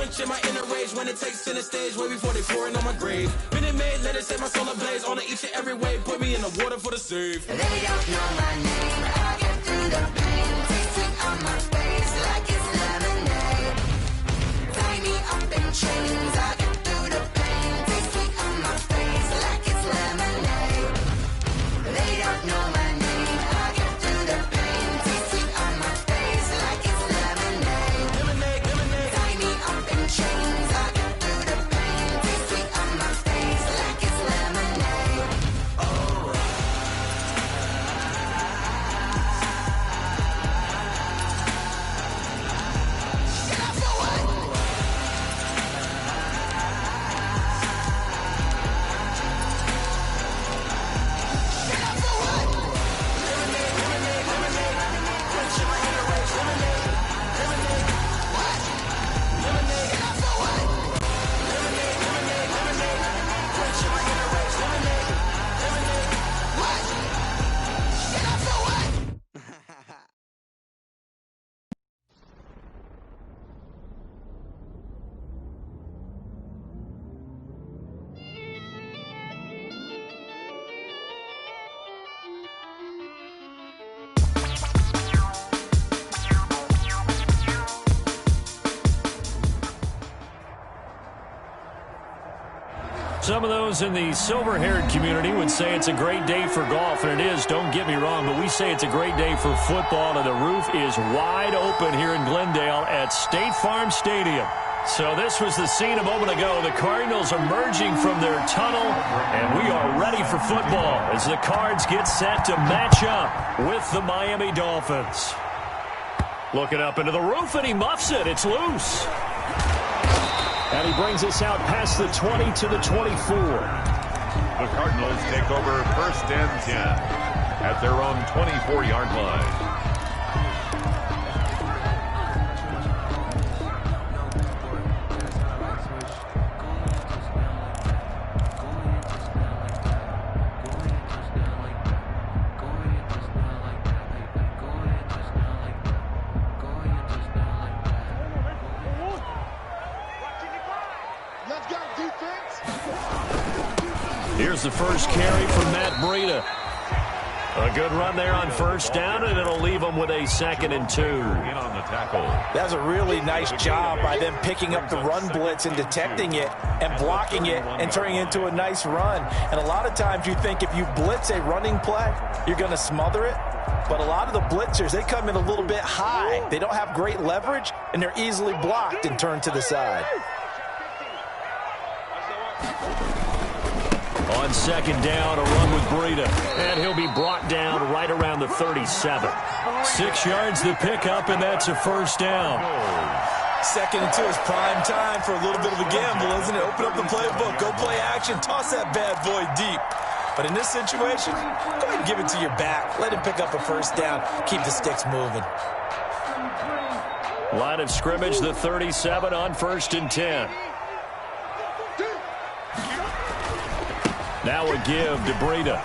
quenching my inner rage when it takes center stage way before they pouring on my grave. Minute Maid, let it set my soul ablaze on each and every way. Put me in the water for the save. They don't know my name. I get through the pain. Taste sweet on my face like it's lemonade. Tie me up in chains. I get through the pain. Taste sweet on my face like it's lemonade. They don't know my name. I get through the pain. Taste sweet on my face like it's lemonade. Lemonade, lemonade. Tie me up in chains. I get through the pain. Taste sweet on my face like it's lemonade. Some of those in the silver-haired community would say it's a great day for golf, and it is, don't get me wrong, but we say it's a great day for football, and the roof is wide open here in Glendale at State Farm Stadium. So this was the scene a moment ago. The Cardinals emerging from their tunnel, and we are ready for football as the Cards get set to match up with the Miami Dolphins. Looking up into the roof, and he muffs it. It's loose. And he brings us out past the 20 to the 24. The Cardinals take over 1st and 10 at their own 24-yard line. Here's the first carry from Matt Breida. A good run there on 1st down, and it'll leave them with a 2nd and 2. In on the tackle. That's a really nice job by them picking up the run blitz and detecting it and blocking it and turning it into a nice run. And a lot of times you think if you blitz a running play, you're going to smother it. But a lot of the blitzers, they come in a little bit high. They don't have great leverage, and they're easily blocked and turned to the side. On 2nd down, a run with Breida. And he'll be brought down right around the 37. 6 yards to pick up, and that's a 1st down. 2nd and 2 is prime time for a little bit of a gamble, isn't it? Open up the playbook, go play action, toss that bad boy deep. But in this situation, go ahead and give it to your back. Let him pick up a 1st down. Keep the sticks moving. Line of scrimmage, the 37 on 1st and 10. Now a give to Breida.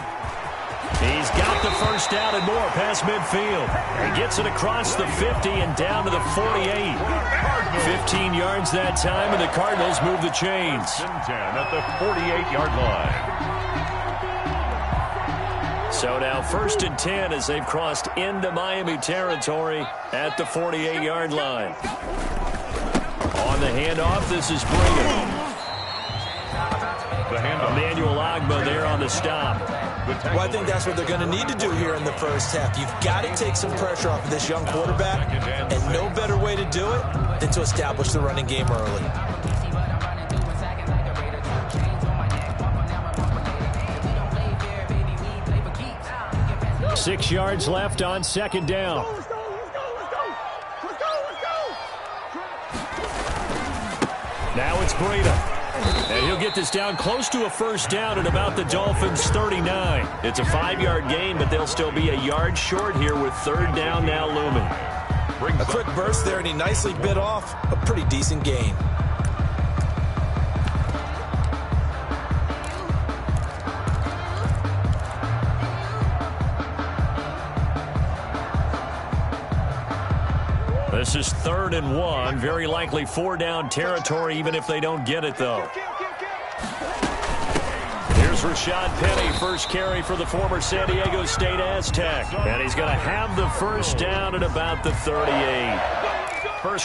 He's got the 1st down and more past midfield. He gets it across the 50 and down to the 48. 15 yards that time, and the Cardinals move the chains. 10 at the 48-yard line. So now 1st and 10 as they've crossed into Miami territory at the 48-yard line. On the handoff, this is Breida. Emmanuel Ogbah there on the stop. Well, I think that's what they're going to need to do here in the 1st half. You've got to take some pressure off of this young quarterback, and no better way to do it than to establish the running game early. 6 yards left on 2nd down. Now it's Breida. And he'll get this down close to a 1st down at about the Dolphins' 39. It's a 5-yard gain, but they'll still be a yard short here with 3rd down now looming. A quick burst there, and he nicely bit off a pretty decent gain. This is 3rd and 1. Very likely 4-down territory, even if they don't get it, though. Here's Rashad Penny, first carry for the former San Diego State Aztec. And he's going to have the first down at about the 38.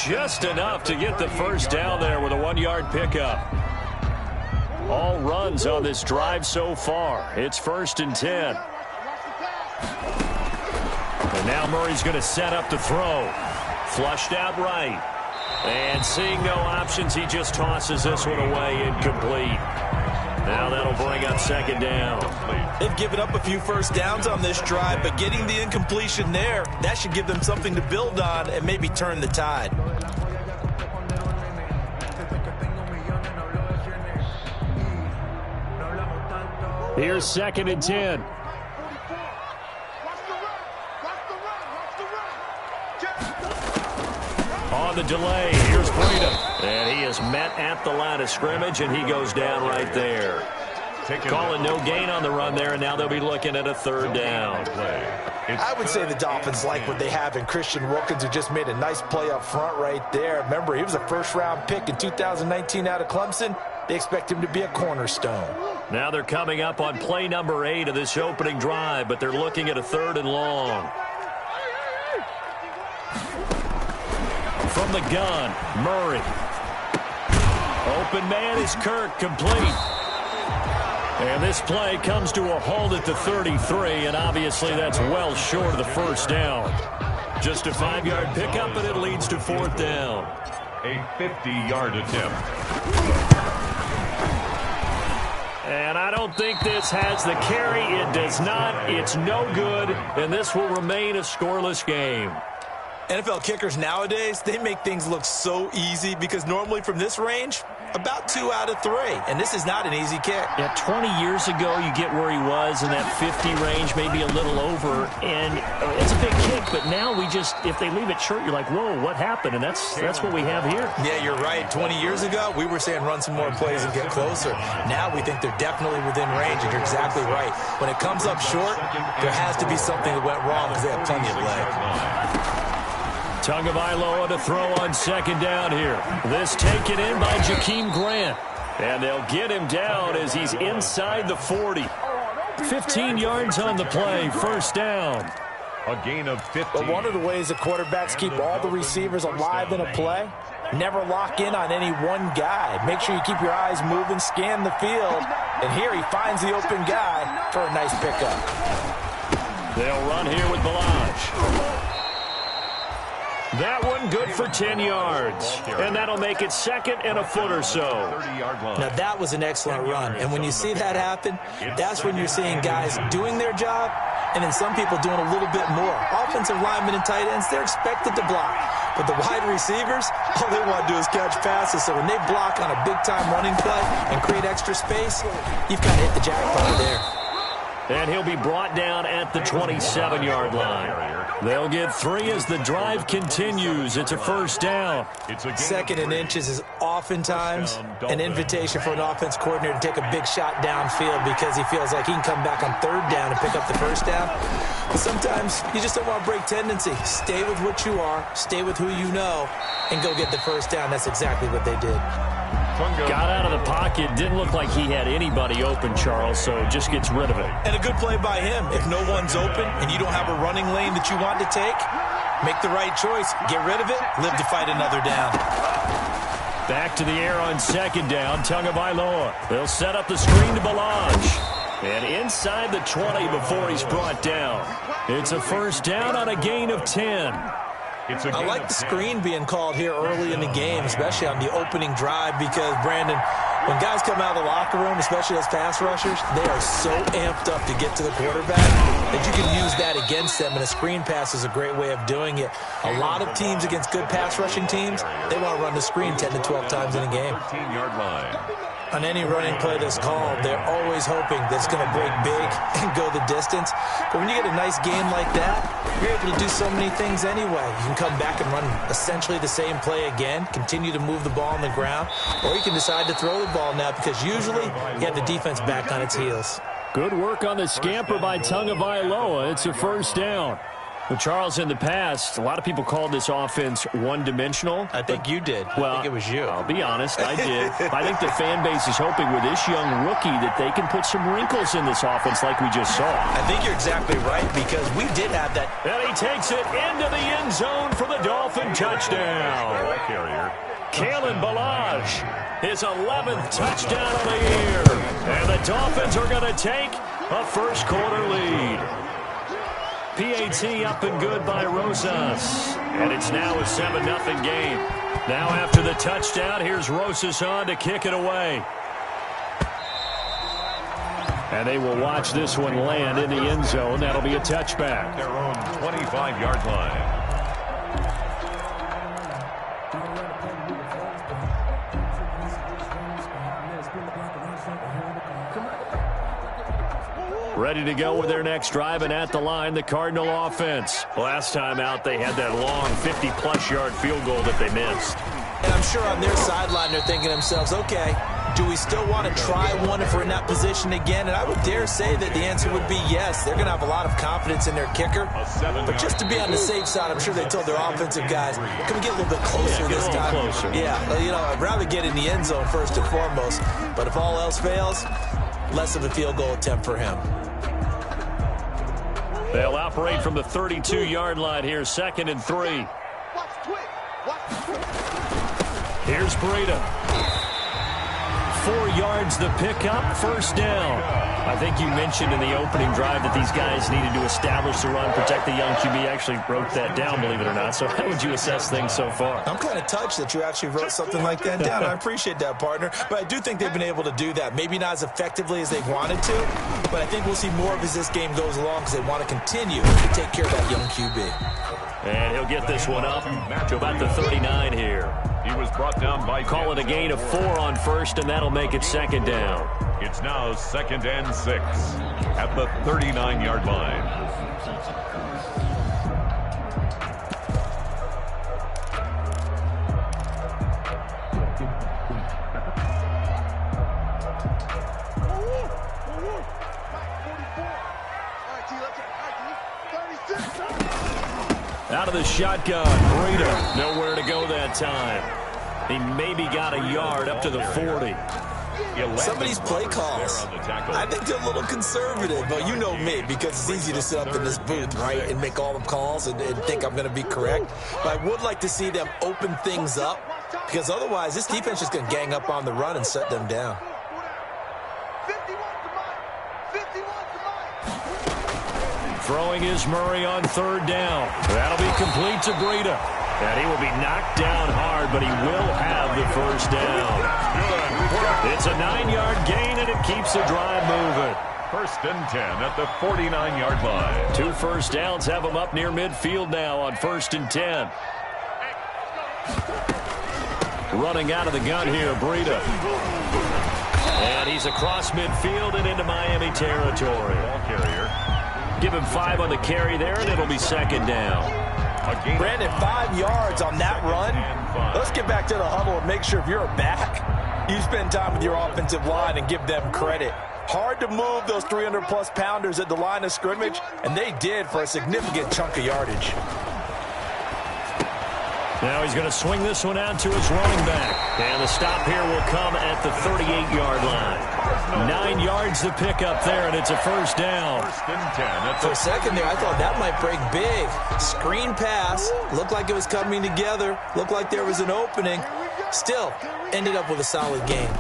Just enough to get the first down there with a 1-yard pickup. All runs on this drive so far. It's 1st and 10. And now Murray's going to set up the throw. Flushed out right. And seeing no options, he just tosses this one away, incomplete. Now that'll bring up 2nd down. They've given up a few first downs on this drive, but getting the incompletion there, that should give them something to build on and maybe turn the tide. Here's 2nd and 10. On the delay, here's Freedom. And he is met at the line of scrimmage, and he goes down right there. Calling no gain on the run there, and now they'll be looking at a 3rd down. I would say the Dolphins like what they have in Christian Wilkins, who just made a nice play up front right there. Remember, he was a first-round pick in 2019 out of Clemson. They expect him to be a cornerstone. Now they're coming up on play number 8 of this opening drive, but they're looking at a 3rd and long. From the gun, Murray. Open man is Kirk, complete. And this play comes to a halt at the 33, and obviously that's well short of the first down. Just a 5-yard pickup, and it leads to 4th down. A 50-yard attempt. And I don't think this has the carry. It does not. It's no good, and this will remain a scoreless game. NFL kickers nowadays, they make things look so easy because normally from this range, about 2 out of 3. And this is not an easy kick. Yeah, 20 years ago, you get where he was in that 50 range, maybe a little over. And it's a big kick, but now we just, if they leave it short, you're like, whoa, what happened? And that's what we have here. Yeah, you're right. 20 years ago, we were saying run some more plays and get closer. Now we think they're definitely within range, and you're exactly right. When it comes up short, there has to be something that went wrong because they have plenty of leg. Tagovailoa to throw on 2nd down here. This taken in by Jakeem Grant. And they'll get him down as he's inside the 40. 15 yards on the play, 1st down. A gain of 15. But one of the ways that quarterbacks keep all the receivers alive in a play, never lock in on any one guy. Make sure you keep your eyes moving, scan the field. And here he finds the open guy for a nice pickup. They'll run here with Balaj. That one good for 10 yards. And that'll make it 2nd and a foot or so. Now, that was an excellent run. And when you see that happen, that's when you're seeing guys doing their job and then some people doing a little bit more. Offensive linemen and tight ends, they're expected to block. But the wide receivers, all they want to do is catch passes. So when they block on a big-time running play and create extra space, you've got to hit the jackpot there. And he'll be brought down at the 27-yard line. They'll get 3 as the drive continues. It's a 1st down. 2nd and inches is oftentimes an invitation for an offense coordinator to take a big shot downfield because he feels like he can come back on 3rd down and pick up the 1st down. But sometimes you just don't want to break tendency. Stay with what you are, stay with who you know, and go get the 1st down. That's exactly what they did. Got out of the pocket. Didn't look like he had anybody open, Charles, so just gets rid of it. And a good play by him. If no one's open and you don't have a running lane that you want to take, make the right choice. Get rid of it. Live to fight another down. Back to the air on 2nd down. Tagovailoa. They'll set up the screen to Balaj. And inside the 20 before he's brought down. It's a 1st down on a gain of 10. I like the screen being called here early in the game, especially on the opening drive, because, Brandon, when guys come out of the locker room, especially as pass rushers, they are so amped up to get to the quarterback that you can use that against them, and a screen pass is a great way of doing it. A lot of teams against good pass rushing teams, they want to run the screen 10 to 12 times in a game. 13-yard line. On any running play that's called, they're always hoping that it's going to break big and go the distance. But when you get a nice game like that, you're able to do so many things anyway. You can come back and run essentially the same play again, continue to move the ball on the ground, or you can decide to throw the ball now because usually you have the defense back on its heels. Good work on the scamper by Tagovailoa. It's a 1st down. Well, Charles, in the past, a lot of people called this offense one-dimensional. I think you did. Well, I think it was you. I'll be honest, I did. I think the fan base is hoping with this young rookie that they can put some wrinkles in this offense like we just saw. I think you're exactly right because we did have that. And he takes it into the end zone for the Dolphin touchdown. Carrier. Kalen Ballage, his 11th touchdown of the year. And the Dolphins are going to take a first-quarter lead. PAT up and good by Rosas. And it's now a 7-0 game. Now after the touchdown, here's Rosas on to kick it away. And they will watch this one land in the end zone. That'll be a touchback. Their own 25-yard line. Ready to go with their next drive, and at the line, the Cardinal offense. Last time out, they had that long 50-plus-yard field goal that they missed. And I'm sure on their sideline they're thinking to themselves, okay, do we still want to try one if we're in that position again? And I would dare say that the answer would be yes. They're going to have a lot of confidence in their kicker. But just to be on the safe side, I'm sure they told their offensive guys, can we get a little bit closer this time? Closer. Yeah, you know, I'd rather get in the end zone first and foremost. But if all else fails, less of a field goal attempt for him. They'll operate from the 32-yard line here, 2nd and 3. Here's Breida. 4 yards the pickup, first down. I think you mentioned in the opening drive that these guys needed to establish the run, protect the young QB. I actually wrote that down, believe it or not. So how would you assess things so far? I'm kind of touched that you actually wrote something like that down. I appreciate that, partner. But I do think they've been able to do that. Maybe not as effectively as they wanted to, but I think we'll see more of as this game goes along because they want to continue to take care of that young QB. And he'll get this one up to about the 39 here. He was brought down by Call it a gain of 4 on first, and that'll make it 2nd down. It's now 2nd and 6 at the 39-yard line. Out of the shotgun, Breida, nowhere to go that time. He maybe got a yard up to the 40. Some of these play calls, I think they're a little conservative, but you know me, because it's easy to sit up in this booth, right, and make all the calls and think I'm going to be correct. But I would like to see them open things up, because otherwise this defense is going to gang up on the run and shut them down. Throwing is Murray on 3rd down. That'll be complete to Breida. And he will be knocked down hard, but he will have the first down. It's a 9-yard gain, and it keeps the drive moving. 1st and 10 at the 49-yard line. 2 first downs have him up near midfield now on 1st and 10. Running out of the gun here, Breida. And he's across midfield and into Miami territory. Ball carrier. Give him 5 on the carry there, and it'll be 2nd down. Brandon, 5 yards on that run. Let's get back to the huddle and make sure if you're a back, you spend time with your offensive line and give them credit. Hard to move those 300-plus pounders at the line of scrimmage, and they did for a significant chunk of yardage. Now he's going to swing this one out to his running back. And the stop here will come at the 38-yard line. 9 yards to pick up there, and it's a first down. 1st and 10. For a second there, I thought that might break big. Screen pass. Looked like it was coming together. Looked like there was an opening. Still, ended up with a solid game.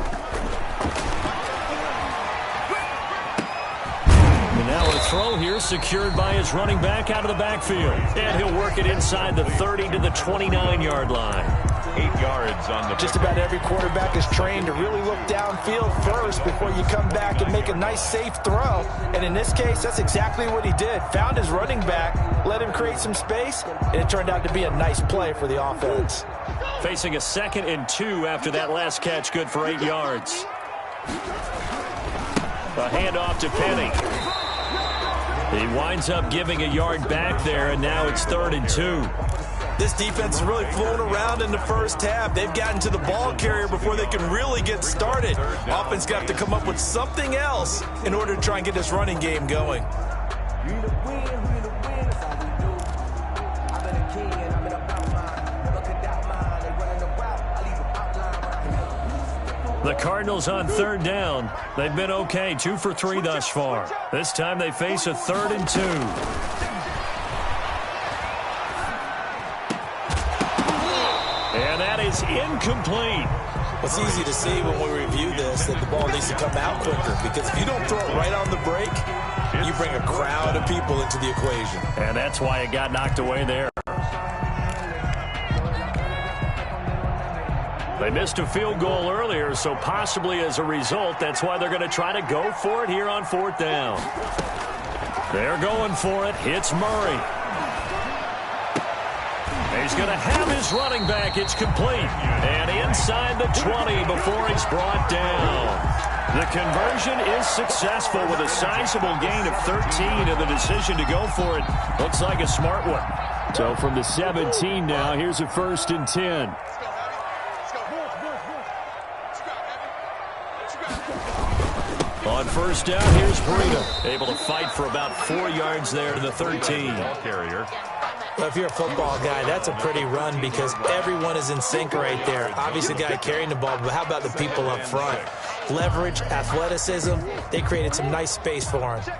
Now a throw here secured by his running back out of the backfield. And he'll work it inside the 30 to the 29-yard line. 8 yards on the... Just about every quarterback is trained to really look downfield first before you come back and make a nice, safe throw. And in this case, that's exactly what he did. Found his running back, let him create some space, and it turned out to be a nice play for the offense. Facing a 2nd and 2 after that last catch, good for 8 yards. A handoff to Penny. He winds up giving a yard back there, and now it's 3rd and 2. This defense is really flown around in the first half. They've gotten to the ball carrier before they can really get started. Offense got to come up with something else in order to try and get this running game going. The Cardinals on third down. They've been okay, 2 for 3 thus far. This time they face a 3rd and 2. And that is incomplete. It's easy to see when we review this that the ball needs to come out quicker, because if you don't throw it right on the break, you bring a crowd of people into the equation. And that's why it got knocked away there. They missed a field goal earlier, so possibly as a result, that's why they're going to try to go for it here on 4th down. They're going for it. It's Murray. He's going to have his running back. It's complete. And inside the 20 before he's brought down. The conversion is successful with a sizable gain of 13, and the decision to go for it looks like a smart one. So from the 17 now, here's a 1st and 10. On 1st down, here's Breida. Able to fight for about 4 yards there to the 13. Carrier. Well, if you're a football guy, that's a pretty run because everyone is in sync right there. Obviously, the guy carrying the ball, but how about the people up front? Leverage, athleticism, they created some nice space for him.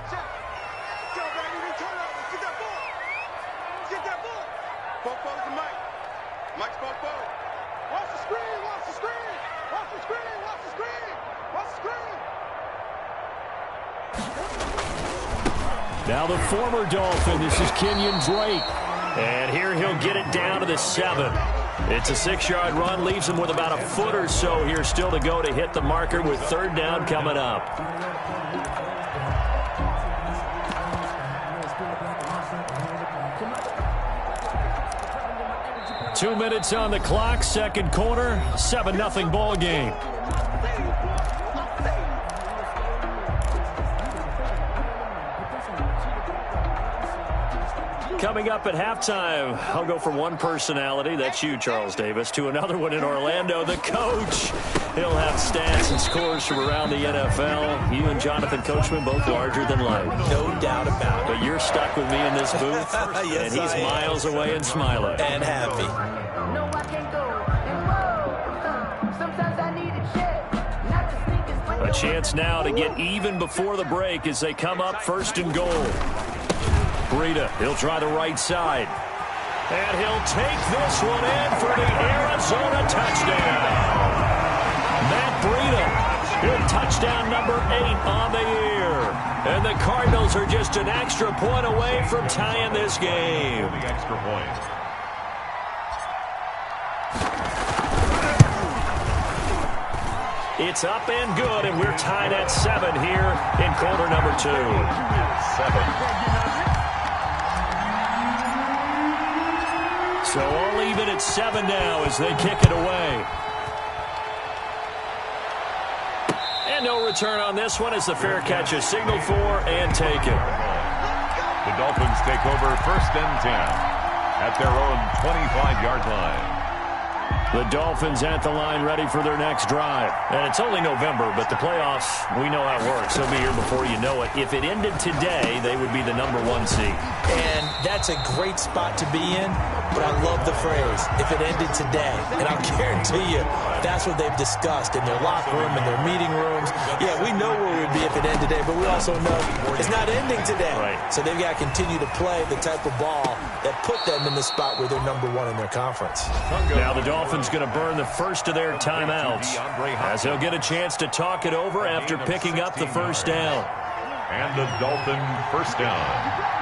Now the former Dolphin, this is Kenyon Drake. And here he'll get it down to the 7. It's a 6-yard run, leaves him with about a foot or so here still to go to hit the marker with 3rd down coming up. Two minutes on the clock, second quarter, 7-0 ball game. Coming up at halftime, I'll go from one personality, that's you, Charles Davis, to another one in Orlando, the coach. He'll have stats and scores from around the NFL. You and Jonathan Coachman both larger than life. No doubt about it. But you're stuck with me in this booth, yes, and he's miles away and smiling. And happy. No, I can't go. And whoa, sometimes I need a check. Not to sneak is A chance now to get even before the break as they come up 1st and goal. Breida, he'll try the right side. And he'll take this one in for the Arizona touchdown. Matt Breida, good touchdown number 8 on the year. And the Cardinals are just an extra point away from tying this game. The extra point. It's up and good, and we're tied at 7 here in quarter number 2. 7. So all even at 7 now as they kick it away. And no return on this one as the fair catch is signaled for and taken. The Dolphins take over 1st and 10 at their own 25-yard line. The Dolphins at the line ready for their next drive. And it's only November, but the playoffs, we know how it works. They'll be here before you know it. If it ended today, they would be the number 1 seed. And that's a great spot to be in, but I love the phrase, if it ended today. And I'll guarantee you, that's what they've discussed in their locker room, in their meeting rooms. Yeah, we know where we'd be if it ended today, but we also know it's not ending today. Right. So they've got to continue to play the type of ball that put them in the spot where they're number 1 in their conference. Now the Dolphins going to burn the first of their timeouts as they'll get a chance to talk it over after picking up the 1st down. And the Dolphin 1st down.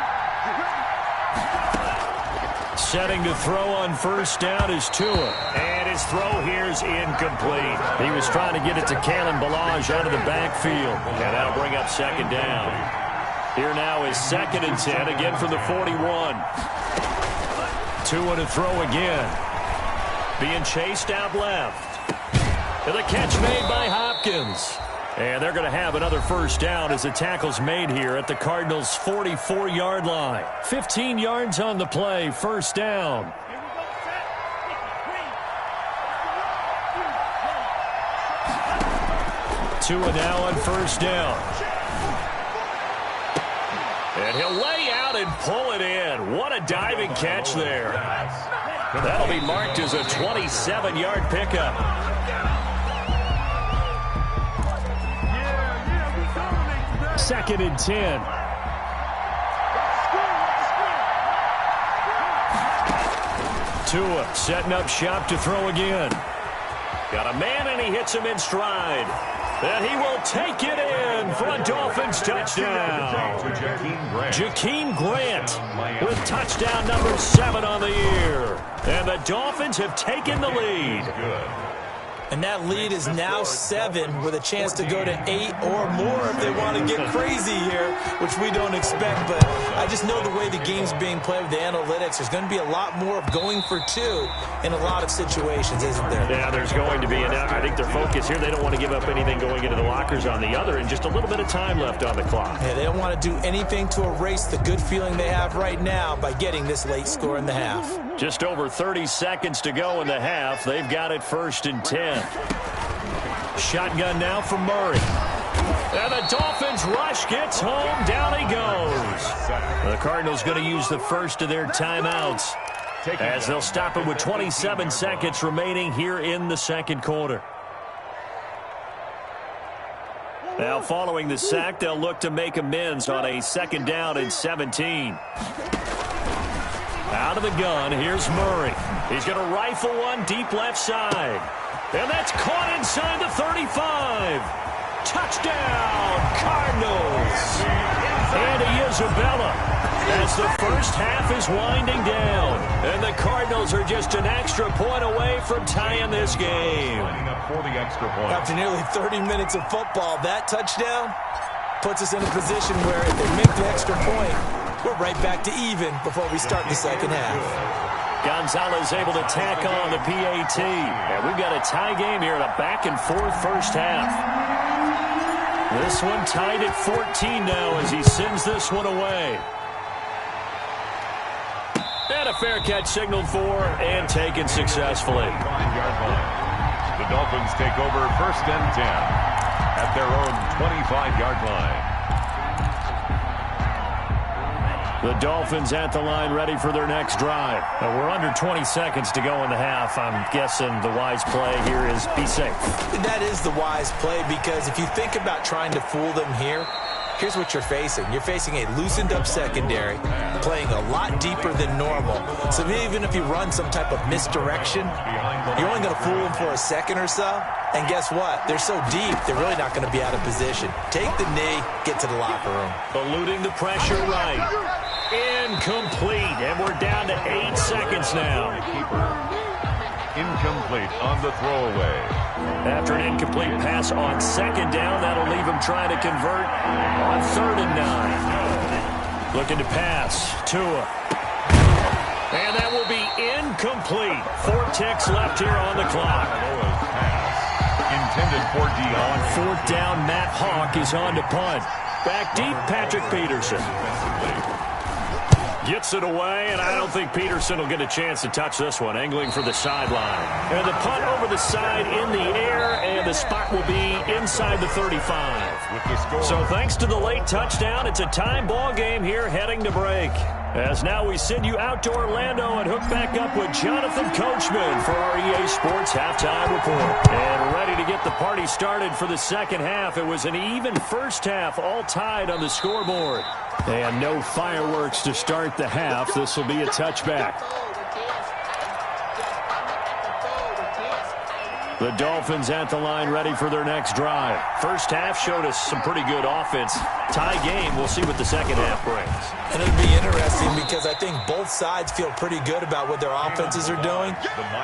Setting to throw on 1st down is Tua. And his throw here's incomplete. He was trying to get it to Kalen Ballage out of the backfield. And that'll bring up 2nd down. Here now is 2nd and 10, again from the 41. Tua to throw again. Being chased out left. And the catch made by Hopkins. And they're going to have another 1st down as the tackle's made here at the Cardinals' 44-yard line. 15 yards on the play, 1st down. Tua now on 1st down. And he'll lay out and pull it in. What a diving catch there. That'll be marked as a 27-yard pickup. 2nd and 10. Tua setting up shop to throw again. Got a man, and he hits him in stride. And he will take it in for a Dolphins touchdown. Jakeem Grant with touchdown number 7 on the year. And the Dolphins have taken the lead. And that lead is now 7 with a chance to go to 8 or more if they want to get crazy here, which we don't expect. But I just know the way the game's being played with the analytics, there's going to be a lot more of going for 2 in a lot of situations, isn't there? Yeah, there's going to be. And I think their focus here, they don't want to give up anything going into the lockers on the other, and just a little bit of time left on the clock. Yeah, they don't want to do anything to erase the good feeling they have right now by getting this late score in the half. Just over 30 seconds to go in the half. They've got it 1st and 10. Shotgun now for Murray. And the Dolphins rush gets home. Down he goes. The Cardinals going to use the first of their timeouts as they'll stop it with 27 seconds remaining here in the 2nd quarter. Now following the sack, they'll look to make amends on a 2nd down and 17. Out of the gun, here's Murray. He's going to rifle one deep left side. And that's caught inside the 35. Touchdown, Cardinals. Andy Isabella as the first half is winding down. And the Cardinals are just an extra point away from tying this game. After nearly 30 minutes of football, that touchdown puts us in a position where if they make the extra point, we're right back to even before we start the 2nd half. Gonzalez able to tack on the PAT. And we've got a tie game here in a back-and-forth first half. This one tied at 14 now as he sends this one away. And a fair catch signaled for and taken successfully. The Dolphins take over 1st and 10 at their own 25-yard line. The Dolphins at the line ready for their next drive. We're under 20 seconds to go in the half. I'm guessing the wise play here is be safe. That is the wise play because if you think about trying to fool them here, here's what you're facing. You're facing a loosened up secondary, playing a lot deeper than normal. So even if you run some type of misdirection, you're only going to fool them for a second or so. And guess what? They're so deep, they're really not going to be out of position. Take the knee, get to the locker room. Eluding the pressure right. Incomplete. And we're down to 8 seconds now. Incomplete on the throwaway. After an incomplete pass on 2nd down, that'll leave him trying to convert on 3rd and 9. Looking to pass. Tua. And that will be incomplete. 4 ticks left here on the clock. Intended for Dion. On 4th down, Matt Hawk is on to punt. Back deep, Patrick Peterson. Gets it away, and I don't think Peterson will get a chance to touch this one. Angling for the sideline. And the punt over the side in the air, and the spot will be inside the 35. So thanks to the late touchdown, it's a time ball game here heading to break. As now we send you out to Orlando and hook back up with Jonathan Coachman for our EA Sports Halftime Report. And ready to get the party started for the 2nd half. It was an even first half, all tied on the scoreboard. And no fireworks to start the half. This will be a touchback. The Dolphins at the line ready for their next drive. First half showed us some pretty good offense. Tie game. We'll see what the 2nd half brings. And it'll be interesting because I think both sides feel pretty good about what their offenses are doing.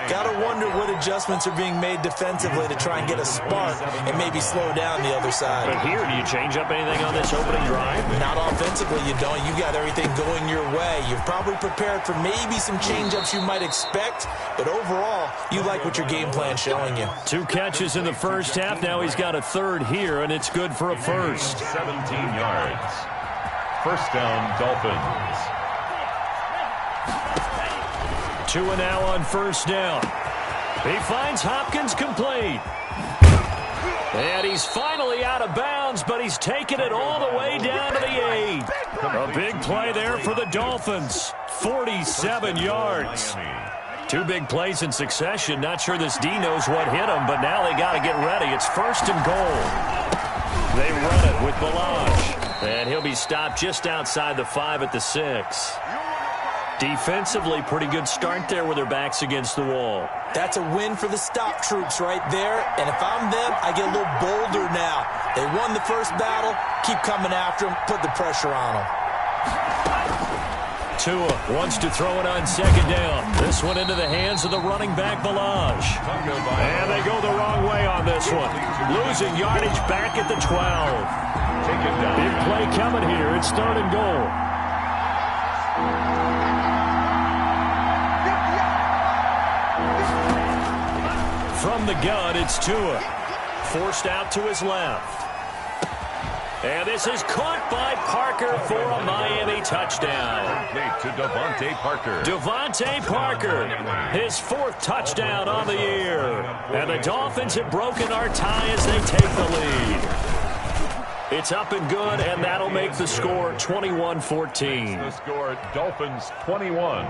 Got to wonder what adjustments are being made defensively to try and get a spark and maybe slow down the other side. But here, do you change up anything on this opening drive? Not offensively, you don't. You got everything going your way. You've probably prepared for maybe some change-ups you might expect, but overall, you like what your game plan's showing you. 2 catches in the first half. Now he's got a 3rd here, and it's good for a first. 17 yards. First down, Dolphins. Tua now on 1st down. He finds Hopkins complete. And he's finally out of bounds, but he's taken it all the way down to the 8. A big play there for the Dolphins. 47 yards. 2 big plays in succession. Not sure this D knows what hit him, but now they got to get ready. It's 1st and goal. They run it with Balaj. And he'll be stopped just outside the 5 at the 6. Defensively, pretty good start there with their backs against the wall. That's a win for the stop troops right there. And if I'm them, I get a little bolder now. They won the first battle. Keep coming after them. Put the pressure on them. Tua wants to throw it on second down. This one into the hands of the running back, Balaj. And they go the wrong way on this one. Losing yardage back at the 12. Big play coming here. It's 3rd and goal. From the gun, it's Tua. Forced out to his left. And this is caught by Parker for a Miami touchdown. To Devontae Parker. Devontae Parker, his 4th touchdown on the year. And the Dolphins have broken our tie as they take the lead. It's up and good, and that'll make the score 21-14. The score, Dolphins 21,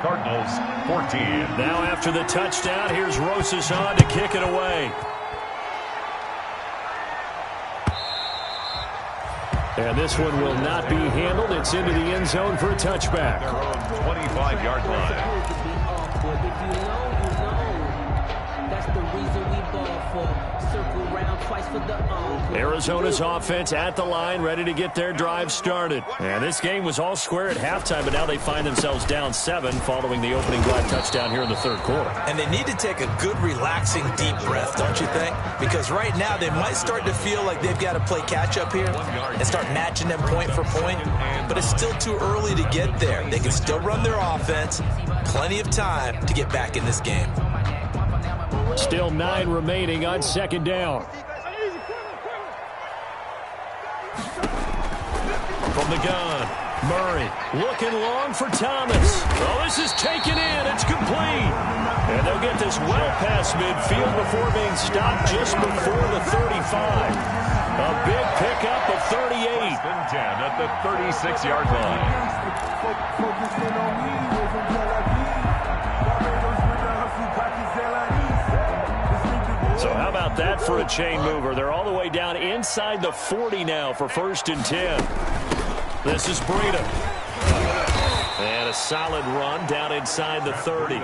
Cardinals 14. Now after the touchdown, here's Rosas on to kick it away. And this one will not be handled. It's into the end zone for a touchback. Their own 25-yard line. That's the reason we ball for. Circle round twice for the Arizona's offense at the line, ready to get their drive started. And this game was all square at halftime, but now they find themselves down 7 following the opening drive touchdown here in the 3rd quarter. And they need to take a good, relaxing, deep breath, don't you think? Because right now they might start to feel like they've got to play catch-up here and start matching them point for point. But it's still too early to get there. They can still run their offense. Plenty of time to get back in this game. Still 9 remaining on 2nd down. From the gun, Murray looking long for Thomas. Oh, this is taken in. It's complete. And they'll get this well past midfield before being stopped just before the 35. A big pickup of 38. 10 at the 36-yard line. So how about that for a chain mover? They're all the way down inside the 40 now for 1st and 10. This is Breida. And a solid run down inside the 30.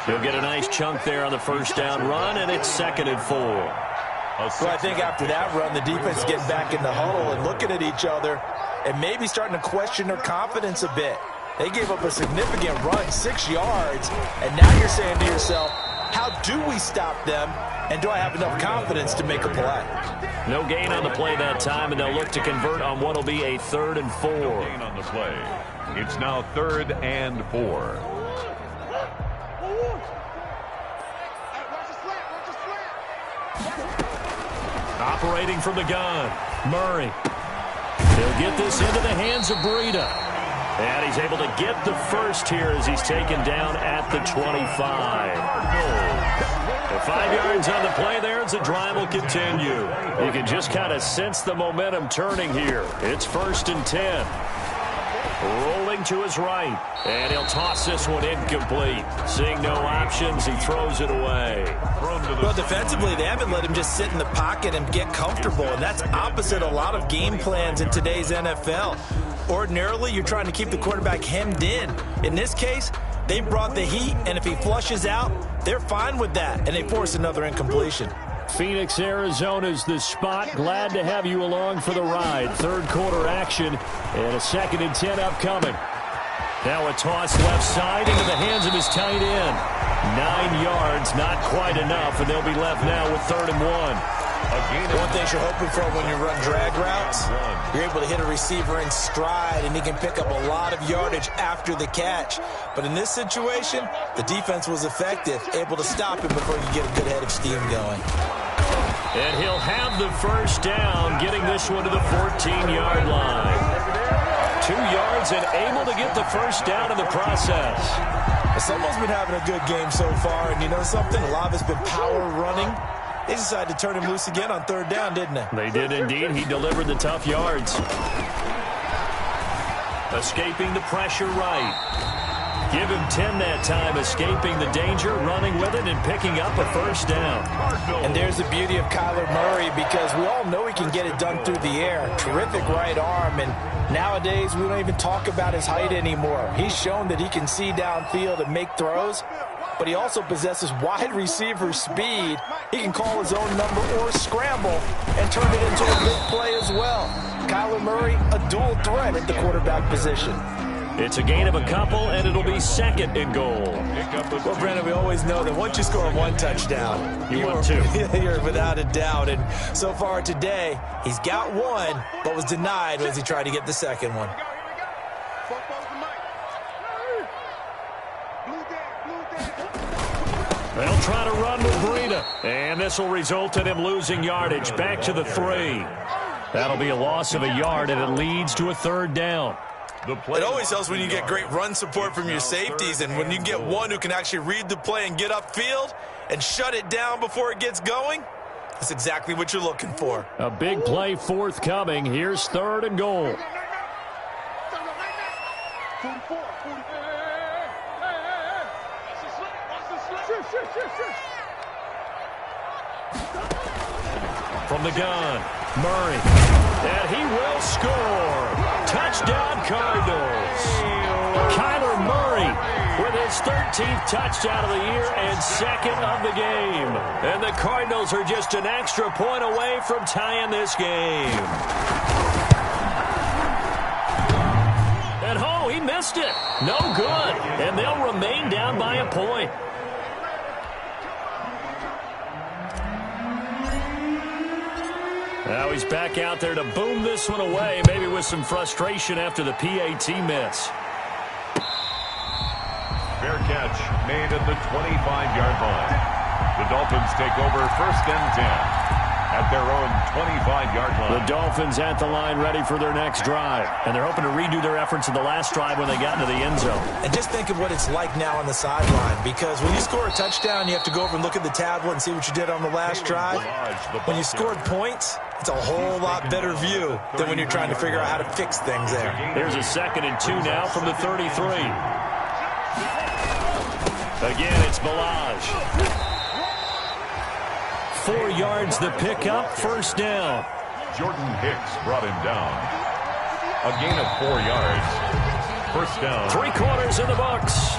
He'll get a nice chunk there on the 1st down run, and it's 2nd and 4. Well, I think after that run, the defense is getting back in the huddle and looking at each other and maybe starting to question their confidence a bit. They gave up a significant run, 6 yards, and now you're saying to yourself, how do we stop them, and do I have enough confidence to make a play? No gain on the play that time, and they'll look to convert on what will be a 3rd and 4. No gain on the play. It's now 3rd and 4. Operating from the gun, Murray. He'll get this into the hands of Breida. And he's able to get the first here as he's taken down at the 25. The 5 yards on the play there as the drive will continue. You can just kind of sense the momentum turning here. It's 1st and 10. Rolling to his right. And he'll toss this one incomplete. Seeing no options, he throws it away. Well, defensively, they haven't let him just sit in the pocket and get comfortable. And that's opposite a lot of game plans in today's NFL. Ordinarily, you're trying to keep the quarterback hemmed in. In this case, they brought the heat, and if he flushes out, they're fine with that, and they force another incompletion. Phoenix, Arizona's the spot. Glad to have you along for the ride. 3rd quarter action, and a 2nd and 10 upcoming. Now a toss left side into the hands of his tight end. 9 yards, not quite enough, and they'll be left now with 3rd and 1. One thing you're hoping for when you run drag routes, you're able to hit a receiver in stride, and he can pick up a lot of yardage after the catch. But in this situation, the defense was effective, able to stop him before you get a good head of steam going. And he'll have the 1st down, getting this one to the 14-yard line. 2 yards and able to get the 1st down in the process. Someone's been having a good game so far, and you know something? A lot of it's been power running. They decided to turn him loose again on 3rd down, didn't they? They did indeed. He delivered the tough yards. Escaping the pressure right. Give him 10 that time, escaping the danger, running with it, and picking up a first down. And there's the beauty of Kyler Murray, because we all know he can get it done through the air. Terrific right arm, and nowadays we don't even talk about his height anymore. He's shown that he can see downfield and make throws, but he also possesses wide receiver speed. He can call his own number or scramble and turn it into a big play as well. Kyler Murray, a dual threat at the quarterback position. It's a gain of a couple, and it'll be second and goal. Well, Brandon, we always know that once you score one touchdown, you want two. You're without a doubt. And so far today, he's got one, but was denied as he tried to get the second one. They'll try to run with Breida, and this will result in him losing yardage back to the 3. That'll be a loss of a yard, and it leads to a third down. It always helps when you get great run support from your safeties, and when you get one who can actually read the play and get upfield and shut it down before it gets going, that's exactly what you're looking for. A big play forthcoming. Here's third and goal. From the gun, Murray, and he will score. Touchdown, Cardinals. Kyler Murray with his 13th touchdown of the year and second of the game. And the Cardinals are just an extra point away from tying this game. And oh, he missed it. No good. And they'll remain down by a point. Now he's back out there to boom this one away, maybe with some frustration after the PAT miss. Fair catch made at the 25-yard line. The Dolphins take over first and 10 at their own 25-yard line. The Dolphins at the line ready for their next drive. And they're hoping to redo their efforts in the last drive when they got into the end zone. And just think of what it's like now on the sideline, because when you score a touchdown, you have to go over and look at the tablet and see what you did on the last drive. When you scored points, it's a whole lot better view than when you're trying to figure out how to fix things there. Here's a 2nd and 2 now from the 33. Again, it's Balaj. 4 yards the pickup, first down. Jordan Hicks brought him down. A gain of 4 yards. First down. 3 quarters in the books.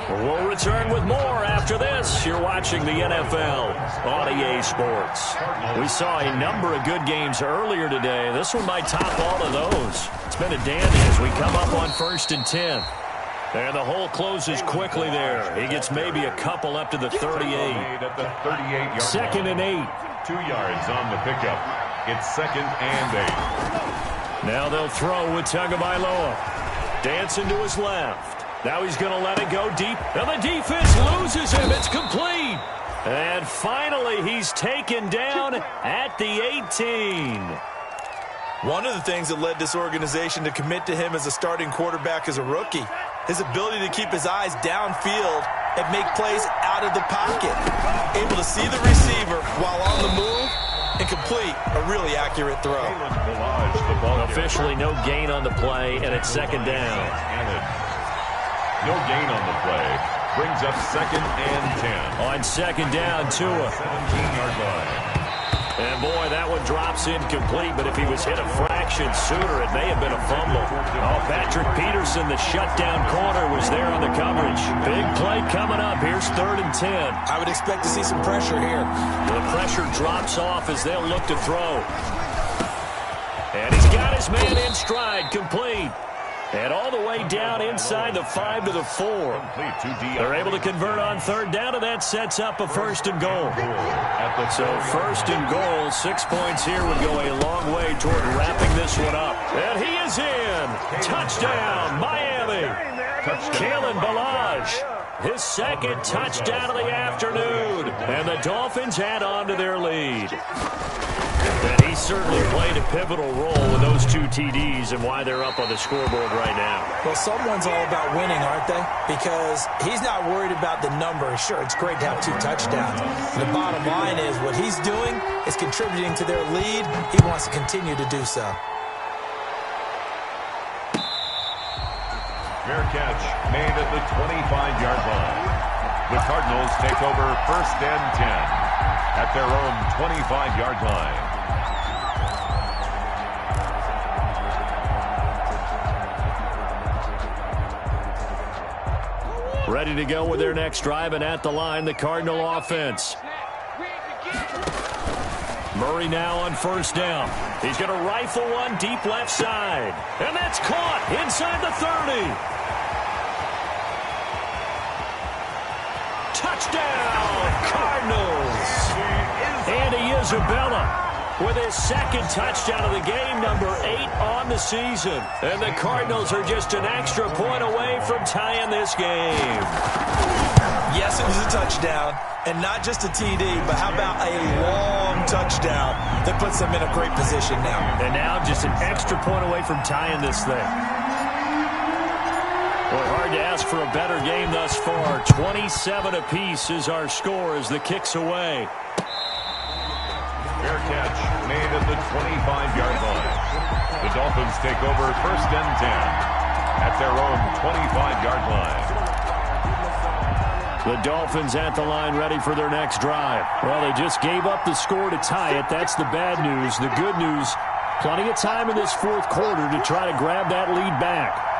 We'll return with more after this. You're watching the NFL on EA Sports. We saw a number of good games earlier today. This one might top all of those. It's been a dandy as we come up on 1st and 10. And the hole closes quickly there. He gets maybe a couple up to the 38. At the 38-yard 2nd and 8. 2 yards on the pickup. It's 2nd and 8. Now they'll throw with Tagovailoa. Dancing to his left. Now he's going to let it go deep. And the defense loses him. It's complete. And finally, he's taken down at the 18. One of the things that led this organization to commit to him as a starting quarterback as a rookie, his ability to keep his eyes downfield and make plays out of the pocket. Able to see the receiver while on the move and complete a really accurate throw. Officially no gain on the play, and it's 2nd down. No gain on the play. Brings up 2nd and 10. On 2nd down, Tua. 17-yard line. And boy, that one drops incomplete, but if he was hit a fraction sooner, it may have been a fumble. Oh, Patrick Peterson, the shutdown corner, was there on the coverage. Big play coming up. Here's 3rd and 10. I would expect to see some pressure here. The pressure drops off as they'll look to throw. And he's got his man in stride, complete. And all the way down inside the 5 to the 4. They're able to convert on 3rd down, and that sets up a 1st and goal. So 1st and goal, 6 points here would go a long way toward wrapping this one up. And he is in. Touchdown, Miami. Kalen Balaj, his 2nd touchdown of the afternoon. And the Dolphins add on to their lead. And he certainly played a pivotal role with those 2 TDs and why they're up on the scoreboard right now. Well, someone's all about winning, aren't they? Because he's not worried about the number. Sure, it's great to have 2 touchdowns. The bottom line is what he's doing is contributing to their lead. He wants to continue to do so. Fair catch made at the 25-yard line. The Cardinals take over 1st and 10 at their own 25-yard line. Ready to go with their next drive, and at the line, the Cardinal offense. Murray now on 1st down. He's going to rifle one deep left side. And that's caught inside the 30. Touchdown, Cardinals. Andy Isabella with his 2nd touchdown of the game, number 8 on the season. And the Cardinals are just an extra point away from tying this game. Yes, it was a touchdown, and not just a TD, but how about a long touchdown that puts them in a great position now. And now just an extra point away from tying this thing. Boy, hard to ask for a better game thus far. 27 apiece is our score as the kick's away. Fair catch made at the 25-yard line. The Dolphins take over 1st and 10 at their own 25-yard line. The Dolphins at the line ready for their next drive. Well, they just gave up the score to tie it. That's the bad news. The good news, plenty of time in this 4th quarter to try to grab that lead back.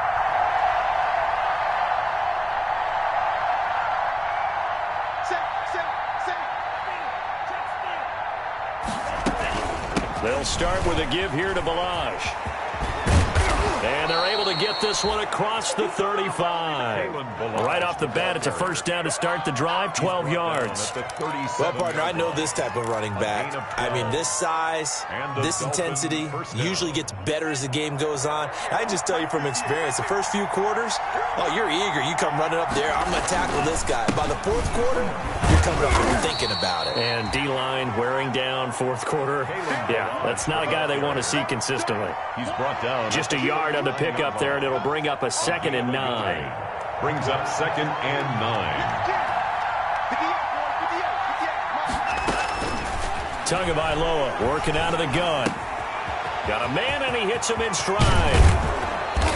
They'll start with a give here to Balaj. And they're able to get this one across the 35. Right off the bat, it's a 1st down to start the drive, 12 yards. Well, partner, I know this type of running back. I mean, this size, this intensity usually gets better as the game goes on. I can just tell you from experience, the first few quarters, oh, you're eager. You come running up there, I'm going to tackle this guy. By the 4th quarter, you're coming up and thinking about it. And D-line wearing down 4th quarter. Yeah, that's not a guy they want to see consistently. He's brought down just a yard on the pickup there, and it'll bring up a 2nd and 9. Brings up 2nd and 9. Tagovailoa working out of the gun. Got a man, and he hits him in stride.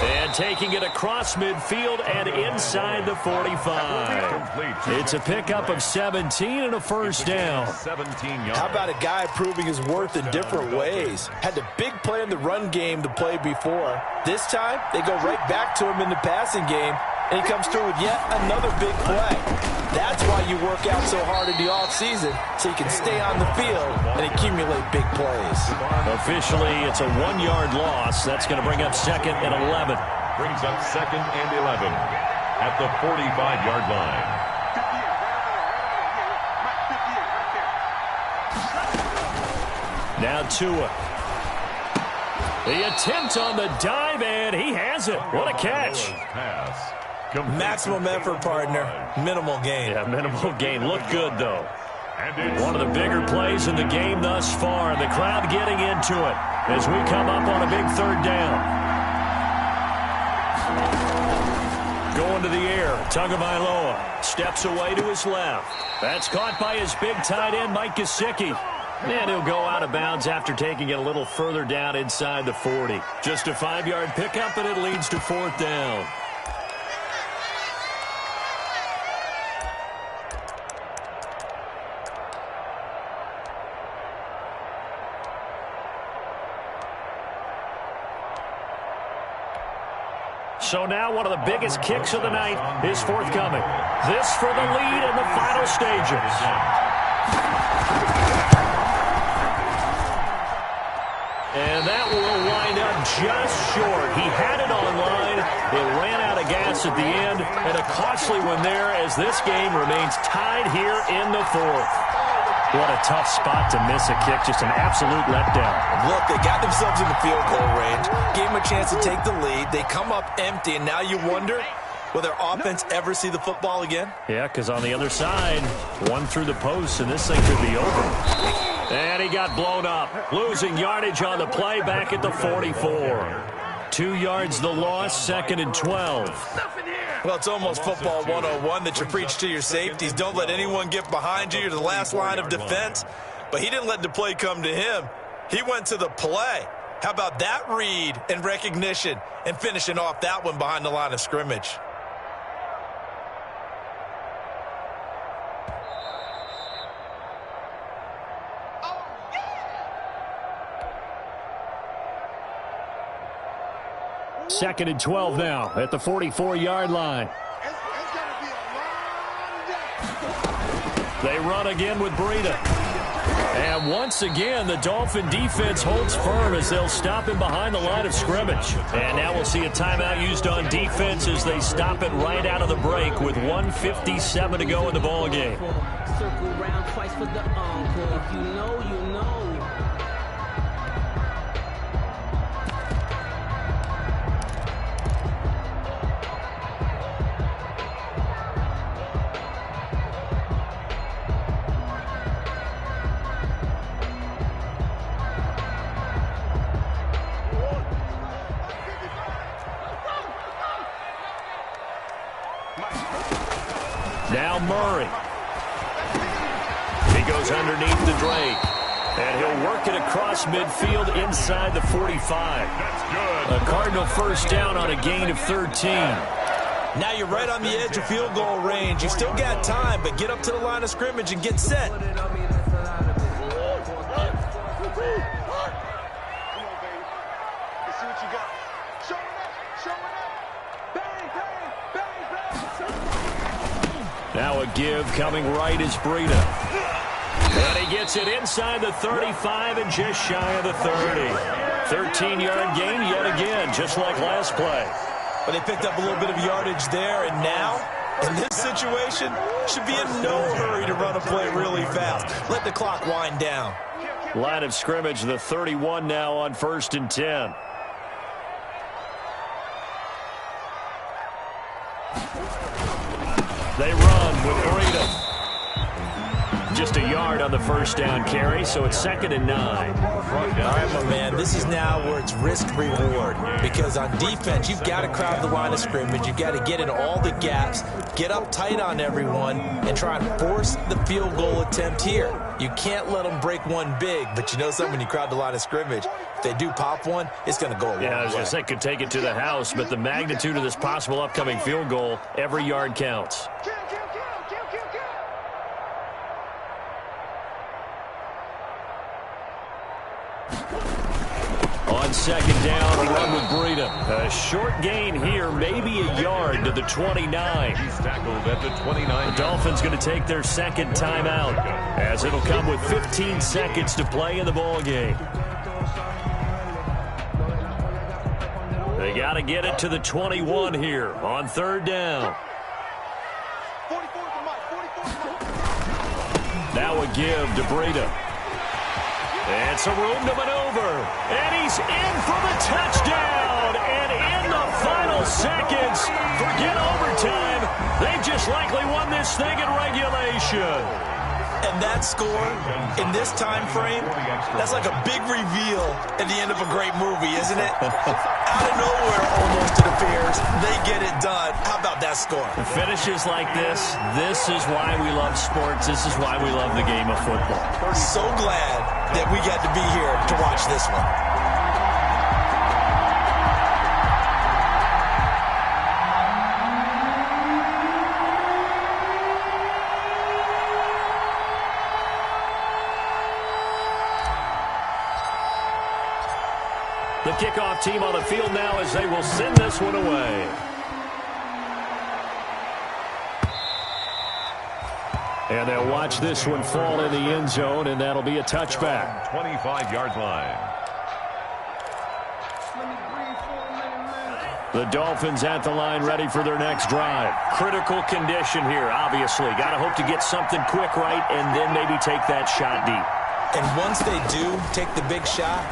And taking it across midfield and inside the 45. It's a pickup of 17 and a 1st down. 17 yards. How about a guy proving his worth in different ways? Had the big play in the run game to play before. This time, they go right back to him in the passing game, and he comes through with yet another big play. That's why you work out so hard in the offseason, so you can stay on the field and accumulate big plays. Officially, it's a 1-yard loss. That's going to bring up 2nd and 11. Brings up 2nd and 11 at the 45-yard line. Now Tua. The attempt on the dive, and he has it. What a catch. Pass. Maximum effort, partner. Minimal gain. Yeah, minimal gain. Looked good, though. One of the bigger plays in the game thus far. The crowd getting into it as we come up on a big 3rd down. Going to the air. Tagovailoa steps away to his left. That's caught by his big tight end, Mike Gesicki. And he'll go out of bounds after taking it a little further down inside the 40. Just a 5-yard pickup, and it leads to 4th down. So now one of the biggest kicks of the night is forthcoming. This for the lead in the final stages. And that will wind up just short. He had it online. It ran out of gas at the end. And a costly one there as this game remains tied here in the 4th. What a tough spot to miss a kick. Just an absolute letdown. Look, they got themselves in the field goal range. Gave them a chance to take the lead. They come up empty, and now you wonder, will their offense ever see the football again? Yeah, because on the other side, one through the post, and this thing could be over. And he got blown up. Losing yardage on the play back at the 44. 2 yards the loss, 2nd and 12. Well, it's almost football 101 that you preach to your safeties. Don't let anyone get behind you. You're the last line of defense. But he didn't let the play come to him. He went to the play. How about that read and recognition and finishing off that one behind the line of scrimmage? Second and 12 now at the 44-yard line. They run again with Breida. And once again, the Dolphin defense holds firm as they'll stop him behind the line of scrimmage. And now we'll see a timeout used on defense as they stop it right out of the break with 1:57 to go in the ballgame. Circle round twice for the encore. If you know, you know. Now Murray. He goes underneath the Drake. And he'll work it across midfield inside the 45. A Cardinal first down on a gain of 13. Now you're right on the edge of field goal range. You still got time, but get up to the line of scrimmage and get set. Now a give coming right is Breida. And he gets it inside the 35 and just shy of the 30. 13-yard gain yet again, just like last play. But they picked up a little bit of yardage there, and now, in this situation, should be in no hurry to run a play really fast. Let the clock wind down. Line of scrimmage, the 31 now on 1st and 10. They run with Breida. Just a yard on the first down carry, so it's 2nd and 9. All right, my man, this is now where it's risk-reward. Because on defense, you've got to crowd the line of scrimmage. You've got to get in all the gaps, get up tight on everyone, and try and force the field goal attempt here. You can't let them break one big, but you know something, when you crowd the line of scrimmage, if they do pop one, it's going to go a long way. Yeah, I was going to say, could take it to the house, but the magnitude of this possible upcoming field goal, every yard counts. On 2nd down, a run with Breida. A short gain here, maybe a yard to the 29. He's tackled at the 29. The Dolphins going to take their 2nd timeout, as it'll come with 15 seconds to play in the ballgame. They got to get it to the 21 here on 3rd down. Now a give to Breida. It's a room to maneuver, and he's in for the touchdown. And in the final seconds, forget overtime, they've just likely won this thing in regulation. And that score, in this time frame, that's like a big reveal at the end of a great movie, isn't it? Out of nowhere, almost it appears, they get it done. How about that score? Finishes like this is why we love sports. This is why we love the game of football. So glad that we got to be here to watch this one. The kickoff team on the field now as they will send this one away. And they'll watch this one fall in the end zone, and that'll be a touchback. 25-yard line. The Dolphins at the line, ready for their next drive. Critical condition here, obviously. Got to hope to get something quick right and then maybe take that shot deep. And once they do take the big shot,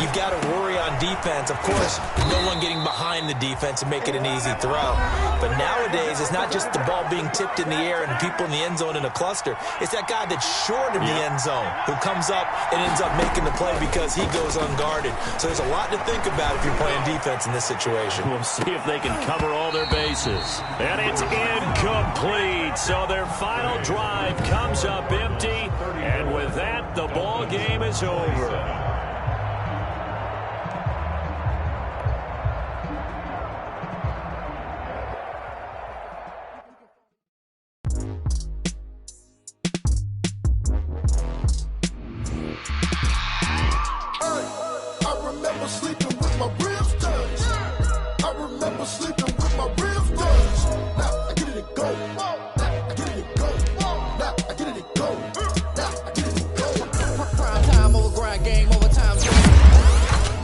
you've got to worry on defense. Of course, no one getting behind the defense and make it an easy throw. But nowadays, it's not just the ball being tipped in the air and people in the end zone in a cluster. It's that guy that's short of the end zone who comes up and ends up making the play because he goes unguarded. So there's a lot to think about if you're playing defense in this situation. We'll see if they can cover all their bases. And it's incomplete. So their final drive comes up empty. And with that, the ball game is over. remember sleeping with my ribs touched. Now I get it and go. Now I get it and go. Now I get it and go. Now I get it and go. Prime time over grind game over time.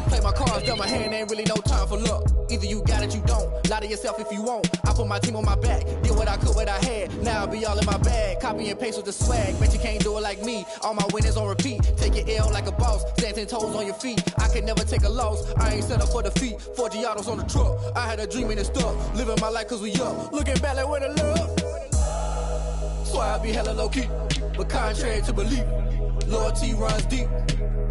Play my cards, dealt my hand, ain't really no time for luck. Either you got it, you don't. Lie to yourself if you won't. I put my team on my back, did what I could, what I had. Now I'll be all in my bag, copy and paste with the swag. Bet you can't do it like me. All my winners on repeat. Take your L like a boss, stand 10 toes on your feet. I can never take a loss. I ain't set up for defeat. 4 Giottos on the truck. I had a dream and it stuck. Living my life cause we up. Looking back like where the love. So I be hella low key, but contrary to belief, loyalty runs deep.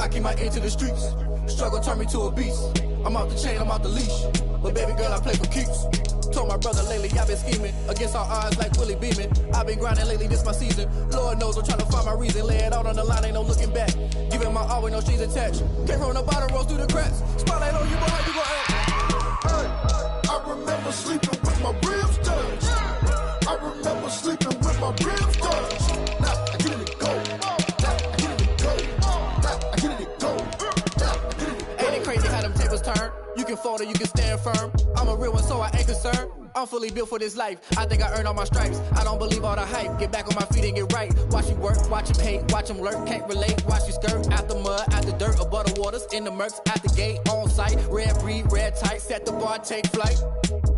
I keep my ear to the streets. Struggle turned me to a beast. I'm out the chain, I'm out the leash. But baby girl, I play for keeps. Told my brother lately, I've been scheming against all odds like Willie Beeman. I've been grinding lately, this my season. Lord knows I'm trying to find my reason. Lay it out on the line, ain't no looking back. Giving my all with no strings attached. Came from the bottom, rose through the cracks. Spotlight on you, boy, how you gon' act? Hey, I remember sleeping with my ribs touched. I remember sleeping with my ribs touched. Now I get it and go. Now I get it and go. Now I get it and go. Now I get it and go. Ain't it crazy how them tables turn? You can fold or you can stand firm. I'm a real one, so I ain't concerned. I'm fully built for this life. I think I earned all my stripes. I don't believe all the hype. Get back on my feet and get right. Watch you work, watch you pay, watch them lurk. Can't relate, watch you skirt. Out the mud, out the dirt, above the waters, in the murks, out the gate, on site. Red breed, red tight, set the bar, take flight.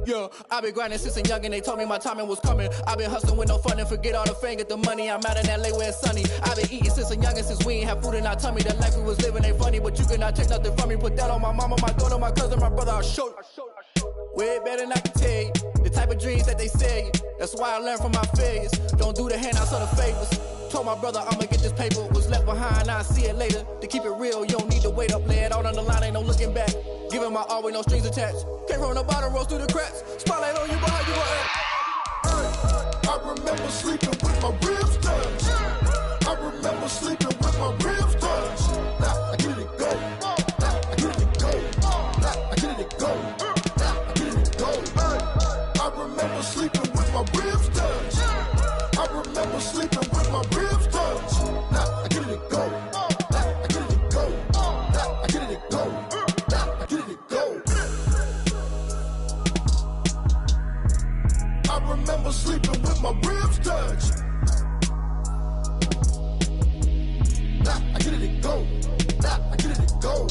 Yeah, I been grinding since a youngin'. They told me my timing was coming. I been hustling with no fun and forget all the fame, get the money. I'm out in LA where it's sunny. I been eating since a youngin', since we ain't have food in our tummy. The life we was living ain't funny, but you cannot take nothing from me. Put that on my mama, my daughter, my cousin, my brother. I'll show you. Way better than I can tell you. The type of dreams that they sell you. That's why I learned from my failures. Don't do the handouts or the favors. Told my brother I'ma get this paper. Was left behind, I'll see it later. To keep it real, you don't need to wait up. Lay it out on the line, ain't no looking back. Giving my all with no strings attached. Came from the bottom, rose through the cracks. Spotlight on you, boy, how you gon' act? Hey, I remember sleeping with my ribs touched. I remember sleeping with my ribs touched. Now I get it and go. Now I get it and go. Now I get it and go. Now I get it and go. Hey, I remember sleeping with my ribs touched. I remember sleeping with my ribs touched. Now I get it and go. Now I get it and go. Now I get it and go. Now I get it and go. I remember sleeping with my ribs touched. Now I get it and go. Now I get it and go.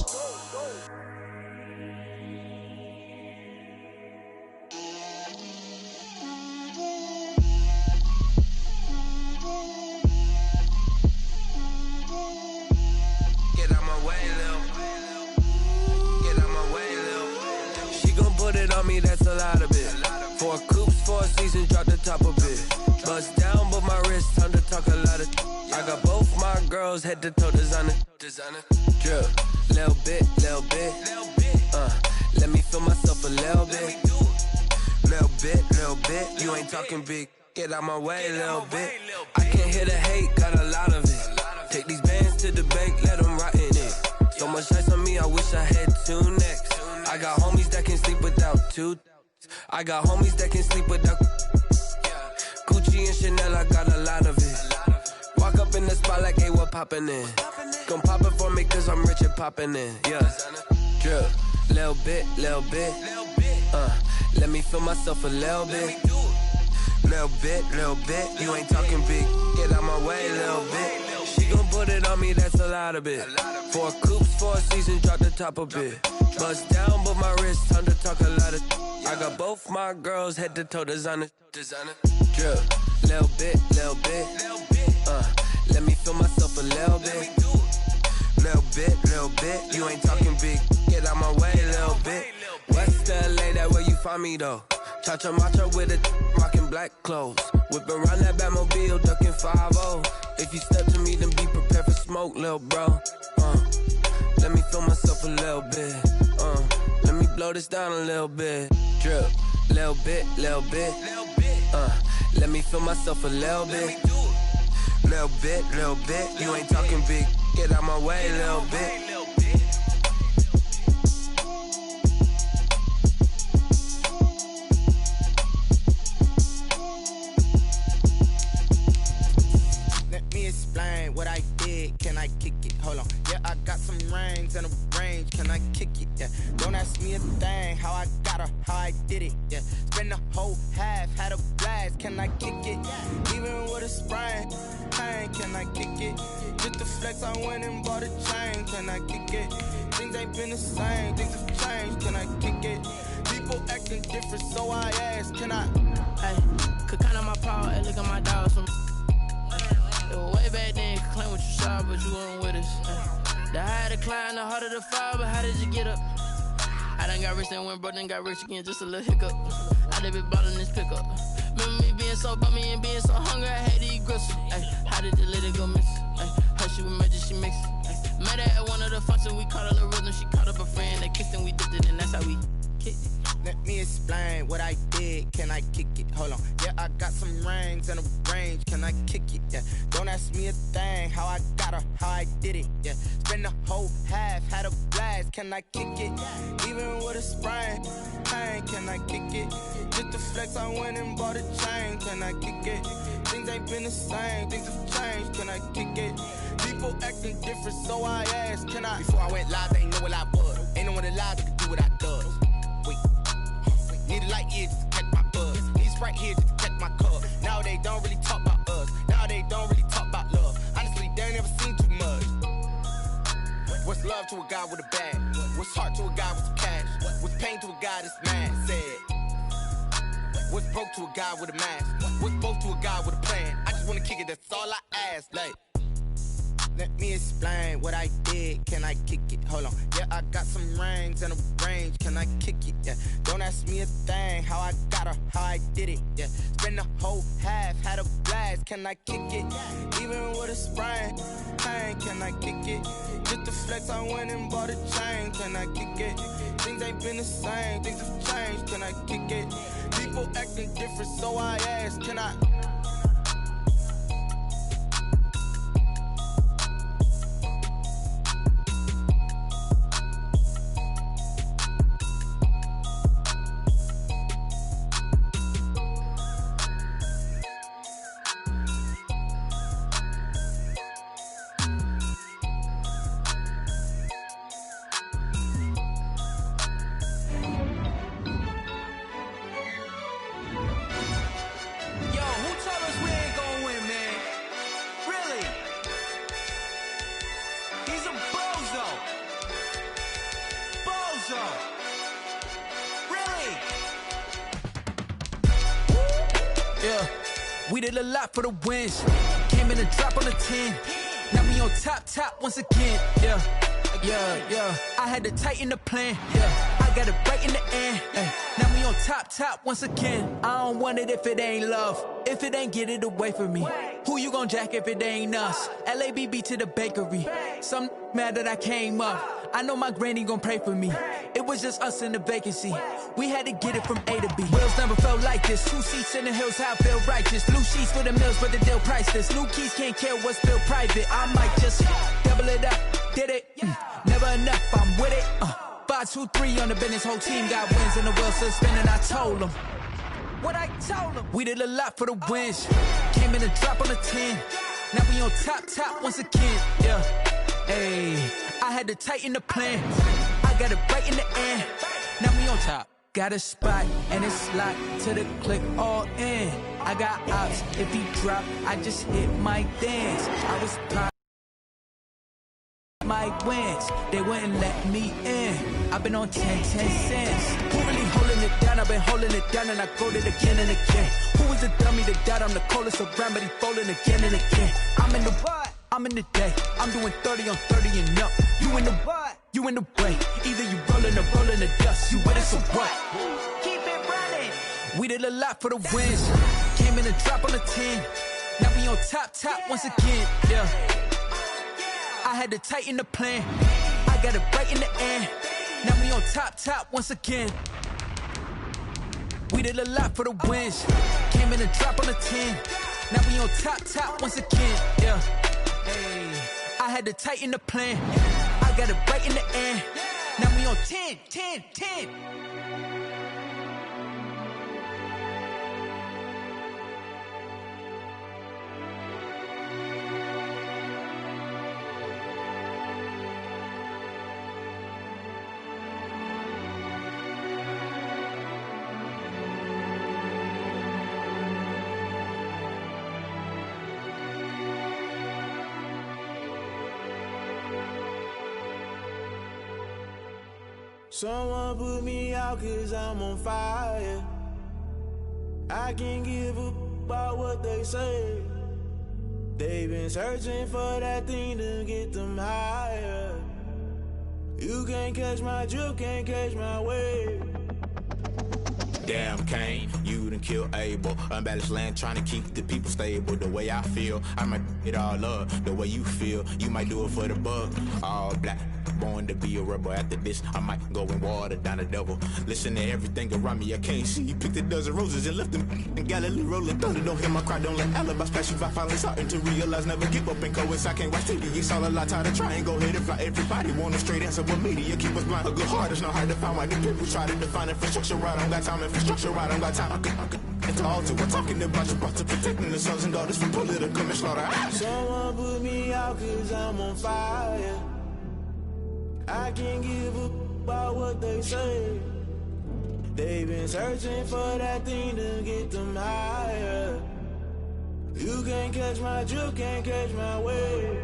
Get out my way, Lil. Get out my way, Lil. She gon' put it on me, that's a lot of it. 4 coops, 4 seasons, drop the top of it. Bust down, but my wrist, time to talk a lot of. I got both my girls, head to toe designer. Drip, little bit, little bit. Let me feel myself a little bit. Little bit. You ain't talking big. Get out my way, little bit. I can't hear the hate, got a lot of it. Take these bands to the bank, let them rot in it. So much ice on me, I wish I had 2 necks. I got homies that can sleep without 2. I got homies that can sleep without Gucci and Chanel, I got a lot of it. Walk up in the spot like, hey, what poppin' in? Gon' pop it for me cause I'm rich and poppin' in. Yeah, drip, little bit. Let me feel myself a little bit. Little bit. You ain't talking big. Get out my way, little bit. She gon' put it on me, that's a lot of it. 4 coops, 4 seasons, drop the top of it. Bust down, but my wrist, time to talk a lot of. I got both my girls, head to toe designer. Drip, little bit. Let me feel myself a little bit. Little bit. You ain't talking big. Get out my way, little bit. West LA, that where you find me though. Cha-cha matcha with a rockin' black clothes. Whip around that Batmobile, ducking 5-0. If you step to me, then be prepared for smoke, lil' bro. Let me feel myself a little bit. Let me blow this down a little bit. Drip, little bit. Let me feel myself a little bit. Little bit. You ain't talking big. Get out my way, little bit. Let me explain what I did. Can I kick it? Hold on, yeah, I got some rings and a range. Can I kick it? Yeah, don't ask me a thing. How I got her, how I did it. Yeah, spend the whole half, had a blast. Can I kick it? Even with a sprain, pain. Can I kick it? Just the flex, I went and bought a chain. Can I kick it? Things ain't been the same, things have changed. Can I kick it? People acting different, so I ask, can I? Hey, could count on my power, hey, look at my dogs from. It was way back then, could claim what you saw, but you weren't with us. Hey, the higher the climb, the harder the fall, but how did you get up? I done got rich and went broke, then got rich again, just a little hiccup. I done been ballin' this pickup. Remember me being so bummy and being so hungry, I had to eat gristle. Ay, how did the lady go miss? Ay, her she was magic, she mixed. Ay, met her at one of the functions, we caught a little rhythm, she caught up a friend, they kissed and we dipped it, and that's how we kicked it. Let me explain what I did. Can I kick it? Hold on. Yeah, I got some rings and a range. Can I kick it? Yeah. Don't ask me a thing. How I got her, how I did it. Yeah. Spend the whole half, had a blast. Can I kick it? Even with a sprain, pain. Can I kick it? Just the flex, I went and bought a chain. Can I kick it? Things ain't been the same. Things have changed. Can I kick it? People acting different, so I asked, can I? Before I went live, they ain't know what I was. Ain't no one alive that could do what I does. Wait. Need a light year just to catch my buzz. Need Sprite here just to catch my cup. Now they don't really talk about us. Now they don't really talk about love. Honestly, they ain't never seen too much. What's love to a guy with a bag? What's heart to a guy with some cash? What's pain to a guy that's mad? Said. What's broke to a guy with a mask? What's both to a guy with a plan? I just wanna kick it, that's all I ask. Like, let me explain what I did. Can I kick it? Hold on. Yeah, I got some rings and a range. Can I kick it? Yeah. Don't ask me a thing. How I got her, how I did it. Yeah. Spend the whole half, had a blast. Can I kick it? Even with a sprain, pain. Can I kick it? Just the flex, I went and bought a chain. Can I kick it? Things ain't been the same. Things have changed. Can I kick it? People acting different, so I ask, can I? We did a lot for the wins. Came in and drop on the 10. Now we on top once again. Yeah. I had to tighten the plan. Yeah. I got it right in the end. Now we on top once again. I don't want it if it ain't love. If it ain't, get it away from me. Who you gon' jack if it ain't us? LABB to the bakery. Some mad that I came up. I know my granny gon' pray for me. It was just us in the vacancy. We had to get it from A to B. Wheels never felt like this. 2 seats in the hills, how I feel righteous. Blue sheets for the mills, but the deal priceless. New keys can't care what's still private. I might just double it up. Did it? Never enough, I'm with it. 5, 2, 3 on the business. Whole team got wins and the wheels still spinning. I told them what I told them. We did a lot for the wins. Came in and drop on the 10. Now we on top once again. Yeah. Hey, I had to tighten the plan. I got it right in the end. Now we on top. Got a spot and it's locked to the click all in. I got ops. If he drop, I just hit my dance. I was pop my wins. They wouldn't let me in. I've been on 10 cents. Who really holding it down? I've been holding it down and I go it again and again. Who is the dummy that doubt? I'm the coldest around, but he folding again and again. I'm in the what? I'm in the day. I'm doing 30 on 30 and up. You in the what? You in the way. Either you rolling or rolling the dust. You with us or what? Keep it running. We did a lot for the wins. Came in and drop on the 10. Now we on top once again. Yeah. I had to tighten the plan. I got it right in the end. Now we on top once again. We did a lot for the wins. Came in and drop on the 10. Now we on top once again. Yeah. Hey, I had to tighten the plan. I got it right in the end. Now we on 10. Someone put me out 'cause I'm on fire. I can't give a about what they say. They've been searching for that thing to get them higher. You can't catch my drift, can't catch my wave. Damn, Kane, you done killed Abel. Unbalanced land, trying to keep the people stable. The way I feel, I might it all up. The way you feel, you might do it for the buck. All black, born to be a rebel. After this, I might go and water down the devil. Listen to everything around me, I can't see. Picked a dozen roses and left them in Galilee rolling thunder. Don't hear my cry, don't let alibis pass you by. Finally starting to realize, never give up and coincide. Can't watch TV, it's all a lot. Tired of trying, go ahead and fly. Everybody want a straight answer, but media keep us blind. A good heart is not hard to find. Why the people try to define infrastructure right? I don't got time, infrastructure right, I don't got time. I could into all to we're talking about you, about to protecting the sons and daughters from political manslaughter. Someone put me out 'cause I'm on fire. I can't give a about what they say. They've been searching for that thing to get them higher. You can't catch my drift, can't catch my wave.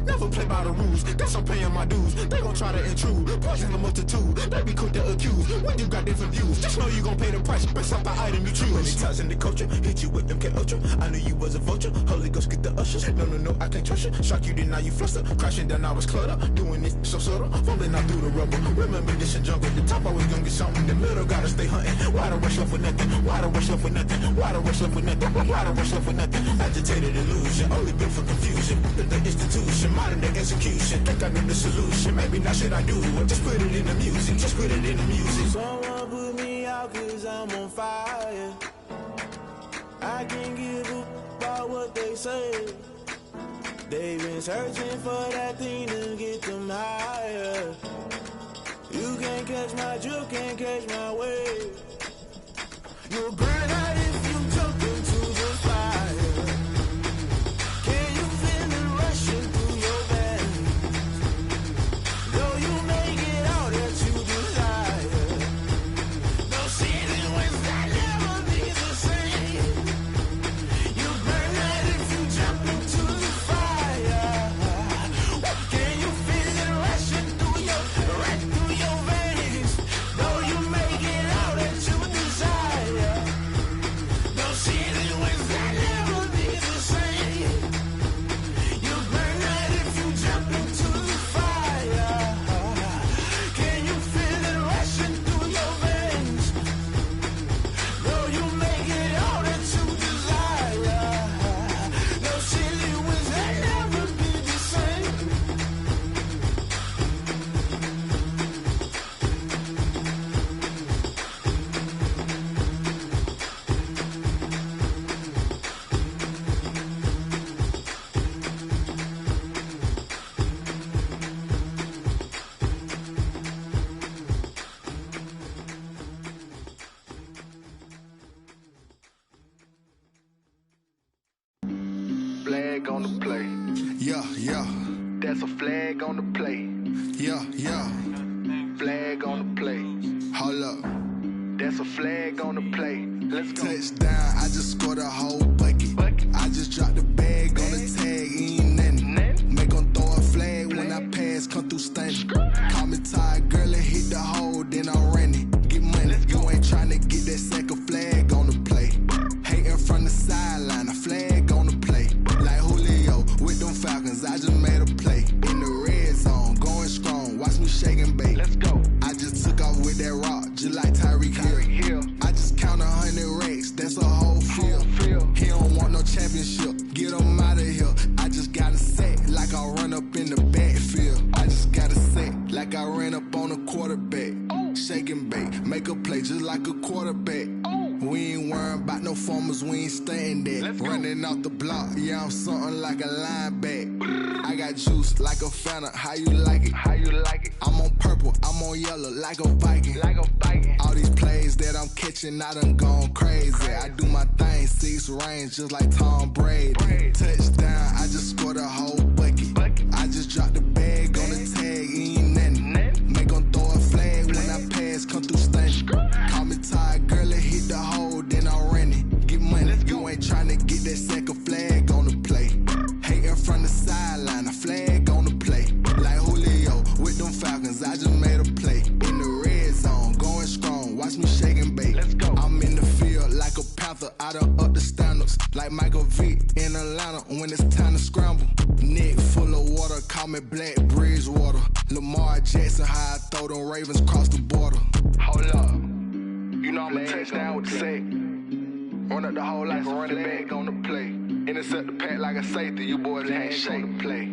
Never play by the rules, that's I'm paying my dues. They gon' try to intrude, poison the multitude. They be quick to accuse, when you got different views. Just know you gon' pay the price, based off the item you choose. Many times in the culture, hit you with MK Ultra. I knew you was a vulture, Holy Ghost get the ushers. No, I can't trust you. Shock you, then now you fluster. Crashing down, I was cluttered. Doing this so subtle, falling out through the rubble. Remember this in jungle, the top always gonna get something. The middle gotta stay hunting. Why the rush left with nothing? Why the rush left with nothing? Why the rush left with nothing? Why the rush left with nothing? Agitated illusion, only built for confusion. The institution, modern day execution. Think I know the solution. Maybe not shit I do. Just put it in the music. Just put it in the music. Someone put me out 'cause I'm on fire. I can't give a about what they say. They've been searching for that thing to get them higher. You can't catch my drift, can't catch my wave. You'll burn out if you jump into the fire. Can you feel it rushing through your veins? Though you make it all that you desire. No ceiling wins that never be the same. You burn out if you jump into the fire. Can you feel it rushing through your veins? Though you make it all that you desire. No ceiling wins that never be the same. You burn out if you jump into the fire. Can you feel it rushing through your veins? Though you make it all that you desire. No ceiling wins that never be the same. Flag on the play. Yeah. That's a flag on the play. Yeah. Flag on the play. Hold up. That's a flag on the play. Let's go. Touchdown, I just scored a whole bucket. I just dropped the bag on the tag, ain't nothing. Make 'em throw a flag when I pass, come through stunning. Call me tired, girl, and hit the hole, then I'm running. Get money, you ain't tryna get that second flag on the play. Hating from the sideline, a flag on the play. Like Julio with them Falcons, I just made a play. In the red zone, going strong, watch me shake and bake. Let's go. I just took off with that rock, just like Tyreek Hill. I just count 100 racks, that's a whole field. He don't want no championship, get him out of here. I just got a set, like I run up in the backfield. I just got a set, like I ran up on a quarterback. Shake and bake, make a play just like a quarterback. We ain't worrying about no formers, we ain't staying there. Running off the block, yeah, I'm something like a lineback. I got juice like a Fanta, how you like it? I'm on purple, I'm on yellow, like a Viking. All these plays that I'm catching, I done gone crazy. I do my thing, 6 range, just like Tom Brady. Touchdown, I just scored a whole bucket. I just dropped the bag on the tag, ain't nothing. Make 'em throw a flag when I pass, come through stunning. Call me tired, girl, and hit the hole, then I'm running. Get money, you ain't tryna get that second flag on the play. Hating from the Ravens cross the border. Hold up. You know I'm a touchdown with the sack. Run up the hole like a running back on the play. Intercept the pack like a safety. You boys can't shake the play.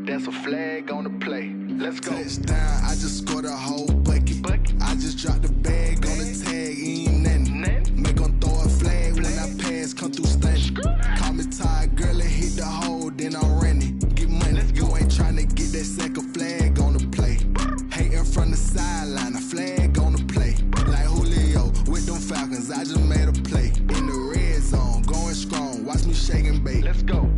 That's a flag on the play. Let's go. Touchdown, I just scored a whole bucket. I just dropped the bag on the tag, ain't nothing. Make 'em throw a flag when I pass, come through stunning. Call me tired, girl, and hit the hole, then I'm running. Get money, you ain't tryna get that second flag on the play. Hating from the sideline, a flag on the play. Like Julio with them Falcons, I just made a play. In the red zone, going strong, watch me shake and bake. Let's go.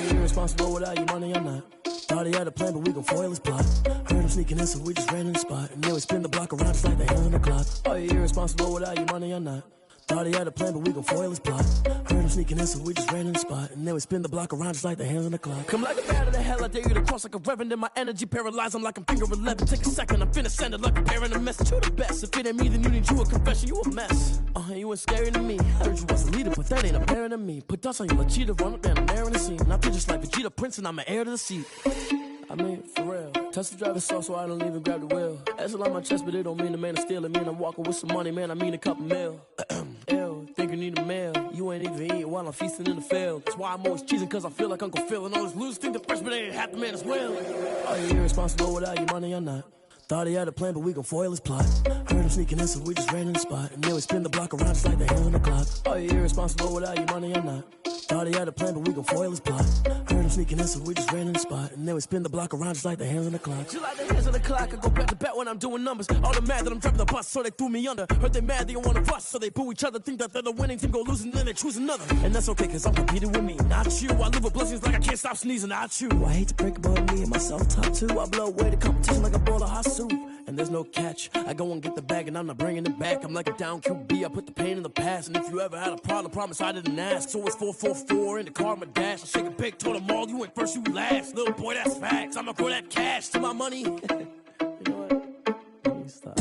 Irresponsible without your money or not. Thought he had a plan, but we gon' foil his plot. Heard him sneaking in, so we just ran in the spot. And then we spin the block around just like the hands on the clock. Are you irresponsible without your money or not? Thought he had a plan, but we gon' foil his plot. Heard him sneaking in, so we just ran in the spot. And then we spin the block around just like the hands on the clock. Come like a bat of the hell, I dare you to cross like a reverend. In my energy paralyzed, I'm like I'm finger 11. Take a second, I'm finna send it like a bearing a message. You the best, if it ain't me, then you need you a confession. You a mess, you ain't scary to me. Heard you was a leader, but that ain't apparent to me. Put dust on you, Cheetah, run up down the air in the scene. And I feel just like Vegeta Prince, and I'm an heir to the seat. I mean, for real. Touch the driver's soft so I don't even grab the wheel. That's on my chest, but it don't mean the man is stealing. Man, I'm walking with some money, man, I mean a couple mil. Ew, think you need a meal. You ain't even eating while I'm feasting in the field. That's why I'm always cheesing, cause I feel like Uncle Phil. And all those losers think the freshman ain't half the man as well. Are you irresponsible without your money or not? Thought he had a plan, but we gon' foil his plot. Heard him sneaking in, so we just ran in the spot. And then we spin the block around just like the hands on the clock. Are you irresponsible without your money or not? Thought he had a plan, but we gon' foil his plot. Heard him sneaking in, so we just ran in the spot. And then we spin the block around just like the hands on the clock. Just like the hands on the clock, I go back to back when I'm doing numbers. All the mad that I'm driving the bus, so they threw me under. Heard they mad, they don't wanna bust, so they boo each other. Think that they're the winning team, go losing, then they choose another. And that's okay, cause I'm competing with me, not you. I live with blessings like I can't stop sneezing, not you. I hate to break about me and my self-talk too. I blow away the competition like a bowl of hot soup. And there's no catch. I go and get the bag and I'm not bringing it back. I'm like a down QB, I put the pain in the past. And if you ever had a problem, promise I didn't ask. So it's 444 in the car, my dash. I shake a big, told them all, you ain't first, you last. Little boy, that's facts. I'ma throw that cash to my money. You know what? Let me stop.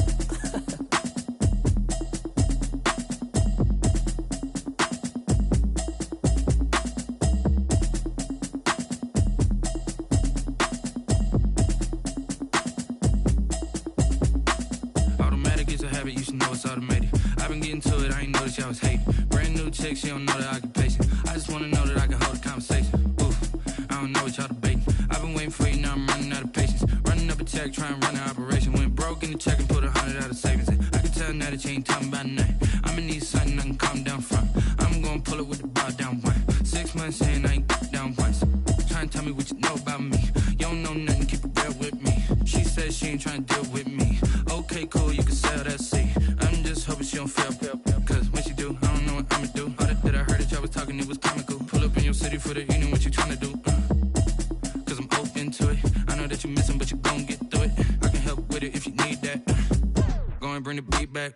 You should know it's automated. I've been getting to it, I ain't noticed y'all was hating. Brand new chick, she don't know the occupation. I just wanna know that I can hold a conversation. Oof, I don't know what y'all debating. I've been waiting for you, now I'm running out of patience. Running up a check, trying to run an operation. Went broke in the check and put 100 out of savings in. I can tell now that you ain't talking about nothing. I'ma need something I can calm down from. I'm gonna pull it with the bar down one. 6 months in, I ain't down once. Trying to tell me what you know about me. You don't know nothing, keep it real with me. She said she ain't trying to deal with me. Okay, cool, you can sell that seat. I'm just hoping she don't fail. Cause when she do, I don't know what I'ma do. All that I heard that y'all was talking, it was comical. Pull up in your city for the evening, what you trying to do? Cause I'm open to it. I know that you missing, but you gon' get through it. I can help with it if you need that. Go and bring the beat back.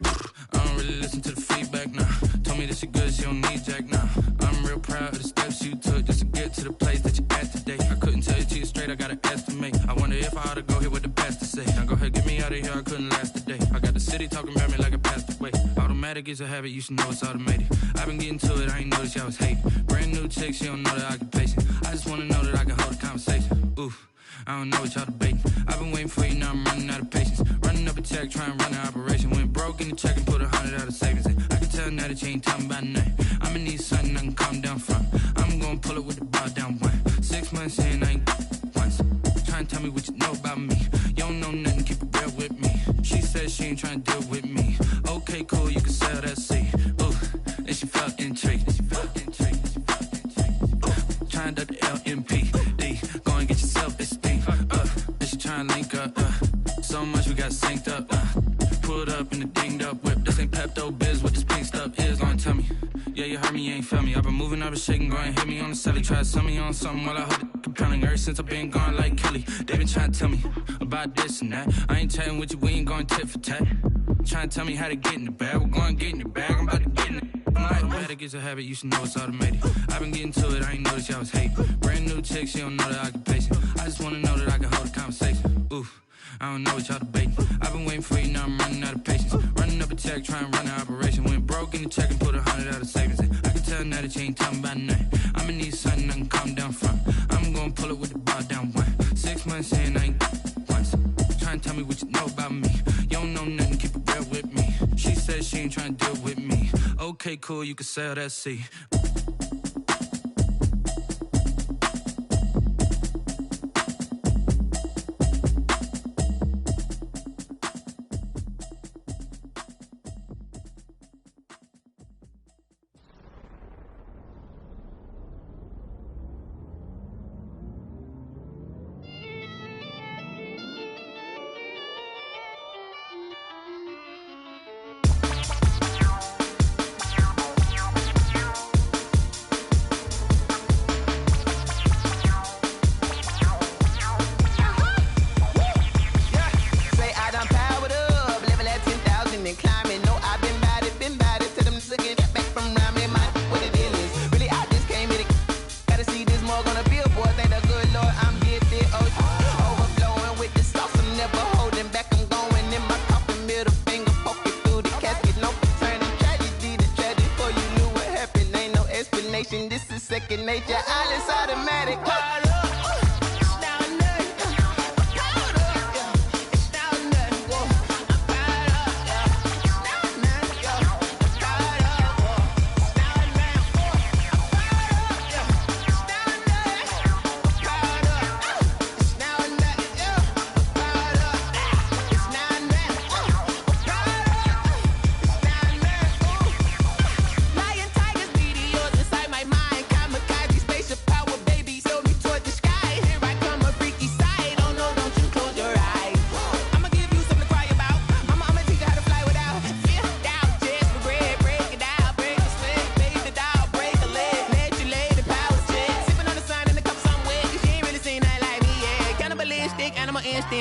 I don't really listen to the feedback, nah. Told me that she good, she don't need jack, nah. I'm real proud of the steps you took just to get to the place that you're at today. I couldn't tell you to you straight, I gotta estimate. I wonder if I ought to go here with the best to say. Now go ahead, get me out of here, I couldn't last a day. I got the city talking about me like I passed away. Automatic is a habit, you should know it's automated. I've been getting to it, I ain't noticed y'all was hating. Brand new chick, she don't know the occupation. I just wanna know that I can hold a conversation. Oof, I don't know what y'all debating. I've been waiting for you, now I'm running out of patience. Running up a check, trying to run an operation. Went broke in the check and put 100 out of savings in. I can tell now that you ain't talking about nothing. I'ma need something I can calm down from. I'm gonna pull it with the bar down one. 6 months in, I ain't once. Trying to tell me what you know about me. You don't know nothing, keep it real with me. She said she ain't trying to deal with me. Okay, cool, you can sell that seat. Ooh, and she felt intrigued. Trying to the LMPD. Go and get your self-esteem. And she trying to link up. So much we got synced up. Pulled up in the dinged up whip. This ain't Pepto-Biz, what this pink stuff is. Gonna tell me. Yeah, you heard me, you ain't felt me. I've been moving, I've been shaking, go and hit me on the celly. Try to sell me on something while I hold it compelling. Ever since I've been gone like Kelly, they been trying to tell me about this and that. I ain't chatting with you, we ain't going tit for tat. Trying to tell me how to get in the bag, we're going to get in the bag, I'm about to get in it. Automatic is a habit, you should know it's automated. I've been getting to it, I ain't noticed y'all was hating. Brand new chick, she don't know that I can pace it. I just wanna know that I can hold a conversation. Oof, I don't know what y'all debating. I've been waiting for you, now I'm running out of patience. Running up a check, trying to run an operation. Went broke in the check and put 100 out of savings in. I can tell now that you ain't talking about nothing. I'ma need something I can calm down from. I'm gonna pull it with the bar down one. 6 months in, I ain't once. Trying to tell me what you know about me. You don't know nothing, keep it real with me. She said she ain't trying to deal with me. Okay, cool, you can sell that seat. This is second nature, all is automatic.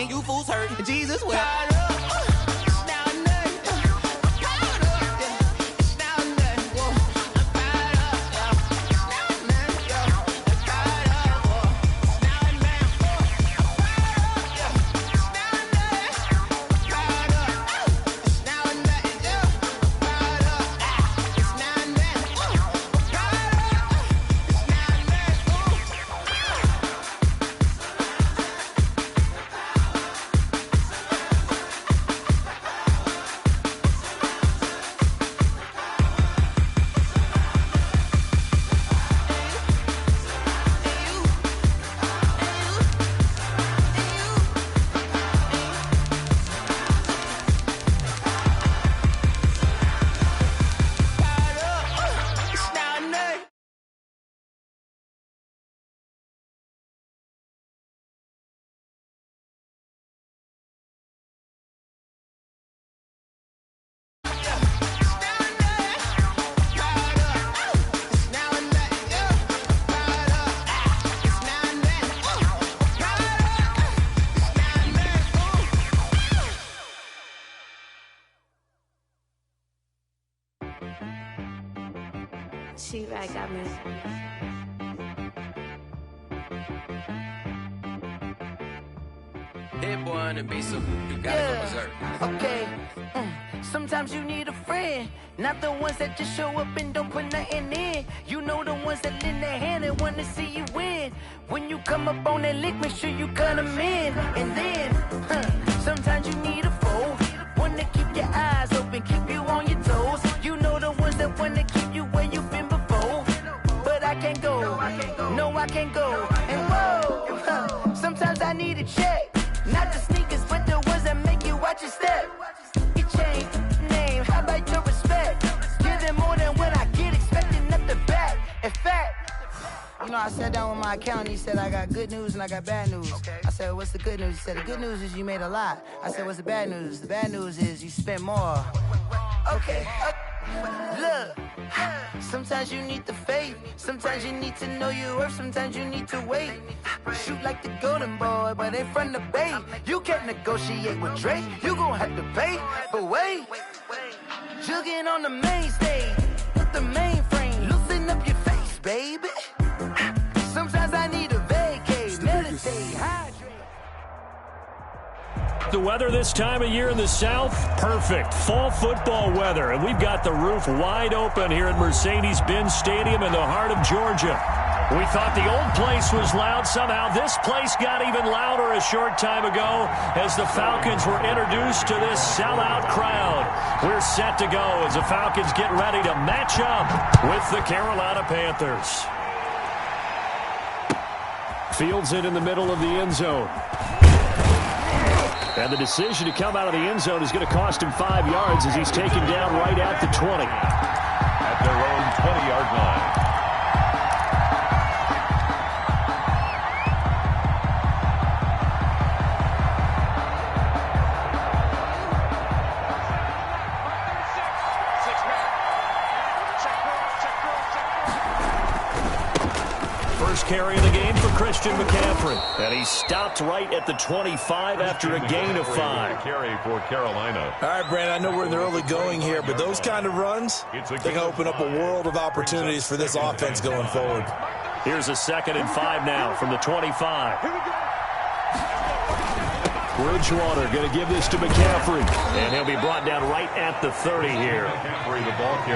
You fools hurt, Jesus will. She right got me. Hit boy on the beat, so you gotta go berserk. Okay. Sometimes you need a friend, not the ones that just show up and don't put nothing in. You know the ones that lend their hand and want to see you win. When you come up on that lick, make sure you cut them in. And then, sometimes you need a foe, one to keep your eyes open, keep you on your toes. You know the ones that want to keep you where you've been before. But I can't go, no I can't go. And whoa, sometimes I need a check, not the sneakers, but the ones that make you watch your step. Your chain, name, how about your respect? Give them more than what I get, expecting at the back. In fact, you know, I sat down with my accountant, he said I got good news and I got bad news. I said, what's the good news? He said, the good news is you made a lot. I said, what's the bad news? The bad news is you spent more. Okay, look, sometimes you need the faith, sometimes you need to know your worth, sometimes you need to wait. Shoot like the golden boy, but ain't from the bay. You can't negotiate with Drake, you gon' have to pay. But wait, jugging on the main stage, the mainframe. Loosen up your face, baby. Sometimes I need a vacate, meditate, hydrate. The weather this time of year in the South, perfect. Fall football weather, and we've got the roof wide open here at Mercedes-Benz Stadium in the heart of Georgia. We thought the old place was loud. Somehow this place got even louder a short time ago as the Falcons were introduced to this sellout crowd. We're set to go as the Falcons get ready to match up with the Carolina Panthers. Fields it in the middle of the end zone. And the decision to come out of the end zone is going to cost him 5 yards as he's taken down right at the 20. At their own 20-yard line. First carry of the game for Christian McCaffrey. And he stopped right at the 25 after a gain of 5. Carry for Carolina. All right, Brandon, I know we're in the early going here, but those kind of runs, they can open up a world of opportunities for this offense going forward. Here's a 2nd and 5 now from the 25. Bridgewater going to give this to McCaffrey. And he'll be brought down right at the 30 here.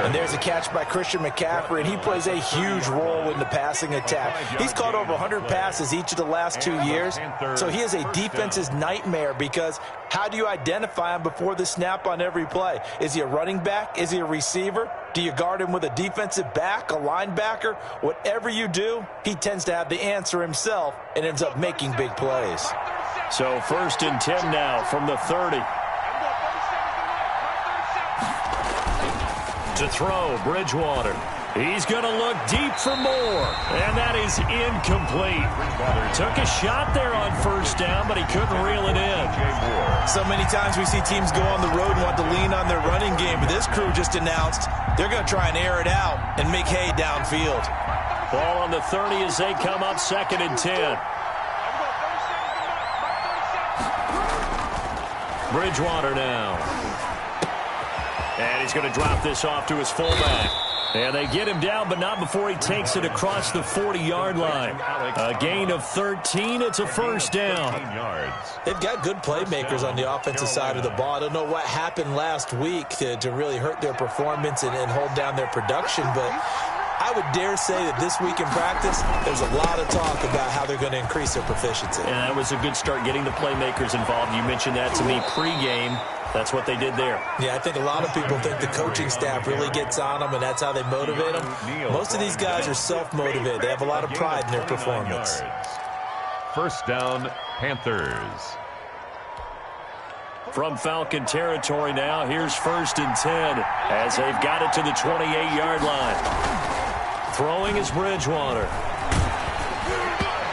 And there's a catch by Christian McCaffrey, and he plays a huge role in the passing attack. He's caught over 100 passes each of the last 2 years, so he is a defense's nightmare because how do you identify him before the snap on every play? Is he a running back? Is he a receiver? Do you guard him with a defensive back, a linebacker? Whatever you do, he tends to have the answer himself and ends up making big plays. So 1st and 10 now from the 30. To throw, Bridgewater. He's going to look deep for more, and that is incomplete. Took a shot there on 1st down, but he couldn't reel it in. So many times we see teams go on the road and want to lean on their running game, but this crew just announced they're going to try and air it out and make hay downfield. Ball on the 30 as they come up 2nd and 10. Bridgewater now. And he's going to drop this off to his fullback. And they get him down, but not before he takes it across the 40-yard line. A gain of 13. It's a 1st down. They've got good playmakers on the offensive side of the ball. I don't know what happened last week to really hurt their performance and hold down their production, but I would dare say that this week in practice, there's a lot of talk about how they're going to increase their proficiency. And that was a good start getting the playmakers involved. You mentioned that to me pregame. That's what they did there. Yeah, I think a lot of people think the coaching staff really gets on them, and that's how they motivate them. Most of these guys are self-motivated. They have a lot of pride in their performance. 1st down, Panthers. From Falcon territory now, here's 1st and 10 as they've got it to the 28-yard line. Throwing is Bridgewater.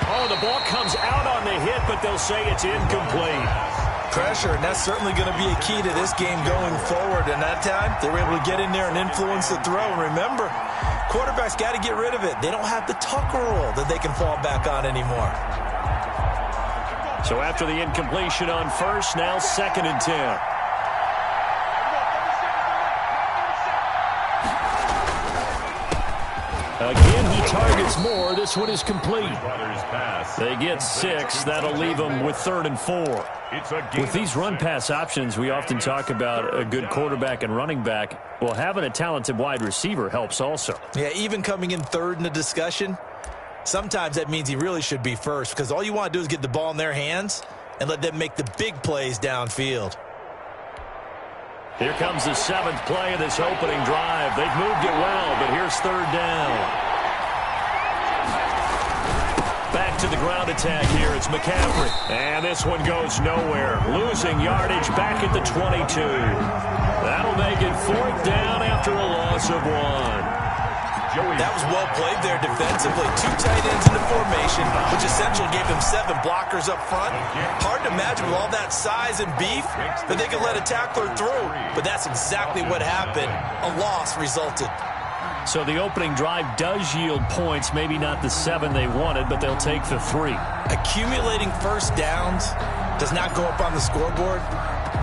Oh, the ball comes out on the hit, but they'll say it's incomplete. Pressure, and that's certainly going to be a key to this game going forward. And that time, they were able to get in there and influence the throw. And remember, quarterbacks got to get rid of it. They don't have the Tucker rule that they can fall back on anymore. So after the incompletion on 1st, now 2nd and 10. Again, he targets more. This one is complete. They get 6. That'll leave them with 3rd and 4. With these run-pass options, we often talk about a good quarterback and running back. Well, having a talented wide receiver helps also. Yeah, even coming in 3rd in the discussion, sometimes that means he really should be 1st because all you want to do is get the ball in their hands and let them make the big plays downfield. Here comes the 7th play of this opening drive. They've moved it well, but here's 3rd down. Back to the ground attack here. It's McCaffrey. And this one goes nowhere. Losing yardage back at the 22. That'll make it 4th down after a loss of 1. That was well played there defensively. 2 tight ends in the formation, which essentially gave them 7 blockers up front. Hard to imagine with all that size and beef that they could let a tackler through. But that's exactly what happened. A loss resulted. So the opening drive does yield points. Maybe not the 7 they wanted, but they'll take the 3. Accumulating 1st downs does not go up on the scoreboard,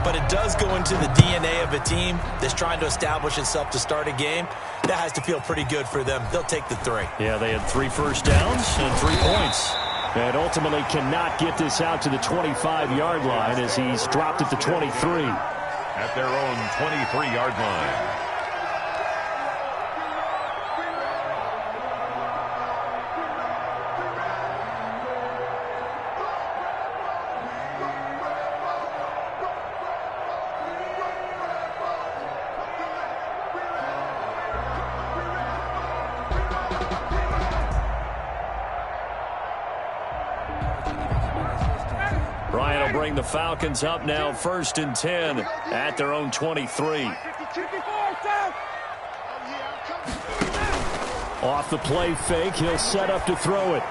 but it does go into the DNA of a team that's trying to establish itself to start a game. That has to feel pretty good for them. They'll take the 3. Yeah, they had 3 first downs and 3 points. And ultimately cannot get this out to the 25-yard line as he's dropped at the 23. At their own 23-yard line. Bryant will bring the Falcons up now 1st and 10 at their own 23. Off the play fake, he'll set up to throw it.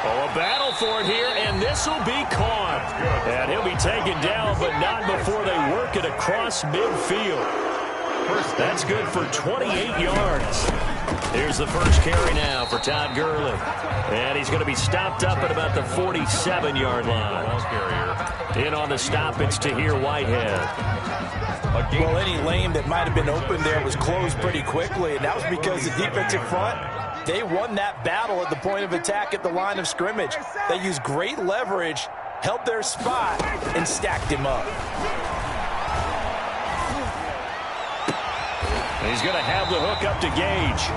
Oh, a battle for it here, and this will be caught. And he'll be taken down, but not before they work it across midfield. That's good for 28 yards. Here's the first carry now for Todd Gurley. And he's going to be stopped up at about the 47-yard line. In on the stop, it's Tahir Whitehead. Well, any lane that might have been open there was closed pretty quickly, and that was because the defensive front, they won that battle at the point of attack at the line of scrimmage. They used great leverage, held their spot, and stacked him up. He's going to have the hook up to Gage.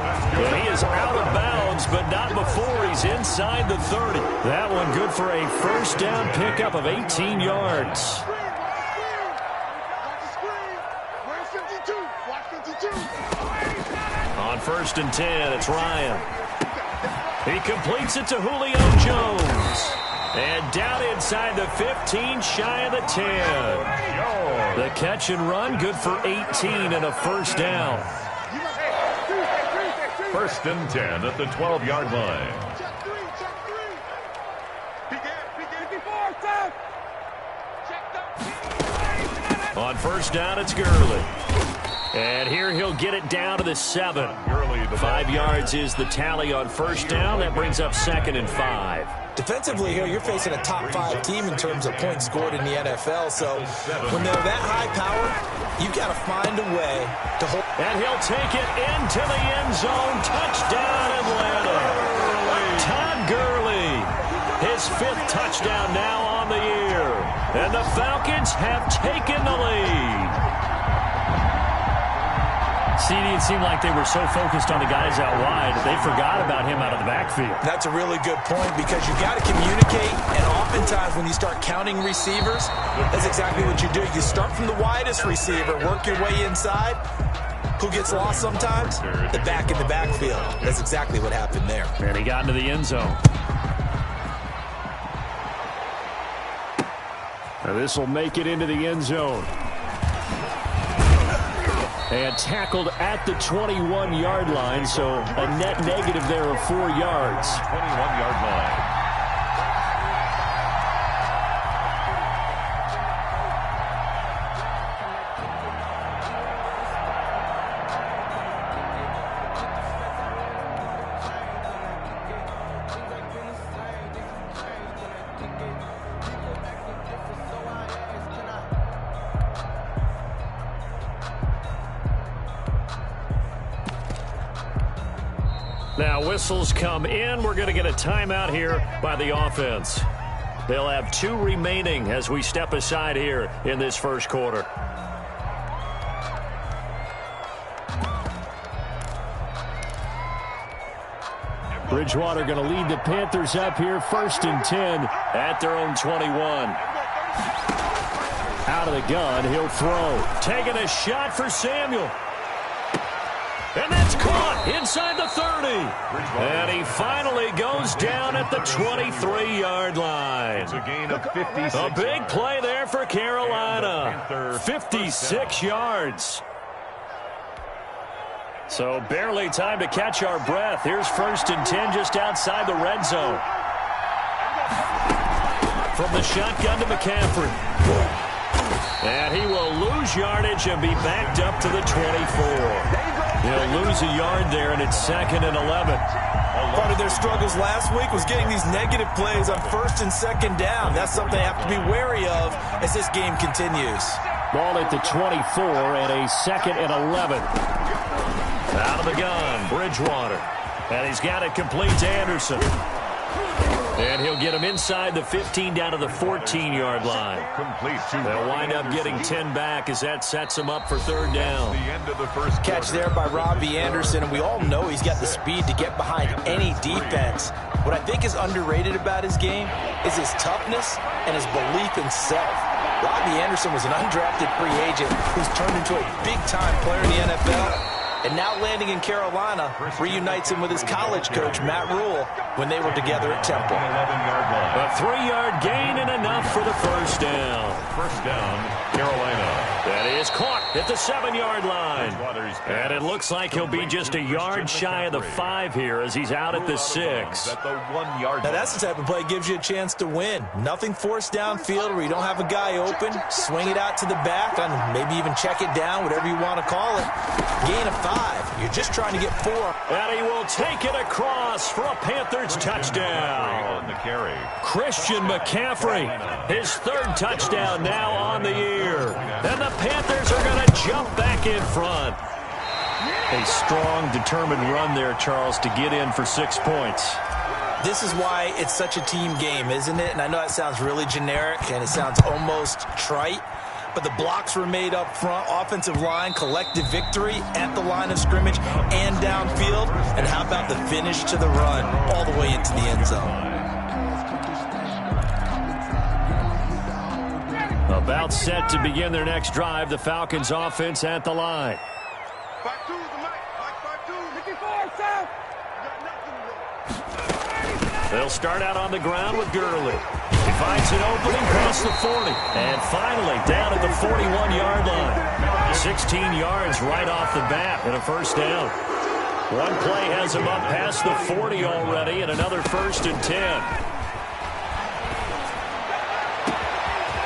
And he is out of bounds, but not before he's inside the 30. That one good for a first down pickup of 18 yards. On 1st and 10, it's Ryan. He completes it to Julio Jones. And down inside the 15, shy of the 10. The catch and run, good for 18 and a first down. 1st and 10 at the 12-yard line. On 1st down, it's Gurley. And here he'll get it down to the 7. 5 yards is the tally on 1st down. That brings up 2nd and 5. Defensively here, you're facing a top 5 team in terms of points scored in the NFL. So when they're that high power, you've got to find a way to hold. And he'll take it into the end zone. Touchdown, Atlanta. Todd Gurley, his 5th touchdown now on the year. And the Falcons have taken the lead. It seemed like they were so focused on the guys out wide that they forgot about him out of the backfield. That's a really good point because you got to communicate, and oftentimes when you start counting receivers, that's exactly what you do. You start from the widest receiver, work your way inside. Who gets lost sometimes? The back in the backfield. That's exactly what happened there. And he got into the end zone. Now this will make it into the end zone. And tackled at the 21-yard line, so a net negative there of 4 yards. 21-yard line. Now whistles come in. We're going to get a timeout here by the offense. They'll have 2 remaining as we step aside here in this first quarter. Bridgewater going to lead the Panthers up here 1st and 10 at their own 21. Out of the gun, he'll throw. Taking a shot for Samuel. And that's caught inside the 30. And he finally goes down at the 23-yard line. It's a gain of 56. A big play there for Carolina. 56 yards. So barely time to catch our breath. Here's 1st and 10 just outside the red zone. From the shotgun to McCaffrey. And he will lose yardage and be backed up to the 24. He'll lose a yard there, and it's 2nd and 11. Part of their struggles last week was getting these negative plays on 1st and 2nd down. That's something they have to be wary of as this game continues. Ball at the 24 and a 2nd and 11. Out of the gun, Bridgewater. And he's got it complete to Anderson. And he'll get him inside the 15 down to the 14-yard line. They'll wind up getting 10 back as that sets him up for 3rd down. The end of the first catch there by Robbie Anderson, and we all know he's got the speed to get behind any defense. What I think is underrated about his game is his toughness and his belief in self. Robbie Anderson was an undrafted free agent who's turned into a big-time player in the NFL. And now landing in Carolina reunites him with his college coach, Matt Rule, when they were together at Temple. A 3-yard gain and enough for the 1st down. 1st down, Carolina. That is caught at the 7-yard line. And it looks like he'll be just a yard shy of the 5 here as he's out at the 6. Now that's the type of play that gives you a chance to win. Nothing forced downfield where you don't have a guy open. Swing it out to the back and maybe even check it down, whatever you want to call it. Gain of 5. You're just trying to get 4. And he will take it across for a Panthers touchdown. On the carry. Christian McCaffrey, his 3rd touchdown now on the year. And the Panthers are going to jump back in front. A strong, determined run there, Charles, to get in for 6 points. This is why it's such a team game, isn't it? And I know that sounds really generic and it sounds almost trite. But the blocks were made up front, offensive line, collective victory at the line of scrimmage and downfield. And how about the finish to the run all the way into the end zone? About set to begin their next drive, the Falcons offense at the line. They'll start out on the ground with Gurley. He finds an opening past the 40. And finally down at the 41-yard line. 16 yards right off the bat and a 1st down. One play has him up past the 40 already and another 1st and 10.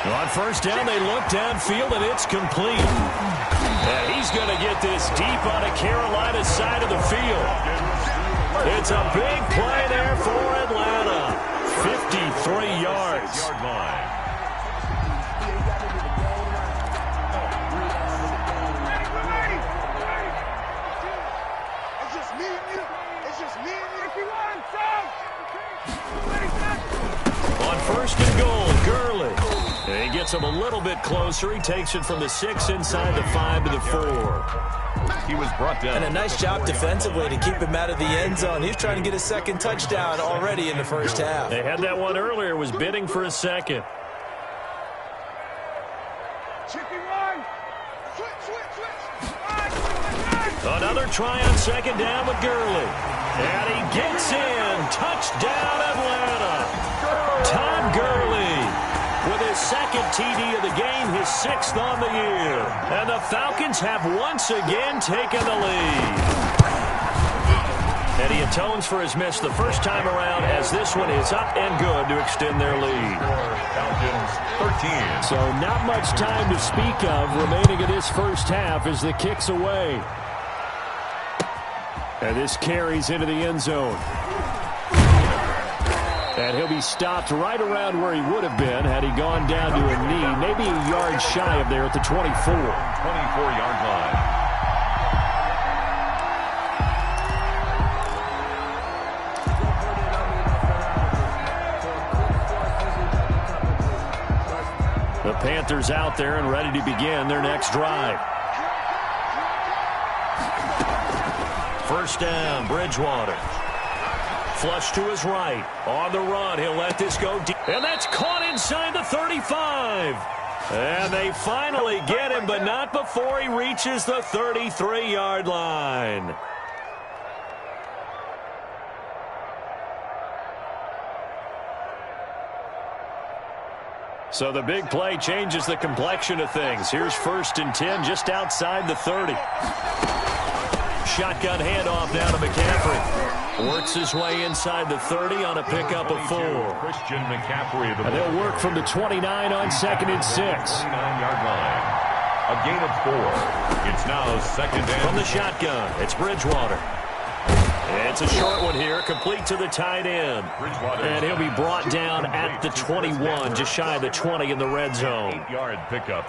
On 1st down, they look downfield, and it's complete. And he's going to get this deep on the Carolina side of the field. It's a big play there for Atlanta. 53 yards. On 1st and goal, Gurley. And he gets him a little bit closer. He takes it from the 6 inside the 5 to the 4. He was brought down. And a nice job defensively to keep him out of the end zone. He was trying to get his 2nd touchdown already in the 1st half. They had that one earlier, was bidding for a 2nd. Another try on 2nd down with Gurley. And he gets in. Touchdown, Atlanta. Todd Gurley with his 2nd TD of the game, his 6th on the year. And the Falcons have once again taken the lead. And he atones for his miss the first time around as this one is up and good to extend their lead. Falcons 13. So not much time to speak of remaining in this 1st half as the kick's away. And this carries into the end zone. And he'll be stopped right around where he would have been had he gone down to a knee, maybe a yard shy of there at the 24. 24-yard line. The Panthers out there and ready to begin their next drive. 1st down, Bridgewater. Flush to his right. On the run, he'll let this go deep. And that's caught inside the 35. And they finally get him, but not before he reaches the 33-yard line. So the big play changes the complexion of things. Here's 1st and 10 just outside the 30. Shotgun handoff down to McCaffrey. Works his way inside the 30 on a pickup of 4. Christian McCaffrey. And they'll work from the 29 on 2nd and 6. 29-yard line. A gain of 4. It's now second and from the shotgun. It's Bridgewater. It's a short one here, complete to the tight end. And he'll be brought down at the 21, just shy of the 20 in the red zone. 8-yard pickup.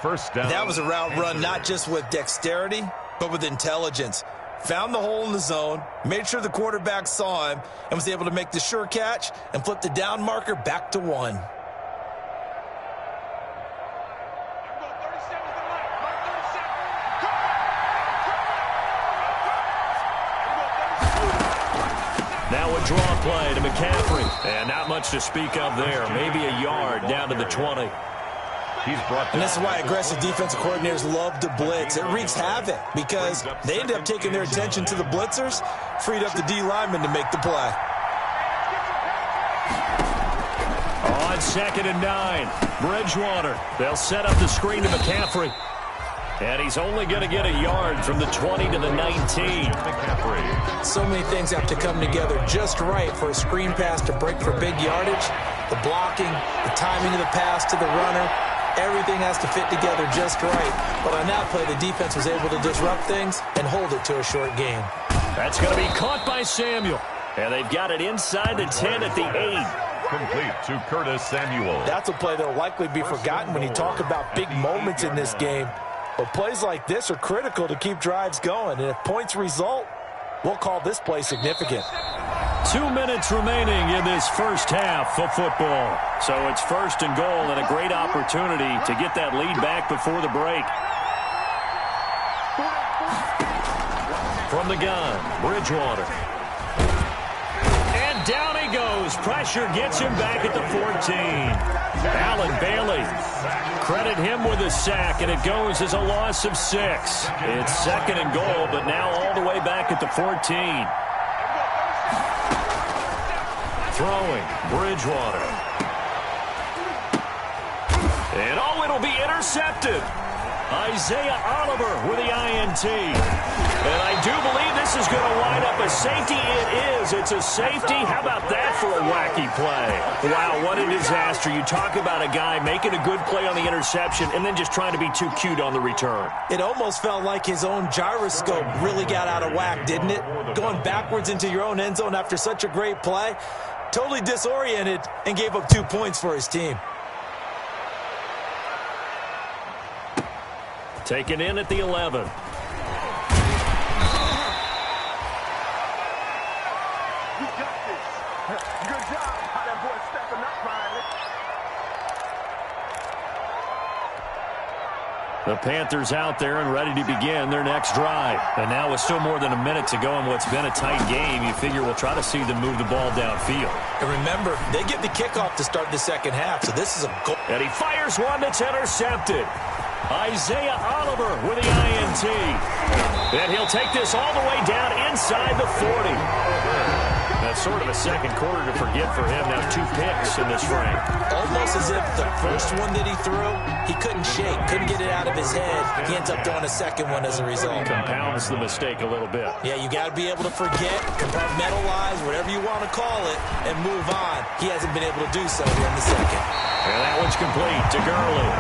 First down. That was a route run not just with dexterity, but with intelligence. Found the hole in the zone, made sure the quarterback saw him, and was able to make the sure catch and flip the down marker back to 1. Now a draw play to McCaffrey. And not much to speak of there. Maybe a yard down to the 20. And this is why aggressive defensive coordinators love to blitz. It wreaks havoc because they end up taking their attention to the blitzers, freed up the D lineman to make the play. On 2nd and 9, Bridgewater. They'll set up the screen to McCaffrey. And he's only going to get a yard from the 20 to the 19. So many things have to come together just right for a screen pass to break for big yardage. The blocking, the timing of the pass to the runner, everything has to fit together just right. But on that play, the defense was able to disrupt things and hold it to a short gain. That's going to be caught by Samuel. And they've got it inside the 10 at the 8. Complete to Curtis Samuel. That's a play that will likely be forgotten when you talk about big moments in this game. But plays like this are critical to keep drives going. And if points result, we'll call this play significant. 2 minutes remaining in this first half of football. So it's 1st and goal and a great opportunity to get that lead back before the break. From the gun, Bridgewater. And down he goes. Pressure gets him back at the 14. Allen Bailey. Credit him with a sack, and it goes as a loss of 6. It's 2nd and goal, but now all the way back at the 14. Throwing, Bridgewater. And oh, it'll be intercepted. Isaiah Oliver with the INT. And I do believe this is going to wind up a safety. It is. It's a safety. How about that for a wacky play? Wow, what a disaster. You talk about a guy making a good play on the interception and then just trying to be too cute on the return. It almost felt like his own gyroscope really got out of whack, didn't it? Going backwards into your own end zone after such a great play. Totally disoriented and gave up 2 points for his team. Taken in at the 11. You got this. Good job. How that boy stepping up finally. The Panthers out there and ready to begin their next drive. And now with still more than a minute to go in what's been a tight game, you figure we'll try to see them move the ball downfield. And remember, they get the kickoff to start the second half, so this is a goal. And he fires one that's intercepted. Isaiah Oliver with the INT. And he'll take this all the way down inside the 40. That's sort of a second quarter to forget for him. Now 2 picks in this frame. Almost as if the first one that he threw, he couldn't shake, couldn't get it out of his head. He ends up throwing a second one as a result. Compounds the mistake a little bit. Yeah, you got to be able to forget, compartmentalize, whatever you want to call it, and move on. He hasn't been able to do so here in the second. And that one's complete to Gurley.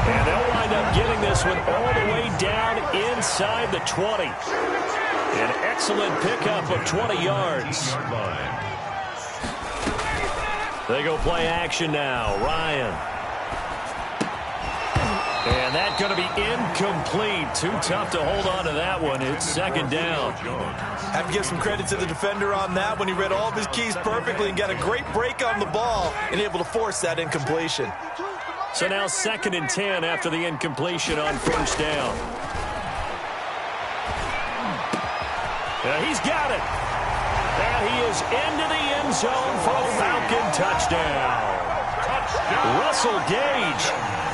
And they'll wind up getting this one all the way down inside the 20. An excellent pickup of 20 yards. They go play action now. Ryan. And that's going to be incomplete. Too tough to hold on to that one. It's second down. Have to give some credit to the defender on that when he read all of his keys perfectly and got a great break on the ball and able to force that incompletion. So now 2nd and 10 after the incompletion on first down. He's got it. And he is into the end zone for a Falcon touchdown. Russell Gage,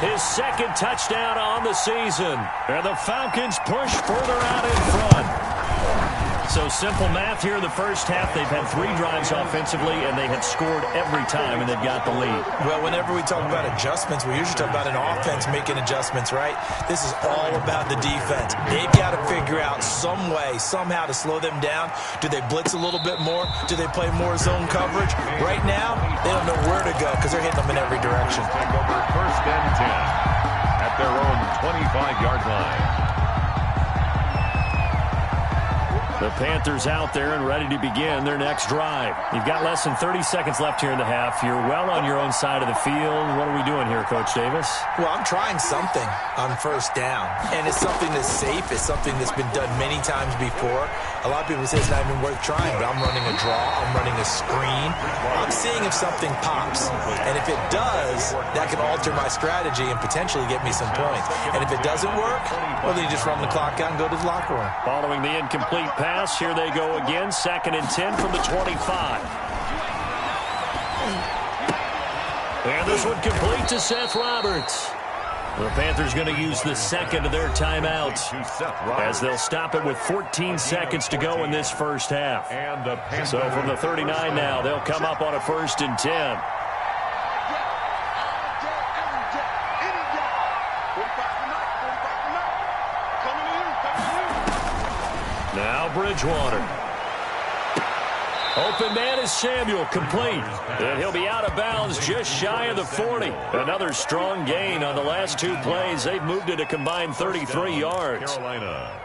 his 2nd touchdown on the season. And the Falcons push further out in front. So simple math here in the first half. They've had 3 drives offensively, and they have scored every time, and they've got the lead. Well, whenever we talk about adjustments, we usually talk about an offense making adjustments, right? This is all about the defense. They've got to figure out some way, somehow to slow them down. Do they blitz a little bit more? Do they play more zone coverage? Right now, they don't know where to go because they're hitting them in every direction. Take over 1st and 10 at their own 25-yard line. The Panthers out there and ready to begin their next drive. You've got less than 30 seconds left here in the half. You're well on your own side of the field. What are we doing here, Coach Davis? Well, I'm trying something on first down, and it's something that's safe. It's something that's been done many times before. A lot of people say it's not even worth trying, but I'm running a draw. I'm running a screen. I'm seeing if something pops, and if it does, that can alter my strategy and potentially get me some points. And if it doesn't work, well, then you just run the clock out and go to the locker room. Following the incomplete pass, here they go again. 2nd and 10 from the 25. And this one complete to Seth Roberts. The Panthers going to use the second of their timeouts as they'll stop it with 14 seconds to go in this first half. So from the 39 now, they'll come up on a 1st and 10. Now Bridgewater. Open man is Samuel, complete. And he'll be out of bounds just shy of the 40. Another strong gain on the last 2 plays. They've moved it a combined 33 yards. Carolina.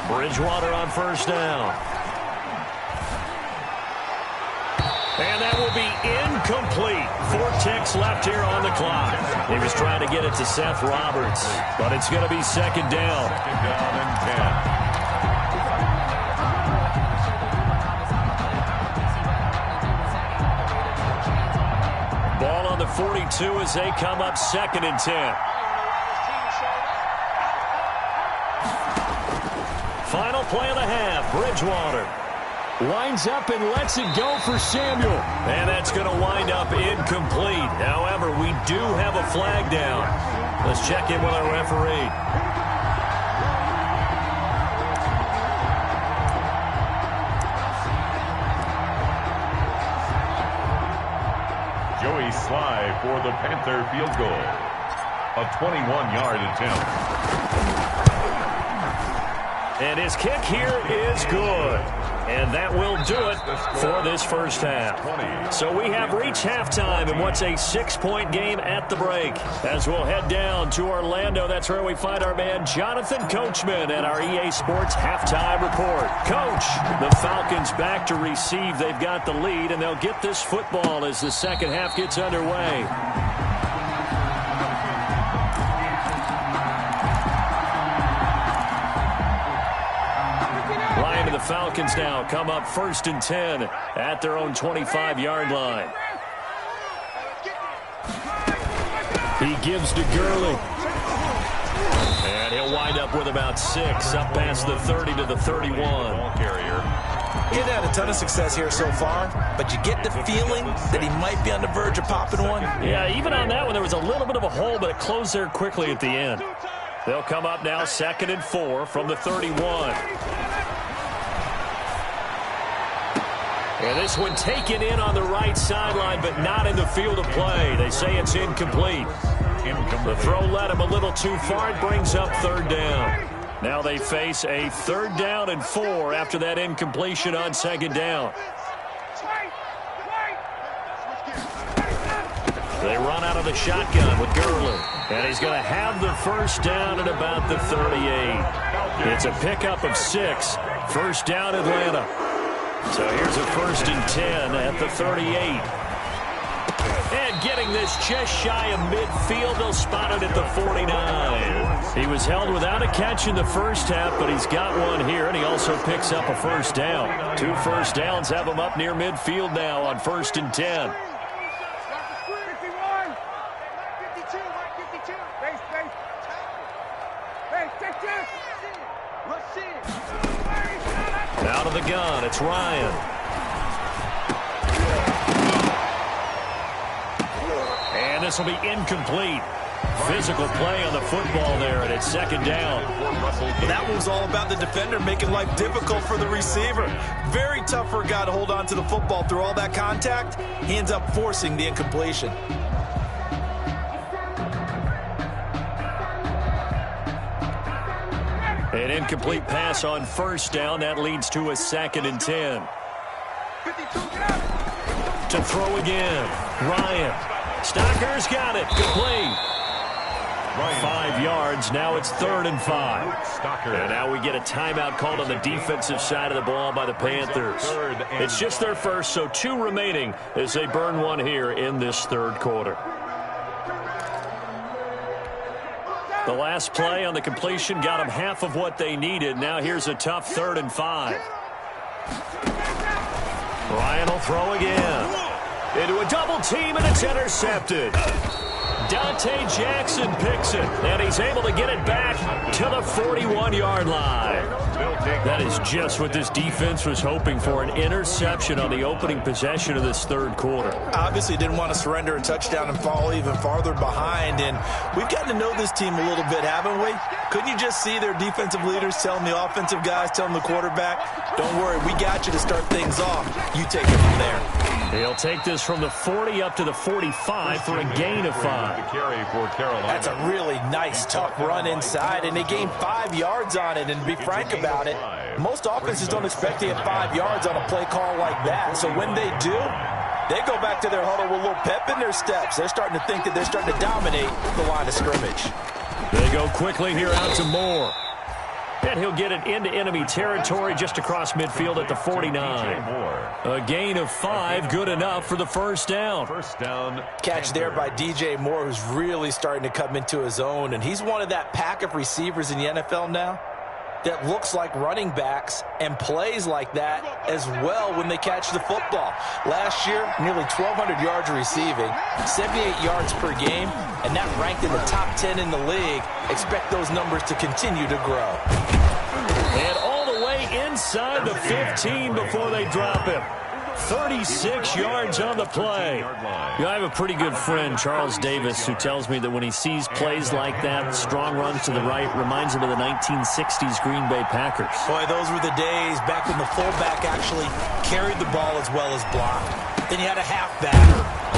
Bridgewater on first down. And that will be incomplete. 4 ticks left here on the clock. He was trying to get it to Seth Roberts, but it's going to be 2nd down. 2nd down and 10. Ball on the 42 as they come up 2nd and 10. Final play of the half. Bridgewater winds up and lets it go for Samuel. And that's going to wind up incomplete. However, we do have a flag down. Let's check in with our referee. Joey Sly for the Panther field goal. A 21-yard attempt. And his kick here is good. And that will do it for this first half. So we have reached halftime in what's a 6-point game at the break. As we'll head down to Orlando, that's where we find our man Jonathan Coachman at our EA Sports Halftime Report. Coach, the Falcons back to receive. They've got the lead, and they'll get this football as the second half gets underway. The Falcons now come up 1st and 10 at their own 25-yard line. He gives to Gurley. And he'll wind up with about 6 up past the 30 to the 31. Carrier. He hasn't had a ton of success here so far, but you get the feeling that he might be on the verge of popping one. Yeah, even on that one, there was a little bit of a hole, but it closed there quickly at the end. They'll come up now 2nd and 4 from the 31. And this one taken in on the right sideline, but not in the field of play. They say it's incomplete. The throw led him a little too far. It brings up 3rd down. Now they face a 3rd down and 4 after that incompletion on 2nd down. They run out of the shotgun with Gurley. And he's going to have the first down at about the 38. It's a pickup of 6. First down, Atlanta. So here's a 1st and 10 at the 38. And getting this just shy of midfield, they'll spot it at the 49. He was held without a catch in the first half, but he's got one here, and he also picks up a 1st down. 2 first downs have him up near midfield now on 1st and 10. Out of the gun, it's Ryan. And this will be incomplete. Physical play on the football there, and it's second down. That was all about the defender making life difficult for the receiver. Very tough for a guy to hold on to the football through all that contact. He ends up forcing the incompletion. An incomplete pass on first down. That leads to a 2nd and 10. To throw again. Ryan. Stocker's got it. Complete. 5 yards. Now it's 3rd and 5. And now we get a timeout called on the defensive side of the ball by the Panthers. It's just their first, so 2 remaining as they burn one here in this 3rd quarter. The last play on the completion got them half of what they needed. Now here's a tough 3rd and 5. Ryan will throw again. Into a double team, and it's intercepted. Dante Jackson picks it, and he's able to get it back to the 41-yard line. That is just what this defense was hoping for, an interception on the opening possession of this 3rd quarter. Obviously didn't want to surrender a touchdown and fall even farther behind, and we've gotten to know this team a little bit, haven't we? Couldn't you just see their defensive leaders telling the offensive guys, telling the quarterback, don't worry, we got you to start things off. You take it from there. He'll take this from the 40 up to the 45 for a gain of 5. That's a really nice, tough run inside, and they gained 5 yards on it. And to be frank about it, most offenses don't expect to get 5 yards on a play call like that. So when they do, they go back to their huddle with a little pep in their steps. They're starting to think that they're starting to dominate the line of scrimmage. They go quickly here out to Moore. And he'll get it into enemy territory just across midfield at the 49. A gain of 5, good enough for the first down. Catch there by DJ Moore, who's really starting to come into his own. And he's one of that pack of receivers in the NFL now that looks like running backs and plays like that as well when they catch the football. Last year, nearly 1,200 yards receiving, 78 yards per game, and that ranked in the top 10 in the league. Expect those numbers to continue to grow. And all the way inside the 15 before they drop him. 36 yards on the play. I have a pretty good friend, Charles Davis, who tells me that when he sees plays like that, strong runs to the right, reminds him of the 1960s Green Bay Packers. Boy, those were the days back when the fullback actually carried the ball as well as blocked. Then you had a halfback.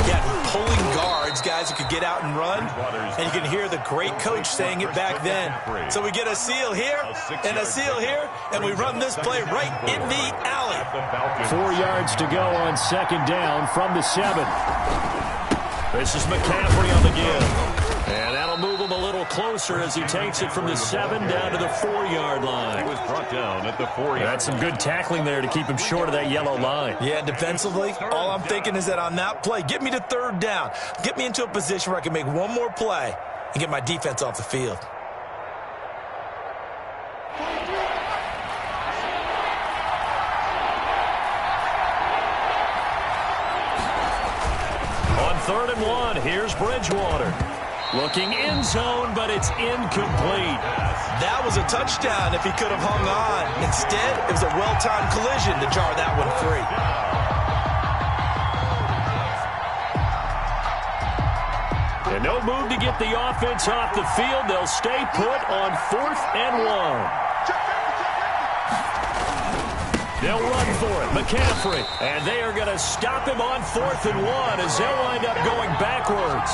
You had pulling guards, guys who could get out and run. And you can hear the great coach saying it back then. So we get a seal here and a seal here, and we run this play right in the alley. 4 yards to go on 2nd down from the 7. This is McCaffrey on the give. And that'll move him a little closer as he takes it from the 7 down to the 4-yard line. He was brought down at the 4. That's some good tackling there to keep him short of that yellow line. Yeah, defensively, all I'm thinking is that on that play, get me to 3rd down. Get me into a position where I can make one more play and get my defense off the field. On 3rd and 1, here's Bridgewater. Looking end zone, but it's incomplete. That was a touchdown if he could have hung on. Instead, it was a well-timed collision to jar that one free. And no move to get the offense off the field. They'll stay put on 4th and 1. They'll run for it. McCaffrey. And they are going to stop him on 4th and 1 as they'll wind up going backwards.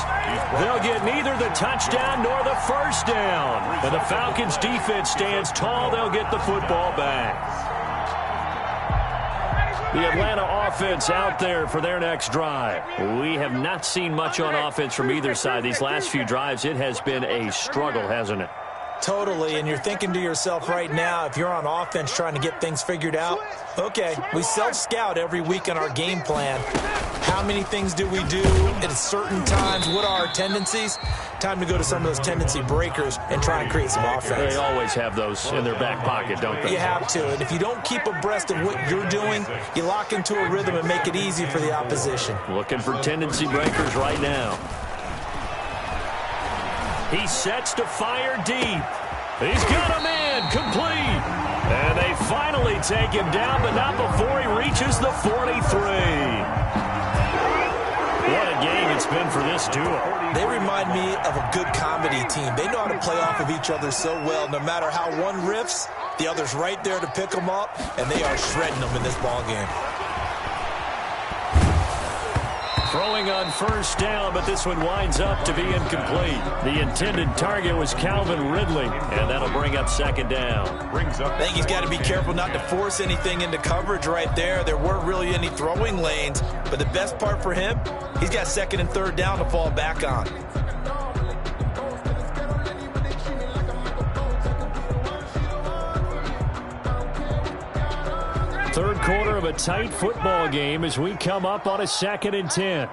They'll get neither the touchdown nor the first down. And the Falcons' defense stands tall. They'll get the football back. The Atlanta offense out there for their next drive. We have not seen much on offense from either side. These last few drives, it has been a struggle, hasn't it? Totally, and you're thinking to yourself right now, if you're on offense trying to get things figured out, okay, we self-scout every week on our game plan. How many things do we do at certain times? What are our tendencies? Time to go to some of those tendency breakers and try and create some offense. They always have those in their back pocket, don't they? You have to, and if you don't keep abreast of what you're doing, you lock into a rhythm and make it easy for the opposition. Looking for tendency breakers right now. He sets to fire deep. He's got a man complete. And they finally take him down, but not before he reaches the 43. What a game. It's it's been for this duo. They remind me of a good comedy team. They know how to play off of each other so well. No matter how one riffs, the other's right there to pick them up, and they are shredding them in this ball game. Throwing on first down, but this one winds up to be incomplete. The intended target was Calvin Ridley, and that'll bring up second down. I think he's got to be careful not to force anything into coverage right there. There weren't really any throwing lanes, but the best part for him, he's got second and third down to fall back on. Third quarter of a tight football game as we come up on a 2nd and 10.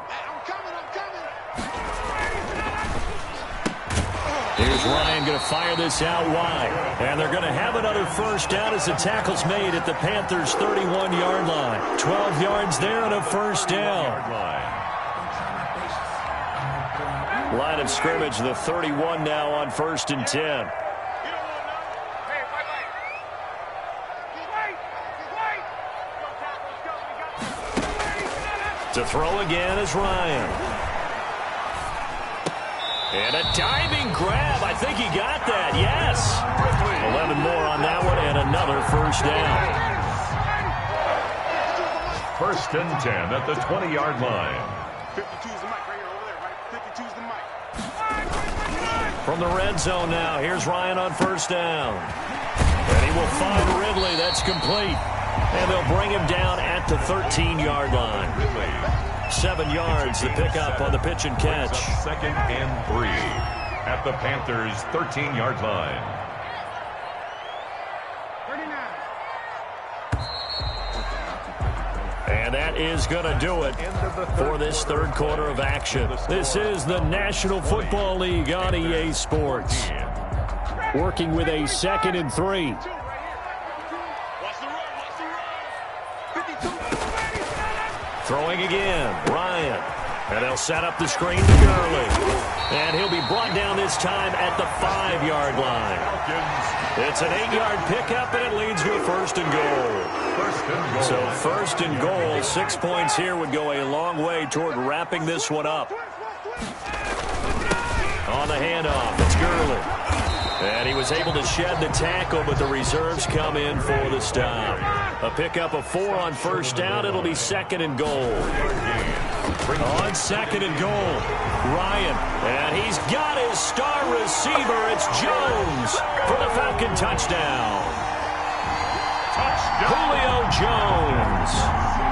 Here's Ryan going to fire this out wide. And they're going to have another first down as the tackle's made at the Panthers' 31-yard line. 12 yards there and a first down. Line of scrimmage, the 31 now on 1st and 10. To throw again is Ryan. And a diving grab. I think he got that. Yes. 11 more on that one and another first down. 1st and 10 at the 20-yard line. 52's the mic right here over there, right? 52's the mic. From the red zone now, here's Ryan on first down. And he will find Ridley. That's complete. And they'll bring him down at the 13-yard line. 7 yards, the pickup on the pitch and catch. 2nd and 3 at the Panthers' 13-yard line. 39. And that is going to do it for this third quarter of action. This is the National Football League on EA Sports. Working with a 2nd and 3. Throwing again, Ryan. And they'll set up the screen to Gurley. And he'll be brought down this time at the 5-yard line. It's an 8-yard pickup, and it leads to a 1st and goal. So 1st and goal, 6 points here would go a long way toward wrapping this one up. On the handoff, it's Gurley. And he was able to shed the tackle, but the reserves come in for the stop. A pickup of 4 on first down. It'll be 2nd and goal. On 2nd and goal, Ryan. And he's got his star receiver. It's Jones for the Falcon touchdown. Julio Jones.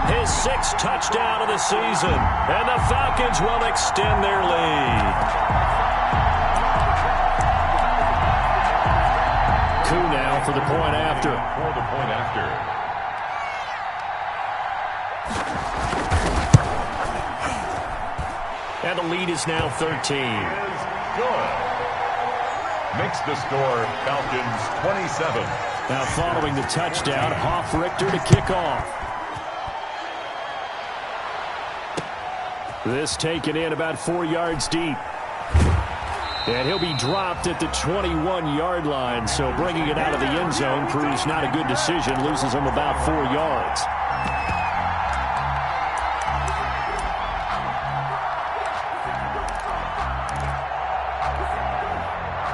His 6th touchdown of the season. And the Falcons will extend their lead. Coup now for the point after. And the lead is now 13. Good. Makes the score Falcons 27. Now following the touchdown, Hoff-Richter to kick off. This taken in about 4 yards deep. And he'll be dropped at the 21-yard line, so bringing it out of the end zone proves not a good decision, loses him about 4 yards.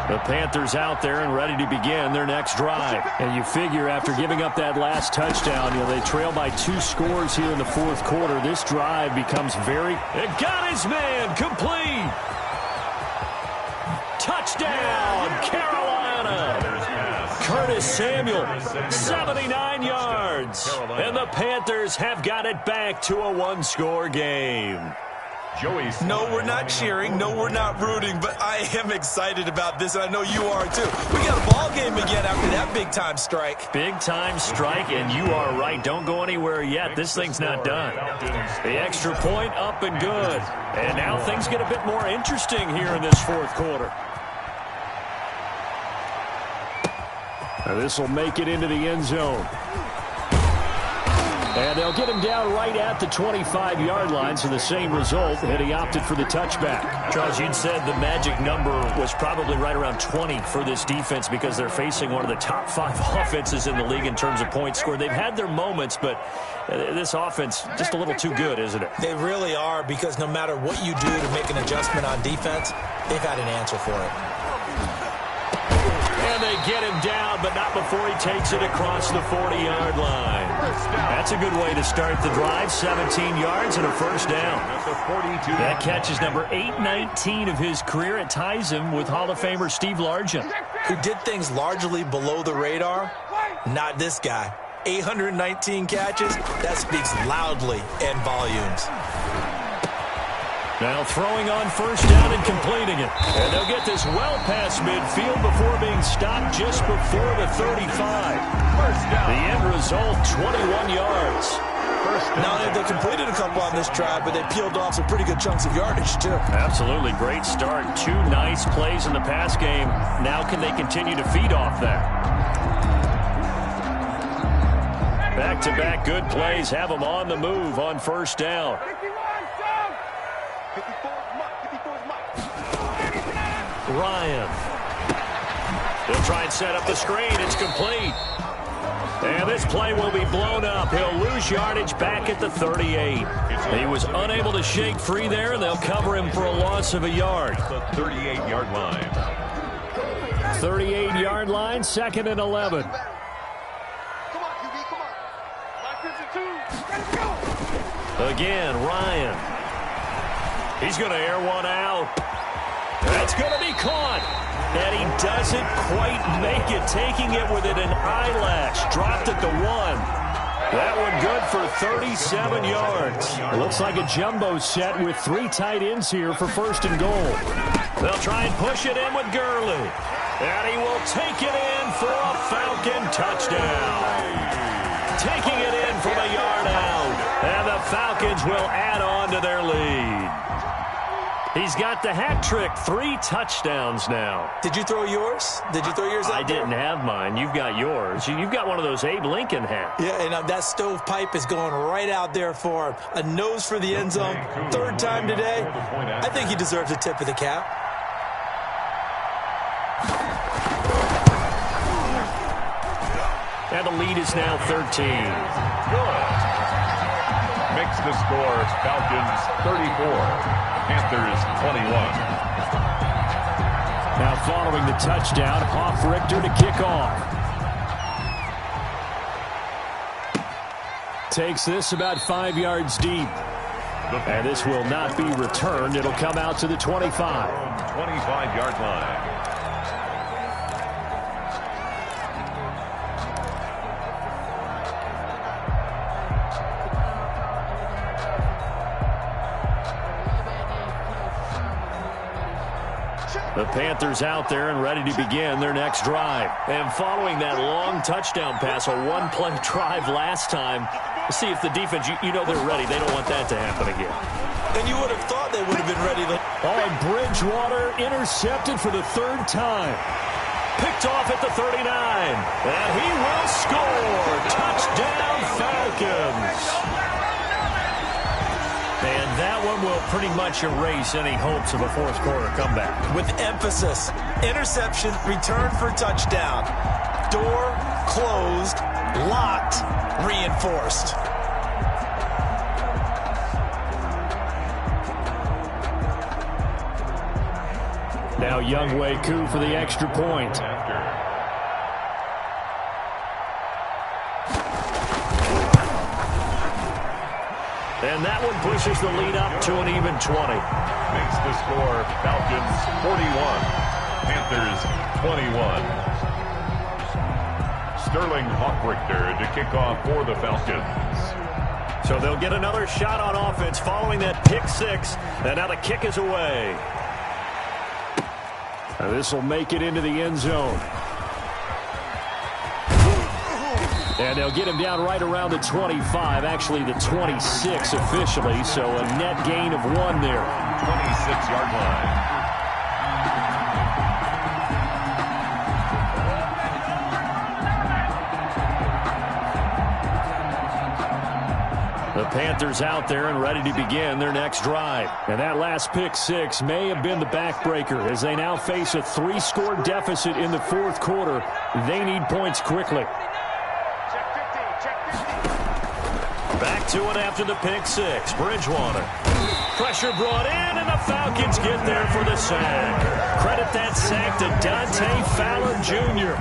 The Panthers out there and ready to begin their next drive. And you figure after giving up that last touchdown, they trail by 2 scores here in the 4th quarter. This drive becomes very... It got his man complete! Touchdown, Carolina! Curtis Samuel, 79 yards. And the Panthers have got it back to a 1-score game. No, we're not cheering. No, we're not rooting. But I am excited about this, and I know you are, too. We got a ball game again after that big-time strike. Big-time strike, and you are right. Don't go anywhere yet. This thing's not done. The extra point up and good. And now things get a bit more interesting here in this 4th quarter. Now this will make it into the end zone. And they'll get him down right at the 25-yard line, so the same result, and he opted for the touchback. Charles, you'd said the magic number was probably right around 20 for this defense because they're facing one of the top 5 offenses in the league in terms of points scored. They've had their moments, but this offense just a little too good, isn't it? They really are, because no matter what you do to make an adjustment on defense, they've had an answer for it. And they get him down, but not before he takes it across the 40-yard line. That's a good way to start the drive. 17 yards and a first down. That catch is number 819 of his career. It ties him with Hall of Famer Steve Largent, who did things largely below the radar. Not this guy. 819 catches, that speaks loudly in volumes. Now throwing on first down and completing it. And they'll get this well past midfield before being stopped just before the 35. The end result, 21 yards. Not only have they completed a couple on this drive, but they peeled off some pretty good chunks of yardage, too. Absolutely. Great start. 2 nice plays in the pass game. Now can they continue to feed off that? Back-to-back good plays have them on the move on first down. Ryan. He'll try and set up the screen. It's complete. And this play will be blown up. He'll lose yardage back at the 38. He was unable to shake free there, and they'll cover him for a loss of a yard. The 38-yard line. 38-yard line, 2nd and 11. Again, Ryan. He's going to air one out. That's going to be caught. And he doesn't quite make it, taking it within an eyelash. Dropped at the 1. That one good for 37 yards. It looks like a jumbo set with 3 tight ends here for 1st and goal. They'll try and push it in with Gurley. And he will take it in for a Falcon touchdown. Taking it in from a yard out. And the Falcons will add on to their lead. He's got the hat trick, 3 touchdowns now. Did you throw yours? Did you throw yours out I didn't have mine. You've got yours. You've got one of those Abe Lincoln hats. Yeah, and that stovepipe is going right out there for him. A nose for the end zone. 3rd time today. I think he deserves a tip of the cap. And the lead is now 13. Good. Makes the score Falcons 34. Panthers 21. Now following the touchdown, Hoff-Richter to kick off. Takes this about 5 yards deep. And this will not be returned. It'll come out to the 25. 25-yard line. The Panthers out there and ready to begin their next drive. And following that long touchdown pass, a 1-play drive last time, see if the defense, you know they're ready. They don't want that to happen again. And you would have thought they would have been ready. Bridgewater intercepted for the 3rd time. Picked off at the 39. And he will score. Touchdown Falcons. And that one will pretty much erase any hopes of a 4th quarter comeback. With emphasis, interception, return for touchdown. Door closed, locked, reinforced. Now Younghoe Koo for the extra point. And that one pushes the lead up to an even 20. Makes the score Falcons 41, Panthers 21. Sterling Hoff-Richter to kick off for the Falcons. So they'll get another shot on offense following that pick 6. And now the kick is away. And this will make it into the end zone. And they'll get him down right around the 25, actually the 26 officially, so a net gain of 1 there. 26-yard line. The Panthers out there and ready to begin their next drive. And that last pick six may have been the backbreaker as they now face a 3-score deficit in the fourth quarter. They need points quickly. Back to it after the pick six. Bridgewater. Pressure brought in, and the Falcons get there for the sack. Credit that sack to Dante Fowler Jr.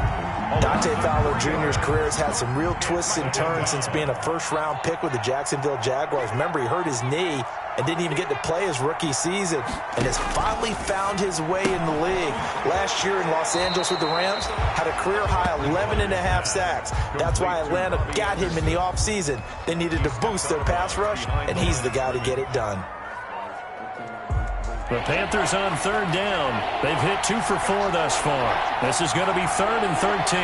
Dante Fowler Jr.'s career has had some real twists and turns since being a first-round pick with the Jacksonville Jaguars. Remember, he hurt his knee and didn't even get to play his rookie season and has finally found his way in the league. Last year in Los Angeles with the Rams, had a career-high 11.5 sacks. That's why Atlanta got him in the offseason. They needed to boost their pass rush, and he's the guy to get it done. The Panthers on third down. They've hit 2 for 4 thus far. This is going to be 3rd and 13.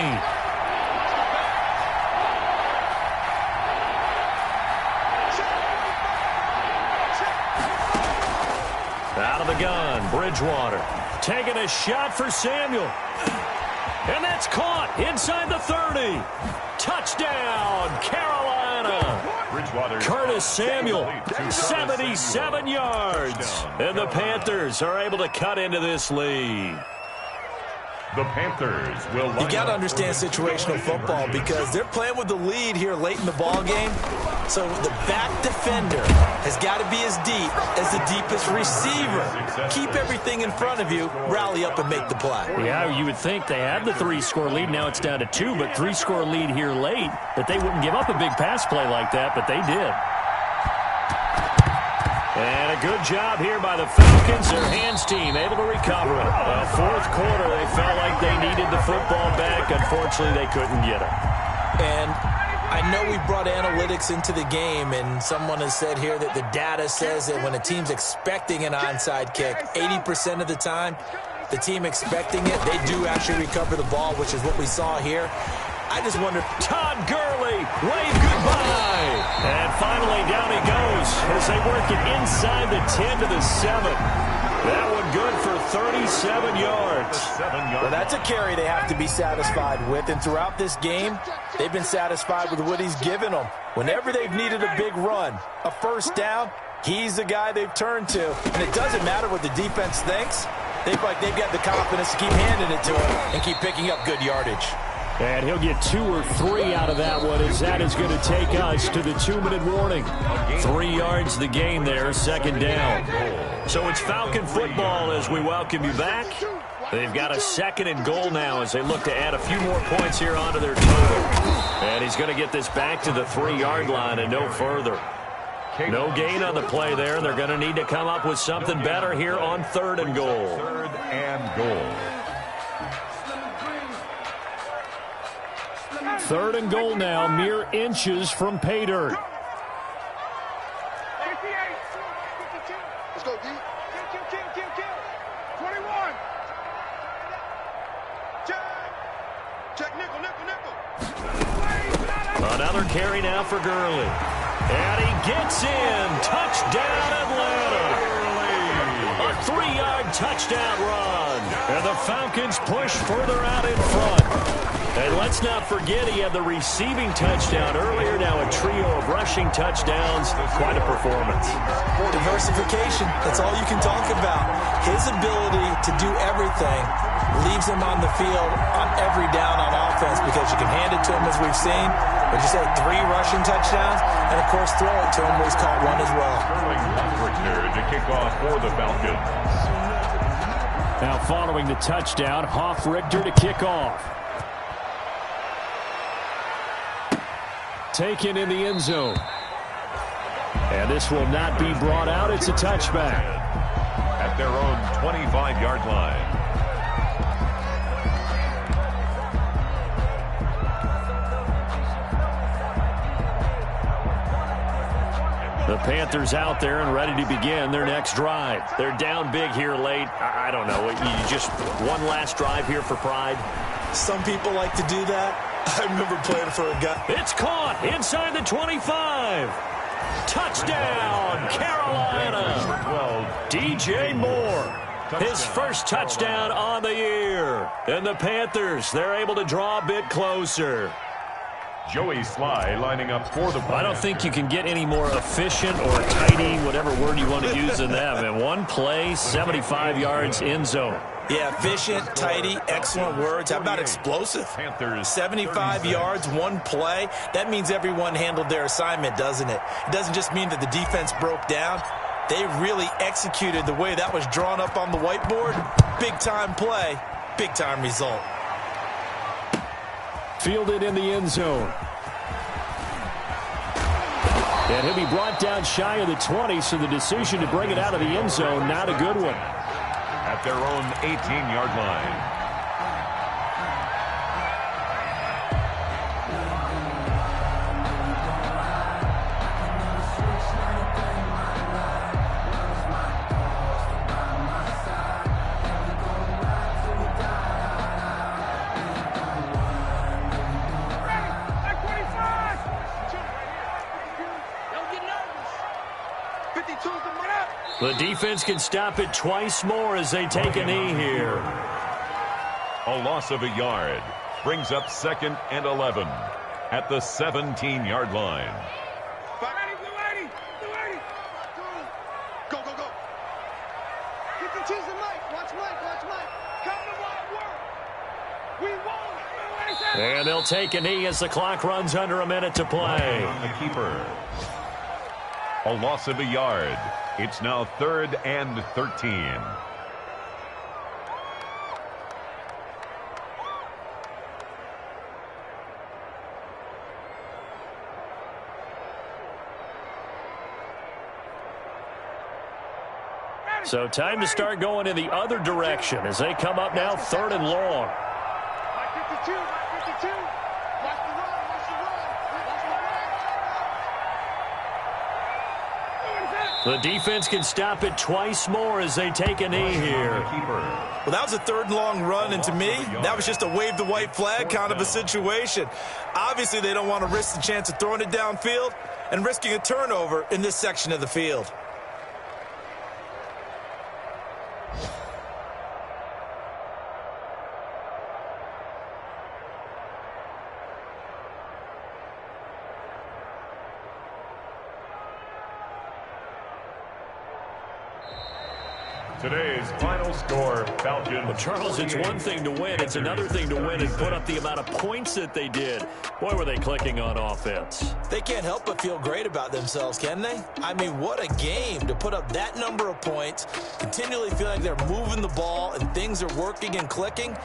Out of the gun, Bridgewater. Taking a shot for Samuel. And that's caught inside the 30. Touchdown, Carolina. Curtis Samuel, 77 yards. And the Panthers are able to cut into this lead. The Panthers will. You got to understand situational football because they're playing with the lead here late in the ball game. So the back defender has got to be as deep as the deepest receiver. Keep everything in front of you, rally up and make the play. Yeah, you would think they had the 3-score lead. Now it's down to 2, but 3-score lead here late. That they wouldn't give up a big pass play like that, but they did. And a good job here by the Falcons. Their hands team able to recover it. Fourth quarter, they felt like they needed the football back. Unfortunately, they couldn't get it. And I know we brought analytics into the game, and someone has said here that the data says that when a team's expecting an onside kick, 80% of the time, the team expecting it, they do actually recover the ball, which is what we saw here. I just wonder. Todd Gurley, wave goodbye. And finally, down he goes as they work it inside the 10 to the 7. That one good for 37 yards. Well, that's a carry they have to be satisfied with. And throughout this game, they've been satisfied with what he's given them. Whenever they've needed a big run, a first down, he's the guy they've turned to. And it doesn't matter what the defense thinks. They feel like they've got the confidence to keep handing it to him and keep picking up good yardage. And he'll get 2 or 3 out of that one as that is going to take us to the 2-minute warning. 3 yards the gain there, second down. So it's Falcon football as we welcome you back. They've got a 2nd and goal now as they look to add a few more points here onto their total. And he's going to get this back to the 3-yard line and no further. No gain on the play there. They're going to need to come up with something better here on 3rd and goal. 3rd and goal. 3rd and goal now, mere inches from pay dirt. Let's go, D. Kill. 21. Check, nickel. Another carry now for Gurley. And he gets in. Touchdown, Atlanta. A 3-yard touchdown run. And the Falcons push further out in front. And let's not forget he had the receiving touchdown earlier. Now a trio of rushing touchdowns. Quite a performance. Diversification. That's all you can talk about. His ability to do everything leaves him on the field on every down on offense because you can hand it to him as we've seen. But you say 3 rushing touchdowns and, of course, throw it to him where he's caught 1 as well. To kick off for the Falcons. Now following the touchdown, Hoff-Richter to kick off. Taken in the end zone. And this will not be brought out. It's a touchback. At their own 25-yard line. The Panthers out there and ready to begin their next drive. They're down big here late. I don't know. You just one last drive here for pride. Some people like to do that. I remember playing for a guy. It's caught inside the 25. Touchdown, Carolina. DJ Moore. His first touchdown on the year. And the Panthers, they're able to draw a bit closer. Joey Sly lining up for the I don't think you can get any more efficient or tidy, whatever word you want to use in that. And one play, 75 yards, end zone. Yeah, efficient, tidy, excellent words. How about explosive? 75 yards, one play. That means everyone handled their assignment, doesn't it? It doesn't just mean that the defense broke down. They really executed the way that was drawn up on the whiteboard. Big-time play, big-time result. Fielded in the end zone. And he'll be brought down shy of the 20, so the decision to bring it out of the end zone, not a good one. At their own 18-yard line. The defense can stop it twice more as they take a knee here. A loss of a yard brings up 2nd and 11 at the 17-yard line. Go, go, go. 52's the Mike. Watch Mike, watch Mike. Come to my work. We won't. And they'll take a knee as the clock runs under a minute to play. The keeper. A loss of a yard. It's now 3rd and 13. So time to start going in the other direction as they come up now 3rd and long. Mike 52, Mike 52. Watch the run, watch the run. The defense can stop it twice more as they take a knee here. Well, that was a 3rd and long run, and to me, that was just a wave the white flag kind of a situation. Obviously, they don't want to risk the chance of throwing it downfield and risking a turnover in this section of the field. Today's final score, Falcons. Well, Charles, it's one thing to win. It's another thing to win and put up the amount of points that they did. Boy, were they clicking on offense. They can't help but feel great about themselves, can they? I mean, what a game to put up that number of points, continually feeling like they're moving the ball and things are working and clicking.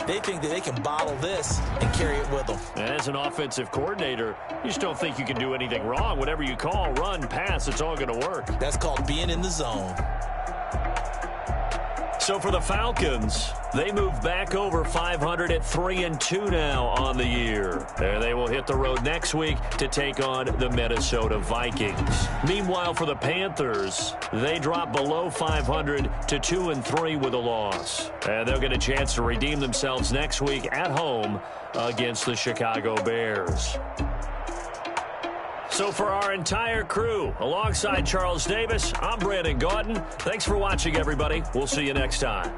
They think that they can bottle this and carry it with them. And as an offensive coordinator, you just don't think you can do anything wrong. Whatever you call, run, pass, it's all going to work. That's called being in the zone. So for the Falcons, they move back over 500 at 3-2 now on the year. There they will hit the road next week to take on the Minnesota Vikings. Meanwhile, for the Panthers, they drop below 500 to 2-3 with a loss. And they'll get a chance to redeem themselves next week at home against the Chicago Bears. So for our entire crew, alongside Charles Davis, I'm Brandon Gaudin. Thanks for watching, everybody. We'll see you next time.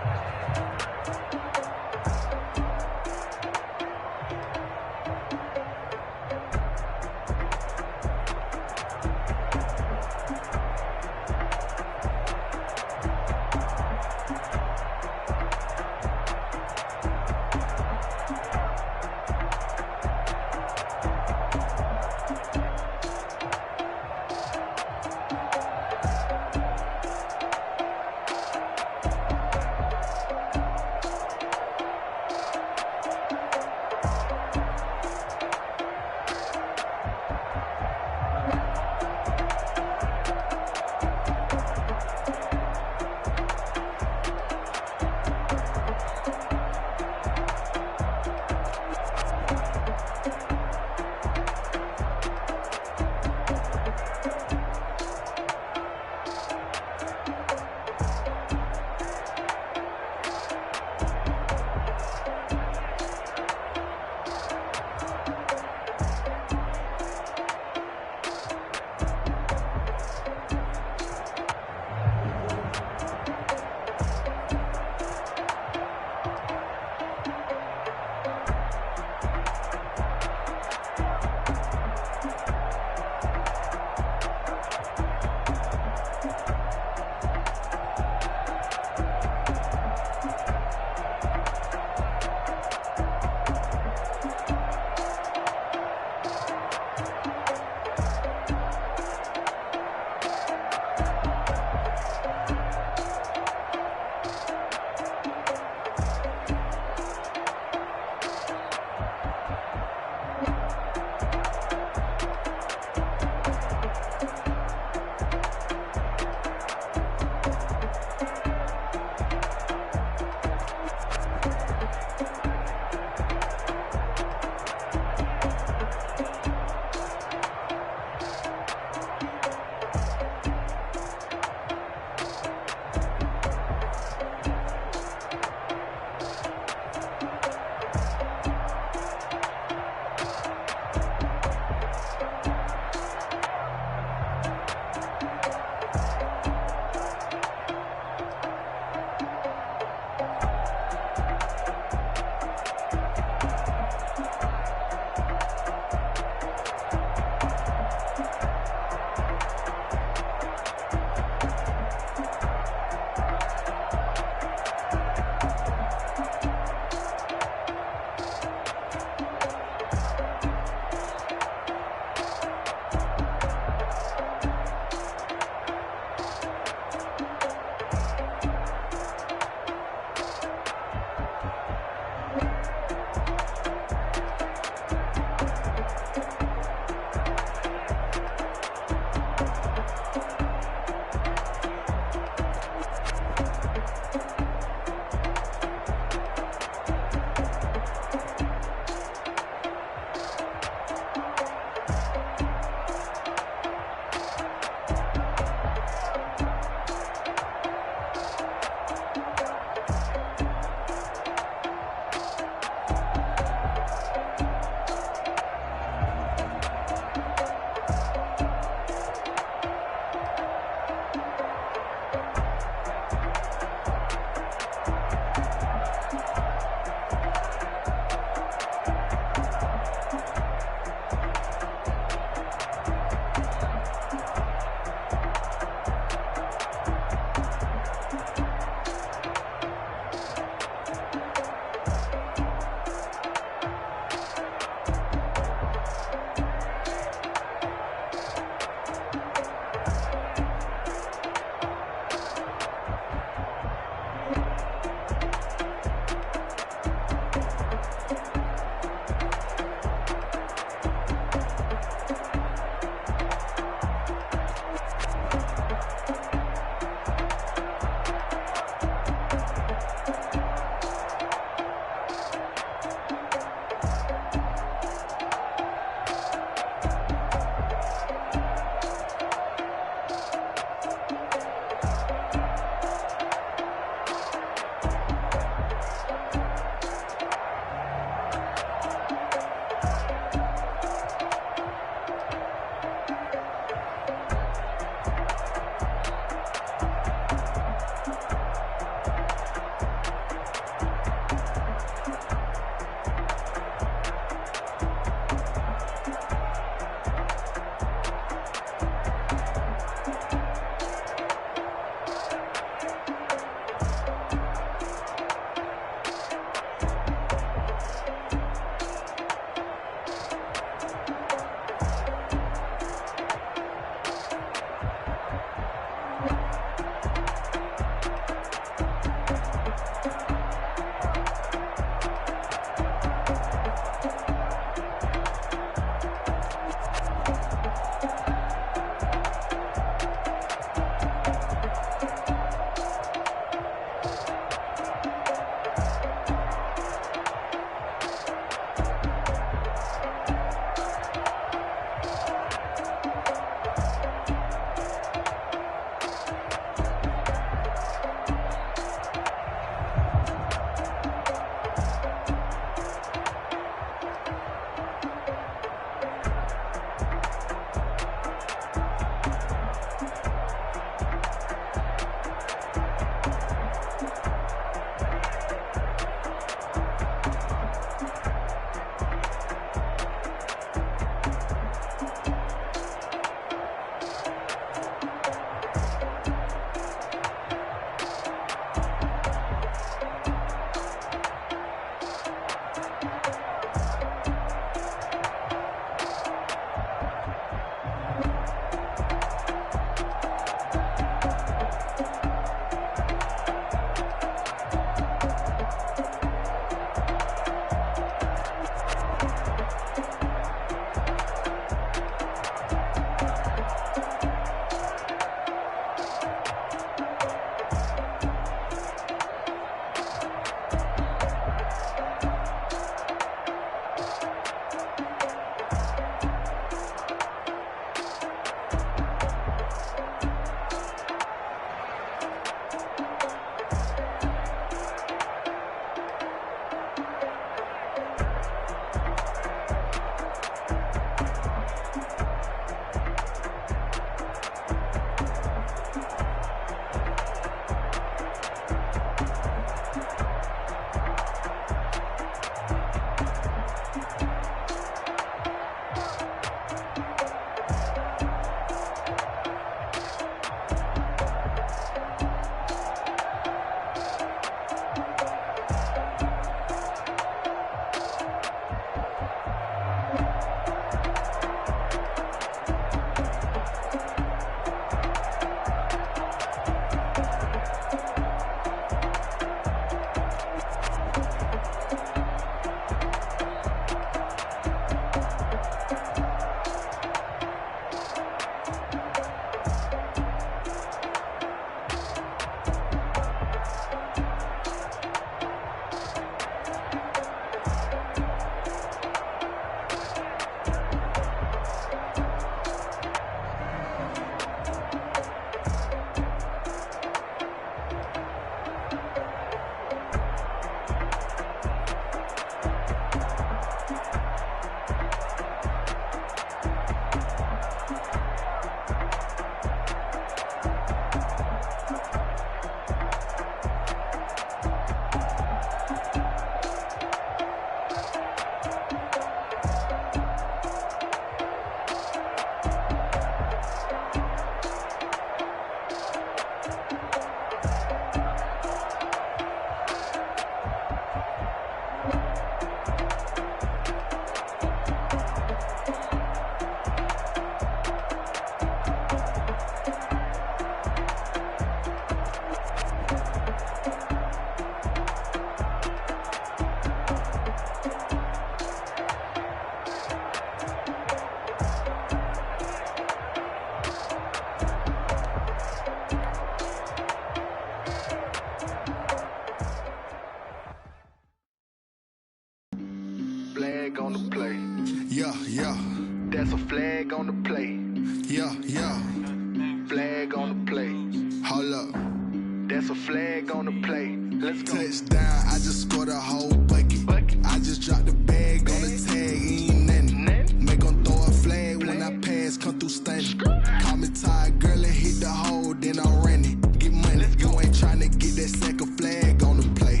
a flag on the play. Let's go. Touchdown, I just scored a whole bucket. I just dropped the bag on the tag, ain't nothing. Make 'em throw a flag when I pass, come through stunning. Call me tired, girl, and hit the hole, then I'm running. Get money, you ain't tryna get that second flag on the play.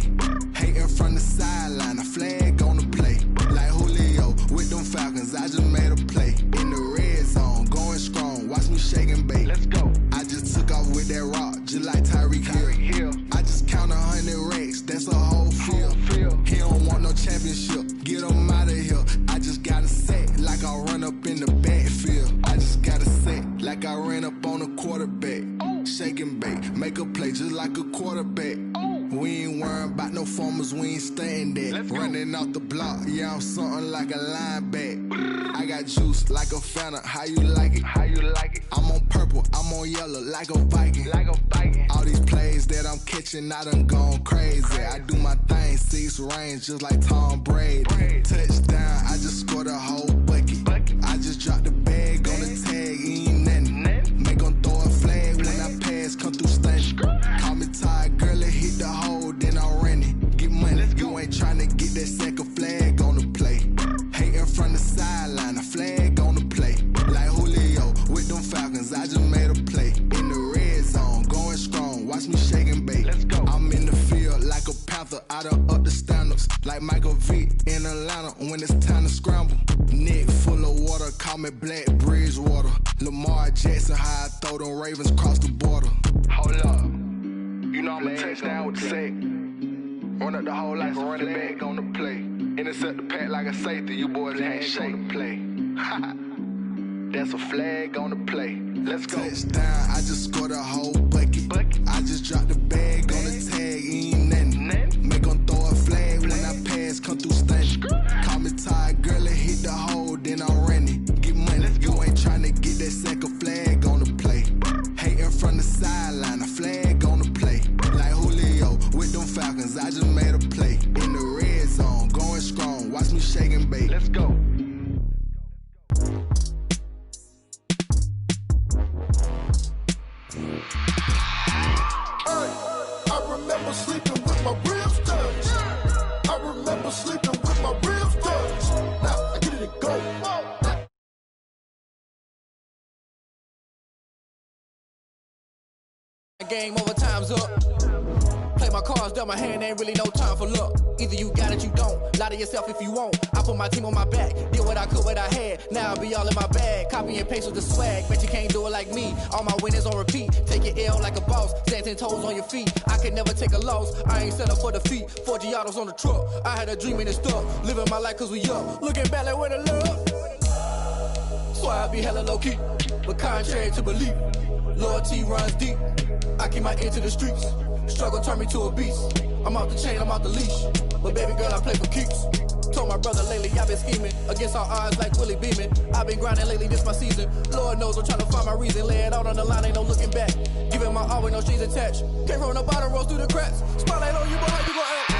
Hating from the sideline, a flag on the play. Like Julio with them Falcons, I just made a play. In the red zone, going strong, watch me shake and bake. Let's go. I just took off with that rock, just like Tyreek Hill. I just count 100 racks, that's a whole field. He don't want no championship, get him out of here. I just got a set, like I run up in the backfield. I just got a set, like I ran up on a quarterback. Shake and bake, make a play just like a quarterback. We ain't worrying about no formers, we ain't staying there. Running off the block, yeah, I'm something like a linebacker. I got juice like a Fanta, how you like it? How you like it? I'm on purple, I'm on yellow, like a Viking. Like a Viking. All these plays that I'm catching, I done gone crazy. I do my thing, 6 range, just like Tom Brady. Touchdown, I just scored a whole bucket. I just dropped the bag on the tag, ain't nothing. Make 'em throw a flag when I pass, come through stunning. Call me tired, girl, and hit the hole, then I'm running. Get money, you ain't tryna get that second flag on the play. Hating from the sideline, a flag on the play. Like Julio with them Falcons, I just made a play. In the red zone, going strong, watch me shake and bake. Let's go. I'm in the field like a Panther, I done up the standards. Like Michael Vick in Atlanta when it's time to scramble. Neck full of water, call me Black Bridgewater. Lamar Jackson, how I throw them Ravens across the border. Hold up. You know I'm a touchdown with the sack. Run up the whole like a running back on the play. Intercept the pack like a safety, you boys ain't shake the play. That's a flag on the play. Let's go. Touchdown, I just scored a whole bucket. I just dropped the bag on the tag, ain't nothing. Make 'em throw a flag when I pass, come through stunning. Call me tired, girl, and hit the hole, then I'm running. Get money, you ain't tryna get that second flag on the play. Hating from the sideline, a flag on the play. Like Julio with them Falcons, I just made a play. In the red zone, going strong, watch me shake and bake. Let's go. I remember sleeping with my ribs touched. I remember sleeping with my ribs touched. Now I get it and go. Game over, time's up. Play my cards, dealt my hand, ain't really no time for luck. Either you got it, you don't. Lie to yourself if you won't. I put my team on my back, did what I could, what I had. Now I'll be all in my bag. Copy and paste with the swag. Bet you can't do it like me. All my winners on repeat. Take your L like a boss. Stand 10 toes on your feet. I can never take a loss. I ain't set up for defeat. 4 Giottos on the truck. I had a dream and it's stuck. Living my life cause we up. Looking back like where the love. So I be hella low key. But contrary to belief, loyalty runs deep. I keep my ear to the streets. Struggle turned me to a beast. I'm off the chain, I'm off the leash. But baby girl, I play for keeps. Told my brother lately, I've been scheming. Against all odds like Willie Beeman. I've been grinding lately, this my season. Lord knows I'm trying to find my reason. Lay it out on the line, ain't no looking back. Giving my all with no strings attached. Came from the bottom, rose through the cracks. Spotlight on you, boy, how you gon' act?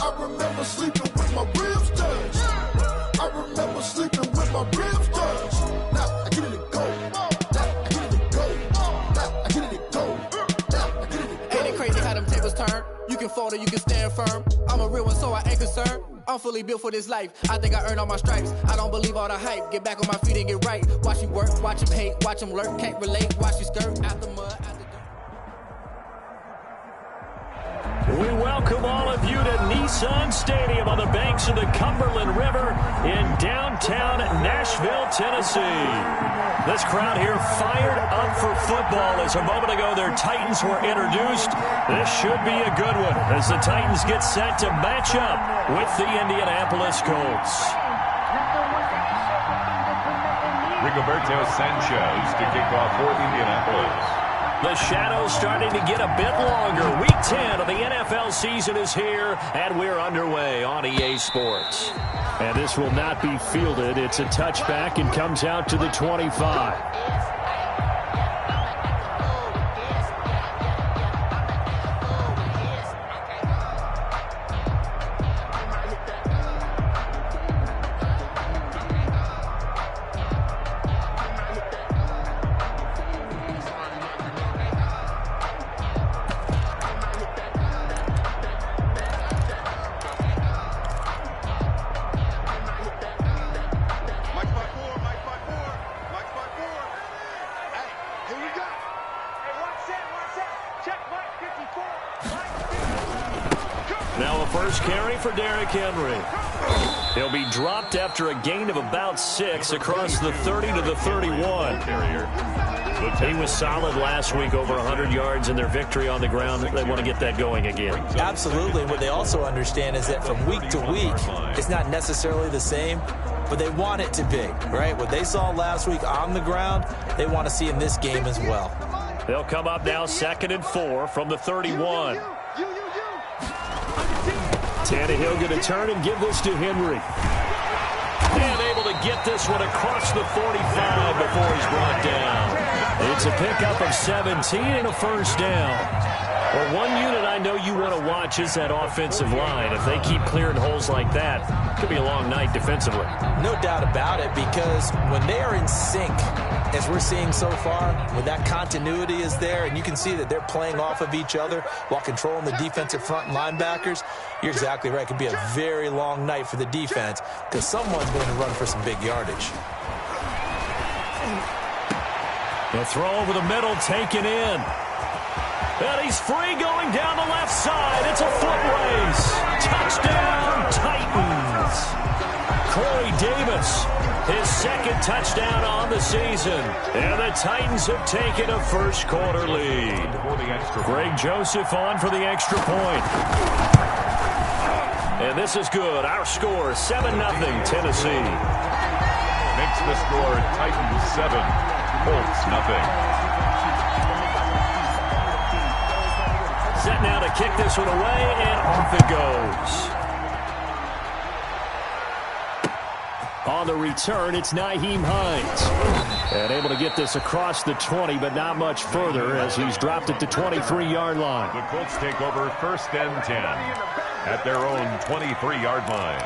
I remember sleeping with my ribs touched. I remember sleeping with my ribs touched. Now I get it and go. Now I get it and go. Now I get it and go. Now I get it and go. Ain't it crazy how them tables turn? You can fold or you can stand firm. I'm a real one, so I ain't concerned. I'm fully built for this life. I think I earned all my stripes. I don't believe all the hype. Get back on my feet and get right. Watch you work, watch him hate, watch him lurk. Can't relate, watch you skirt. Out the mud, out the dirt. We welcome all of you to Nissan Stadium on the banks of the Cumberland River in downtown Nashville, Tennessee. This crowd here fired up for football as a moment ago their Titans were introduced. This should be a good one as the Titans get set to match up with the Indianapolis Colts. Rigoberto Sanchez to kick off for Indianapolis. The shadows starting to get a bit longer. Week 10 of the NFL season is here, and we're underway on EA Sports. And this will not be fielded. It's a touchback and comes out to the 25. Now a first carry for Derrick Henry. He'll be dropped after a gain of about 6 across the 30 to the 31. He was solid last week, over 100 yards in their victory on the ground. They want to get that going again. Absolutely. What they also understand is that from week to week, it's not necessarily the same, but they want it to be, right? What they saw last week on the ground, they want to see in this game as well. They'll come up now 2nd and 4 from the 31. Tannehill going to turn and give this to Henry. And able to get this one across the 45 before he's brought down. It's a pickup of 17 and a first down. Well, one unit I know you want to watch is that offensive line. If they keep clearing holes like that, it could be a long night defensively. No doubt about it, because when they are in sync, as we're seeing so far, when that continuity is there, and you can see that they're playing off of each other while controlling the defensive front and linebackers, you're exactly right. It could be a very long night for the defense because someone's going to run for some big yardage. The throw over the middle, taken in. And he's free going down the left side. It's a foot race. Touchdown, Titans. Corey Davis, his second touchdown on the season. And the Titans have taken a first quarter lead. Greg Joseph on for the extra point. And this is good. Our score, 7-0 Tennessee. Makes the score Titans 7, Colts nothing. Set now to kick this one away, and off it goes. On the return, it's Nyheim Hines. And able to get this across the 20, but not much further as he's dropped at the 23-yard line. The Colts take over 1st and 10 at their own 23-yard line.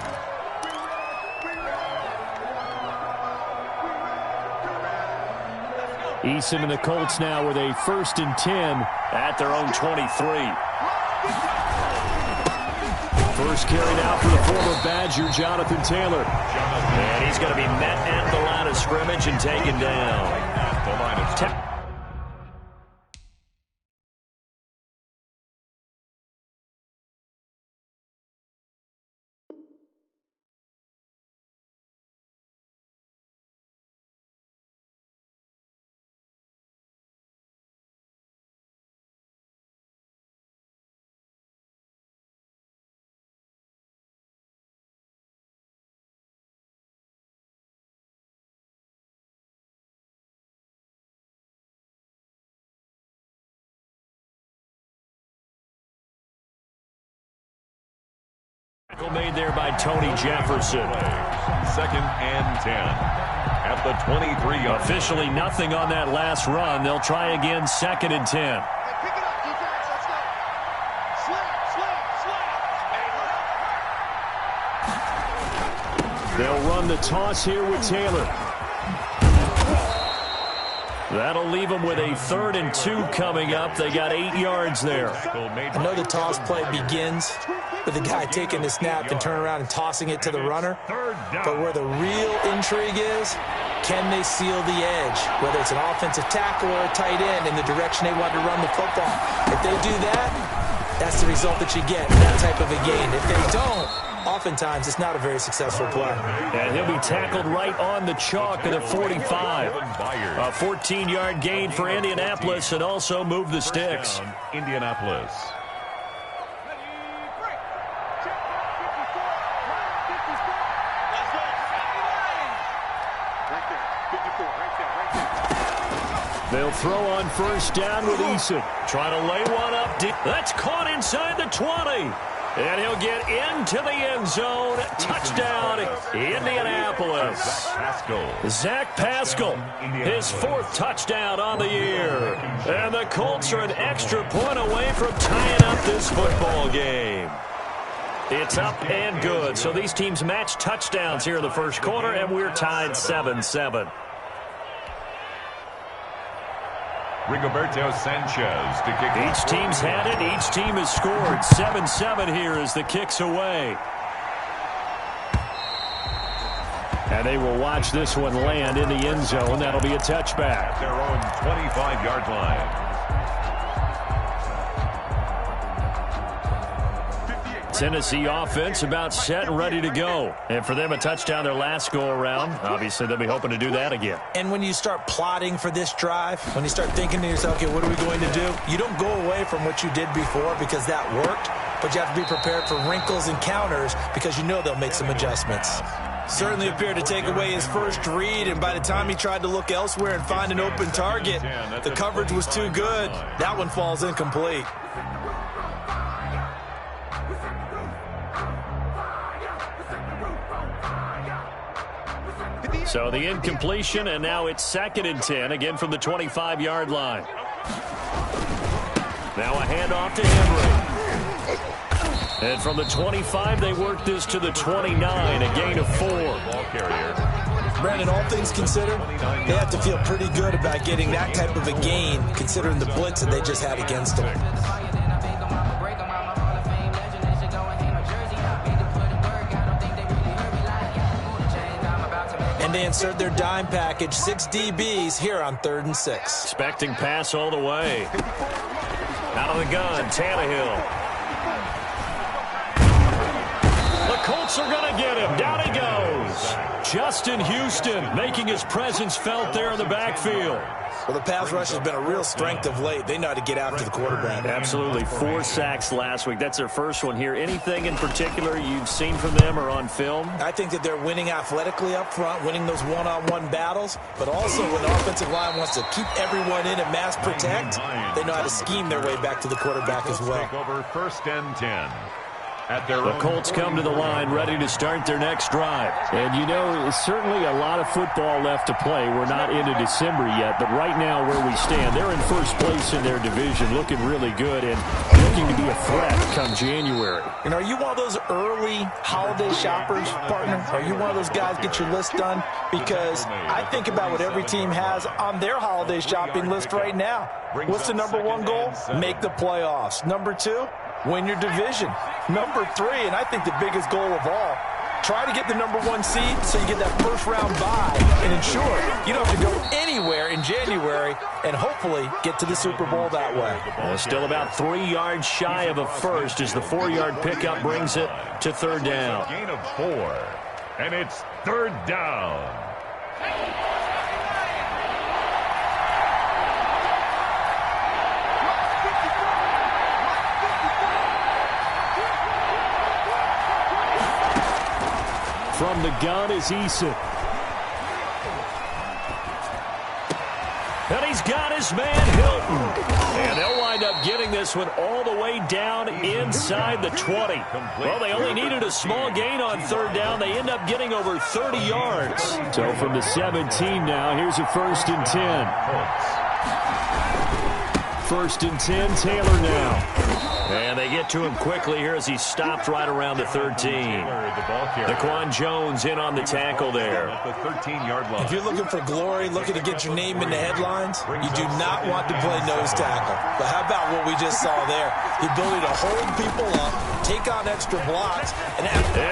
Eason and the Colts now with a 1st and 10 at their own 23. First carry now for the former Badger, Jonathan Taylor. And he's going to be met at the line of scrimmage and taken down. Made there by Tony Jefferson. 2nd and 10 at the 23-yard. Officially nothing on that last run. They'll try again 2nd and 10. They'll run the toss here with Taylor. That'll leave them with a 3rd and 2 coming up. They got 8 yards there. I know the toss play begins with the guy taking the snap and turning around and tossing it to the runner. But where the real intrigue is, can they seal the edge, whether it's an offensive tackle or a tight end in the direction they want to run the football? If they do that, that's the result that you get in that type of a game. If they don't, oftentimes it's not a very successful play. And he'll be tackled right on the chalk at the 45. A 14-yard gain for Indianapolis and also move the sticks. Indianapolis. They'll throw on 1st down with Eason. Trying to lay one up deep. That's caught inside the 20. And he'll get into the end zone. Touchdown, Indianapolis. Zach Pascal, his 4th touchdown on the year. And the Colts are an extra point away from tying up this football game. It's up and good. So these teams match touchdowns here in the first quarter, and we're tied 7-7. Rigoberto Sanchez to kick. Each team's had it. Each team has scored. 7-7 here as the kick's away. And they will watch this one land in the end zone. That'll be a touchback. At their own 25-yard line. Tennessee offense about set and ready to go. And for them, a touchdown their last go-around. Obviously, they'll be hoping to do that again. And when you start plotting for this drive, when you start thinking to yourself, okay, what are we going to do? You don't go away from what you did before because that worked, but you have to be prepared for wrinkles and counters because you know they'll make some adjustments. Certainly appeared to take away his first read, and by the time he tried to look elsewhere and find an open target, the coverage was too good. That one falls incomplete. So the incompletion, and now it's 2nd and 10, again from the 25-yard line. Now a handoff to Henry. And from the 25, they work this to the 29, a gain of 4. Ball carrier. Brandon, all things considered, they have to feel pretty good about getting that type of a gain, considering the blitz that they just had against them. And they insert their dime package, 6 DBs here on 3rd and 6. Expecting pass all the way. Out of the gun, Tannehill. The Colts are going to get him. Down he goes. Justin Houston making his presence felt there in the backfield. Well, the pass rush has been a real strength of late. They know how to get after the quarterback. Absolutely. 4 sacks last week. That's their first one here. Anything in particular you've seen from them or on film? I think that they're winning athletically up front, winning those one-on-one battles, but also when the offensive line wants to keep everyone in and mass protect, they know how to scheme their way back to the quarterback as well. Take over 1st and 10. The Colts come to the line ready to start their next drive. And, you know, certainly a lot of football left to play. We're not into December yet, but right now where we stand, they're in first place in their division, looking really good and looking to be a threat come January. And are you one of those early holiday shoppers, partner? Are you one of those guys get your list done? Because I think about what every team has on their holiday shopping list right now. What's the number 1 goal? Make the playoffs. Number 2? Win your division. Number 3, and I think the biggest goal of all, try to get the number 1 seed so you get that first-round bye and ensure you don't have to go anywhere in January and hopefully get to the Super Bowl that way. Well, still about 3 yards shy of a first as the 4-yard pickup brings it to 3rd down. Gain of 4, and it's 3rd down. From the gun is Eason. And he's got his man Hilton. And they'll wind up getting this one all the way down inside the 20. Well, they only needed a small gain on 3rd down. They end up getting over 30 yards. So from the 17 now, here's a 1st and 10. 1st and 10, Taylor now. And they get to him quickly here as he's stopped right around the 13. Daquan Jones in on the tackle there. At the 13-yard line. If you're looking for glory, looking to get your name in the headlines, you do not want to play nose tackle. But how about what we just saw there? The ability to hold people up, take on extra blocks. And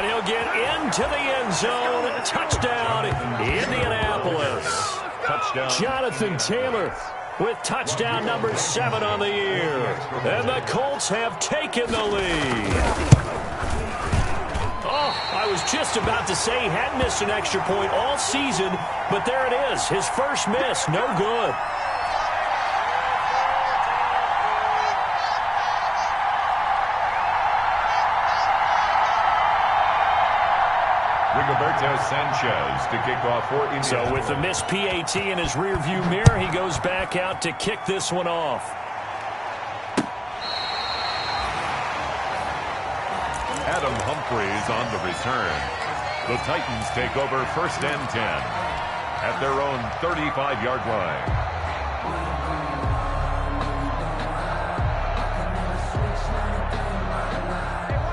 he'll get into the end zone. Touchdown, Indianapolis. Touchdown. Jonathan Taylor with touchdown number 7 on the year. And the Colts have taken the lead. Oh, I was just about to say he hadn't missed an extra point all season, but there it is, his first miss, no good. Rigoberto Sanchez to kick off for Indiana. So with the missed PAT in his rearview mirror, he goes back out to kick this one off. Adam Humphries on the return. The Titans take over 1st and 10 at their own 35-yard line.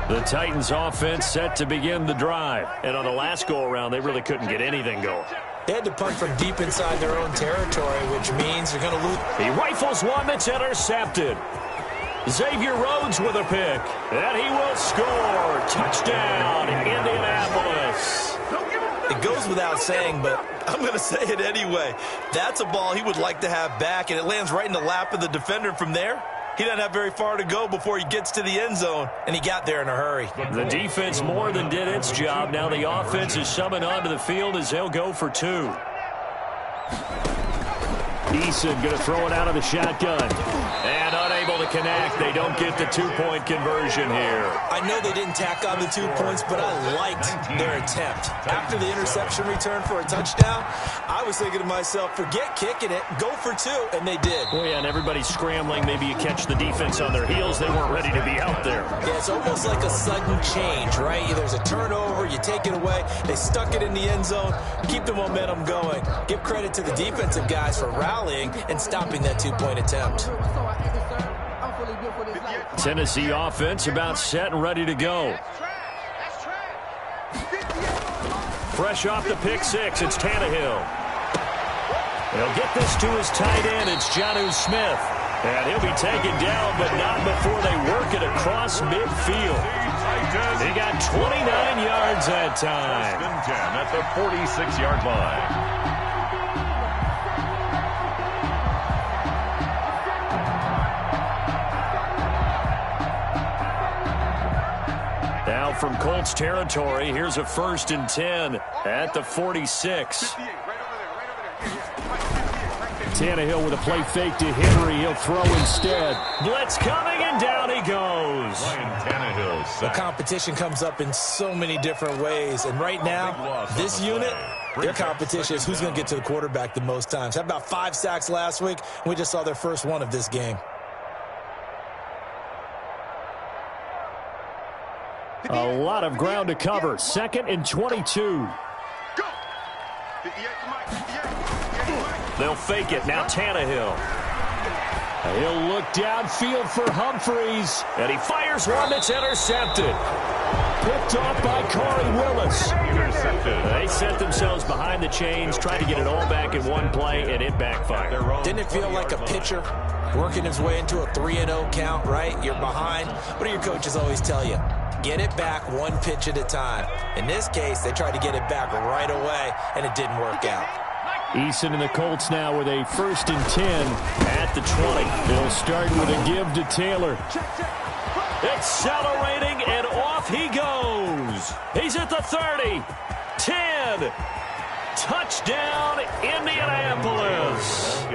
The Titans offense set to begin the drive. And on the last go-around, they really couldn't get anything going. They had to punt from deep inside their own territory, which means they're going to lose. He rifles one that's intercepted. Xavier Rhodes with a pick. And he will score. Touchdown, Indianapolis. It goes without saying, but I'm going to say it anyway. That's a ball he would like to have back, and it lands right in the lap of the defender from there. He doesn't have very far to go before he gets to the end zone, and he got there in a hurry. The defense more than did its job. Now the offense is summoned onto the field as they'll go for 2. Eason going to throw it out of the shotgun. And unable to connect. They don't get the 2-point conversion here. I know they didn't tack on the 2 points, but I liked their attempt. After the interception return for a touchdown, I was thinking to myself, forget kicking it, go for 2, and they did. Well, yeah, and everybody's scrambling. Maybe you catch the defense on their heels. They weren't ready to be out there. Yeah, it's almost like a sudden change, right? There's a turnover, you take it away, they stuck it in the end zone, keep the momentum going. Give credit to the defensive guys for rallying and stopping that 2-point attempt. Tennessee offense about set and ready to go. Fresh off the pick 6, it's Tannehill. He'll get this to his tight end. It's Jonnu Smith. And he'll be taken down, but not before they work it across midfield. He got 29 yards that time. 10 at the 46-yard line. Now from Colts territory, here's a 1st and 10 at the 46. Tannehill with a play fake to Henry. He'll throw instead. Blitz coming, and down he goes. The competition comes up in so many different ways. And right now, this unit, their competition is who's going to get to the quarterback the most times. Had about 5 sacks last week. We just saw their first one of this game. A lot of ground to cover. 2nd and 22. They'll fake it. Now Tannehill. He'll look downfield for Humphreys. And he fires one that's intercepted. Picked off by Corey Willis. They set themselves behind the chains, trying to get it all back in one play, and it backfired. Didn't it feel like a pitcher working his way into a 3-0 count, right? You're behind. What do your coaches always tell you? Get it back 1 pitch at a time. In this case, they tried to get it back right away, and it didn't work out. Eason and the Colts now with a 1st and 10 at the 20. They'll start with a give to Taylor. Accelerating, and off he goes. He's at the 30. 10. Touchdown, Indianapolis.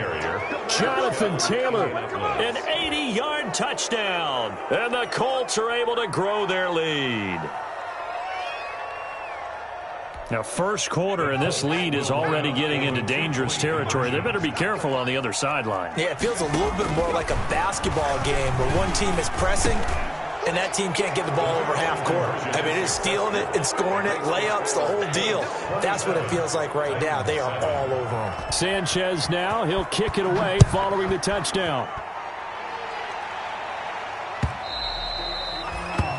Jonathan Taylor, an 80-yard touchdown. And the Colts are able to grow their lead. Now, first quarter, and this lead is already getting into dangerous territory. They better be careful on the other sideline. Yeah, it feels a little bit more like a basketball game where one team is pressing and that team can't get the ball over half court. I mean, it's stealing it and scoring it, layups, the whole deal. That's what it feels like right now. They are all over them. Sanchez now, he'll kick it away following the touchdown.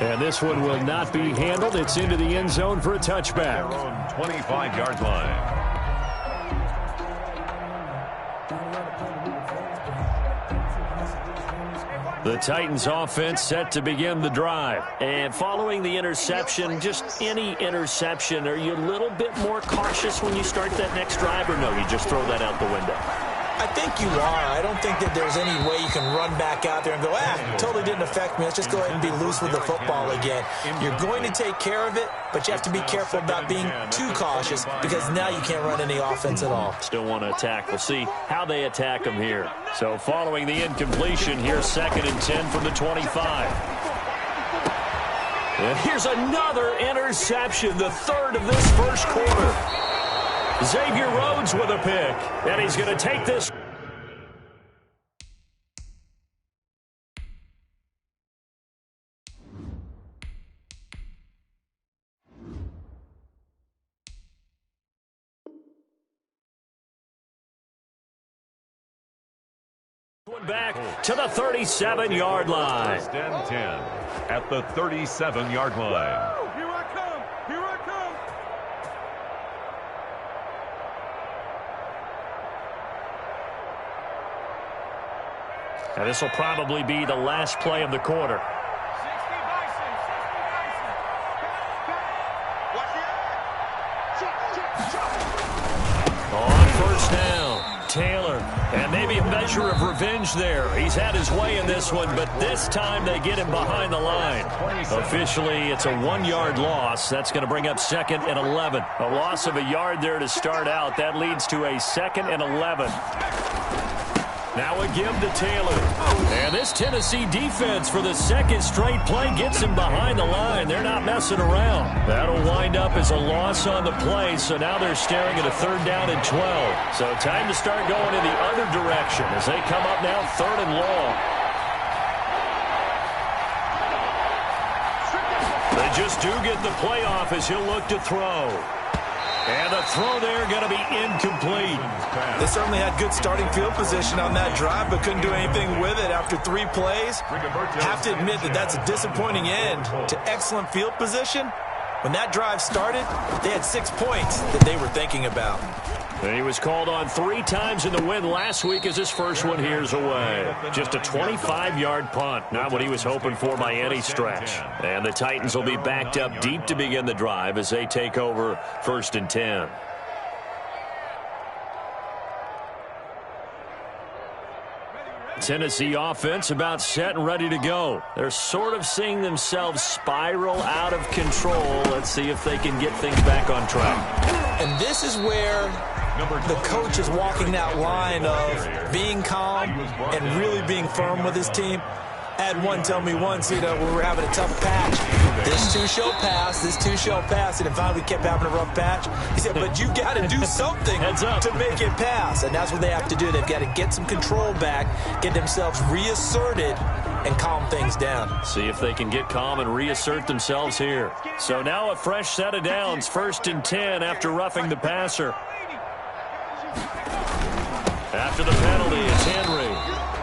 And this one will not be handled. It's into the end zone for a touchback. 25-yard line. The Titans offense set to begin the drive. And following the interception, just any interception, are you a little bit more cautious when you start that next drive, or no, you just throw that out the window? I think you are. I don't think that there's any way you can run back out there and go, totally didn't affect me. Let's just go ahead and be loose with the football again. You're going to take care of it, but you have to be careful about being too cautious because now you can't run any offense at all. Still want to attack. We'll see how they attack them here. So following the incompletion, here's 2nd and 10 from the 25. And here's another interception, the 3rd of this first quarter. Xavier Rhodes with a pick, and he's going to take this. Back to the 37-yard line. 1st and 10 at the 37-yard line. And this will probably be the last play of the quarter. On 1st down, Taylor. And maybe a measure measure of revenge there. He's had his way in this one, but this time they get him behind the line. Officially, it's a 1-yard loss. That's going to bring up 2nd and 11. A loss of a yard there to start out. That leads to a 2nd and 11. Now a give to Taylor. And this Tennessee defense for the 2nd straight play gets him behind the line. They're not messing around. That'll wind up as a loss on the play, so now they're staring at a 3rd down and 12. So time to start going in the other direction as they come up now 3rd and long. They just do get the play off as he'll look to throw. And the throw there going to be incomplete. They certainly had good starting field position on that drive, but couldn't do anything with it after 3 plays. Have to admit that that's a disappointing end to excellent field position. When that drive started, they had 6 points that they were thinking about. And he was called on 3 times in the win last week as his first one here's away. Just a 25-yard punt. Not what he was hoping for by any stretch. And the Titans will be backed up deep to begin the drive as they take over 1st and 10. Tennessee offense about set and ready to go. They're sort of seeing themselves spiral out of control. Let's see if they can get things back on track. And this is where the coach is walking that line of being calm and really being firm with his team. I had one tell me once, when we were having a tough patch, this too shall pass, this too shall pass, and then finally we kept having a rough patch. He said, but you got to do something to make it pass, and that's what they have to do. They've got to get some control back, get themselves reasserted, and calm things down. See if they can get calm and reassert themselves here. So now a fresh set of downs, 1st and 10 after roughing the passer. After the penalty, it's Henry.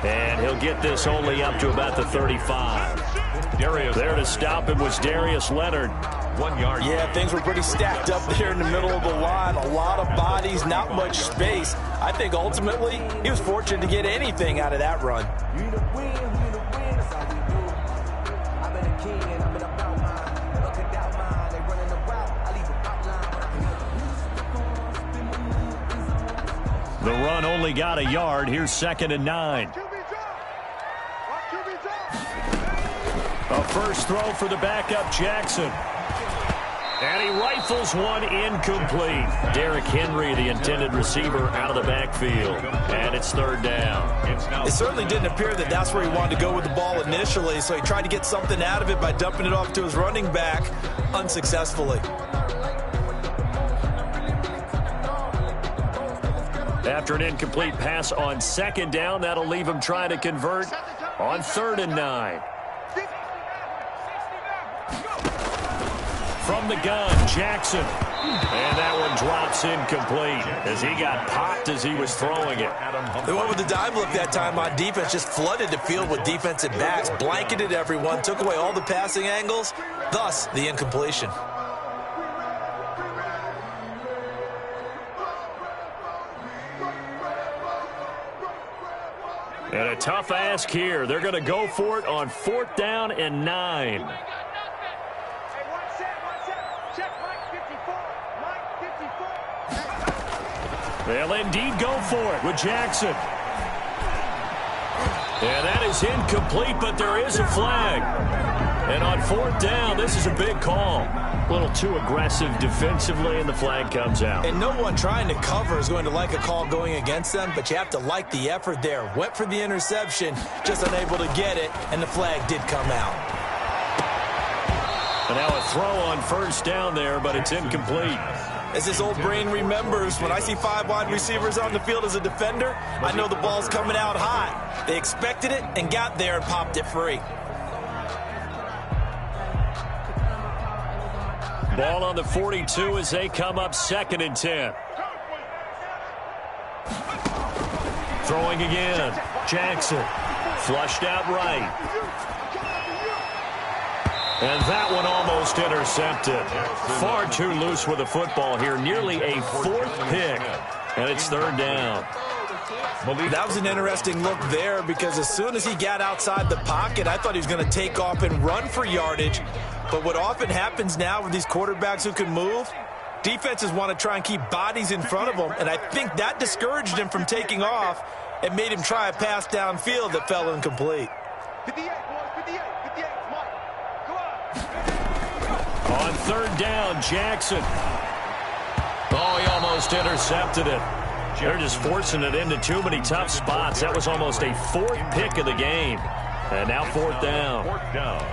And he'll get this only up to about the 35. There to stop him was Darius Leonard. 1 yard. Yeah, things were pretty stacked up there in the middle of the line. A lot of bodies, not much space. I think ultimately he was fortunate to get anything out of that run. The run only got a yard. Here's 2nd and 9. A first throw for the backup Jackson. And he rifles one incomplete. Derrick Henry, the intended receiver, out of the backfield. And it's 3rd down. It certainly didn't appear that that's where he wanted to go with the ball initially, so he tried to get something out of it by dumping it off to his running back unsuccessfully. After an incomplete pass on 2nd down, that'll leave him trying to convert on 3rd and 9. From the gun, Jackson. And that one drops incomplete as he got popped as he was throwing it. They went with the dive look that time on defense, just flooded the field with defensive backs, blanketed everyone, took away all the passing angles, thus the incompletion. And a tough ask here. They're going to go for it on 4th down and 9. They'll indeed go for it with Jackson. And that is incomplete, but there is a flag. And on 4th down, this is a big call. A little too aggressive defensively, and the flag comes out. And no one trying to cover is going to like a call going against them, but you have to like the effort there. Went for the interception, just unable to get it, and the flag did come out. And now a throw on 1st down there, but it's incomplete. As his old brain remembers, when I see 5 wide receivers on the field as a defender, I know the ball's coming out hot. They expected it and got there and popped it free. Ball on the 42 as they come up 2nd and 10. Throwing again. Jackson. Flushed out right. And that one almost intercepted. Far too loose with the football here. Nearly a 4th pick. And it's 3rd down. That was an interesting look there because as soon as he got outside the pocket, I thought he was going to take off and run for yardage. But what often happens now with these quarterbacks who can move, defenses want to try and keep bodies in front of them, and I think that discouraged him from taking off. and made him try a pass downfield that fell incomplete. 58, boys, 58, 58, Mike. Come on. On third down, Jackson. Oh, he almost intercepted it. They're just forcing it into too many tough spots. That was almost a fourth pick of the game. And now fourth down. Fourth down.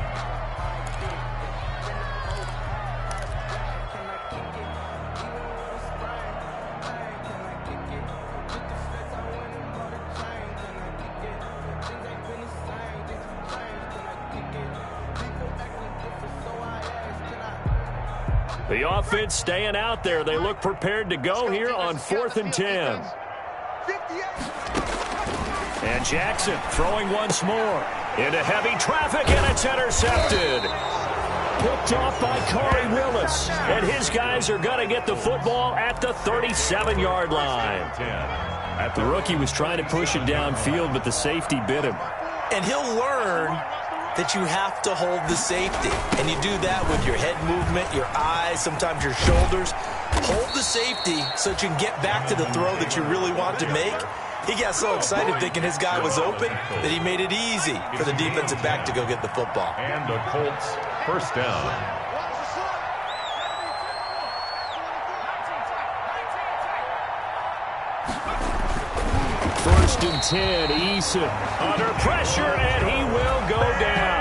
The offense staying out there. They look prepared to go here on 4th and 10. And Jackson throwing once more into heavy traffic, and it's intercepted. Picked off by Corey Willis. And his guys are going to get the football at the 37-yard line. The rookie was trying to push it downfield, but the safety bit him. And he'll learn that you have to hold the safety. And you do that with your head movement, your eyes, sometimes your shoulders. Hold the safety so that you can get back to the throw that you really want to make. He got so excited thinking his guy was open that he made it easy for the defensive back to go get the football. And the Colts first down. First and 10, Eason under pressure, and he will go down.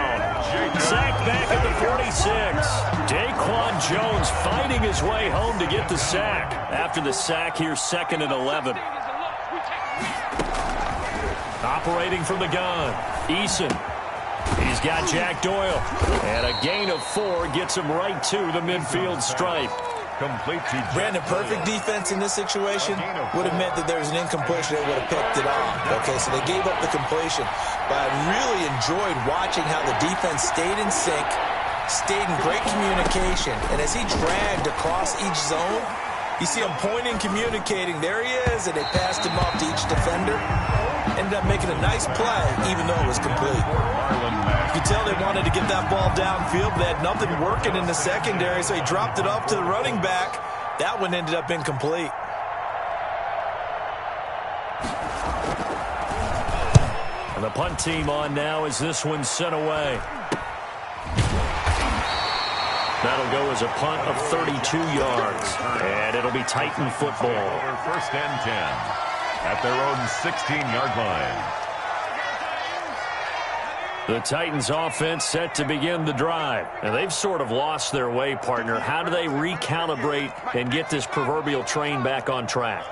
Sacked back at the 46. Daquan Jones fighting his way home to get the sack. After the sack here, 2nd and 11. Operating from the gun, Eason. He's got Jack Doyle. And a gain of 4 gets him right to the midfield stripe. Complete to Brandon, perfect defense in this situation would have meant that there was an incompletion. They would have picked it off. Okay, so they gave up the completion. But I really enjoyed watching how the defense stayed in sync, stayed in great communication. And as he dragged across each zone, you see him pointing, communicating. There he is, and they passed him off to each defender. Ended up making a nice play, even though it was complete. You could tell they wanted to get that ball downfield. They had nothing working in the secondary, so he dropped it off to the running back. That one ended up incomplete. And the punt team on now as this one's sent away. That'll go as a punt of 32 yards. And it'll be Titan football. First and 10 at their own 16-yard line. The Titans offense set to begin the drive. And they've sort of lost their way, partner. How do they recalibrate and get this proverbial train back on track?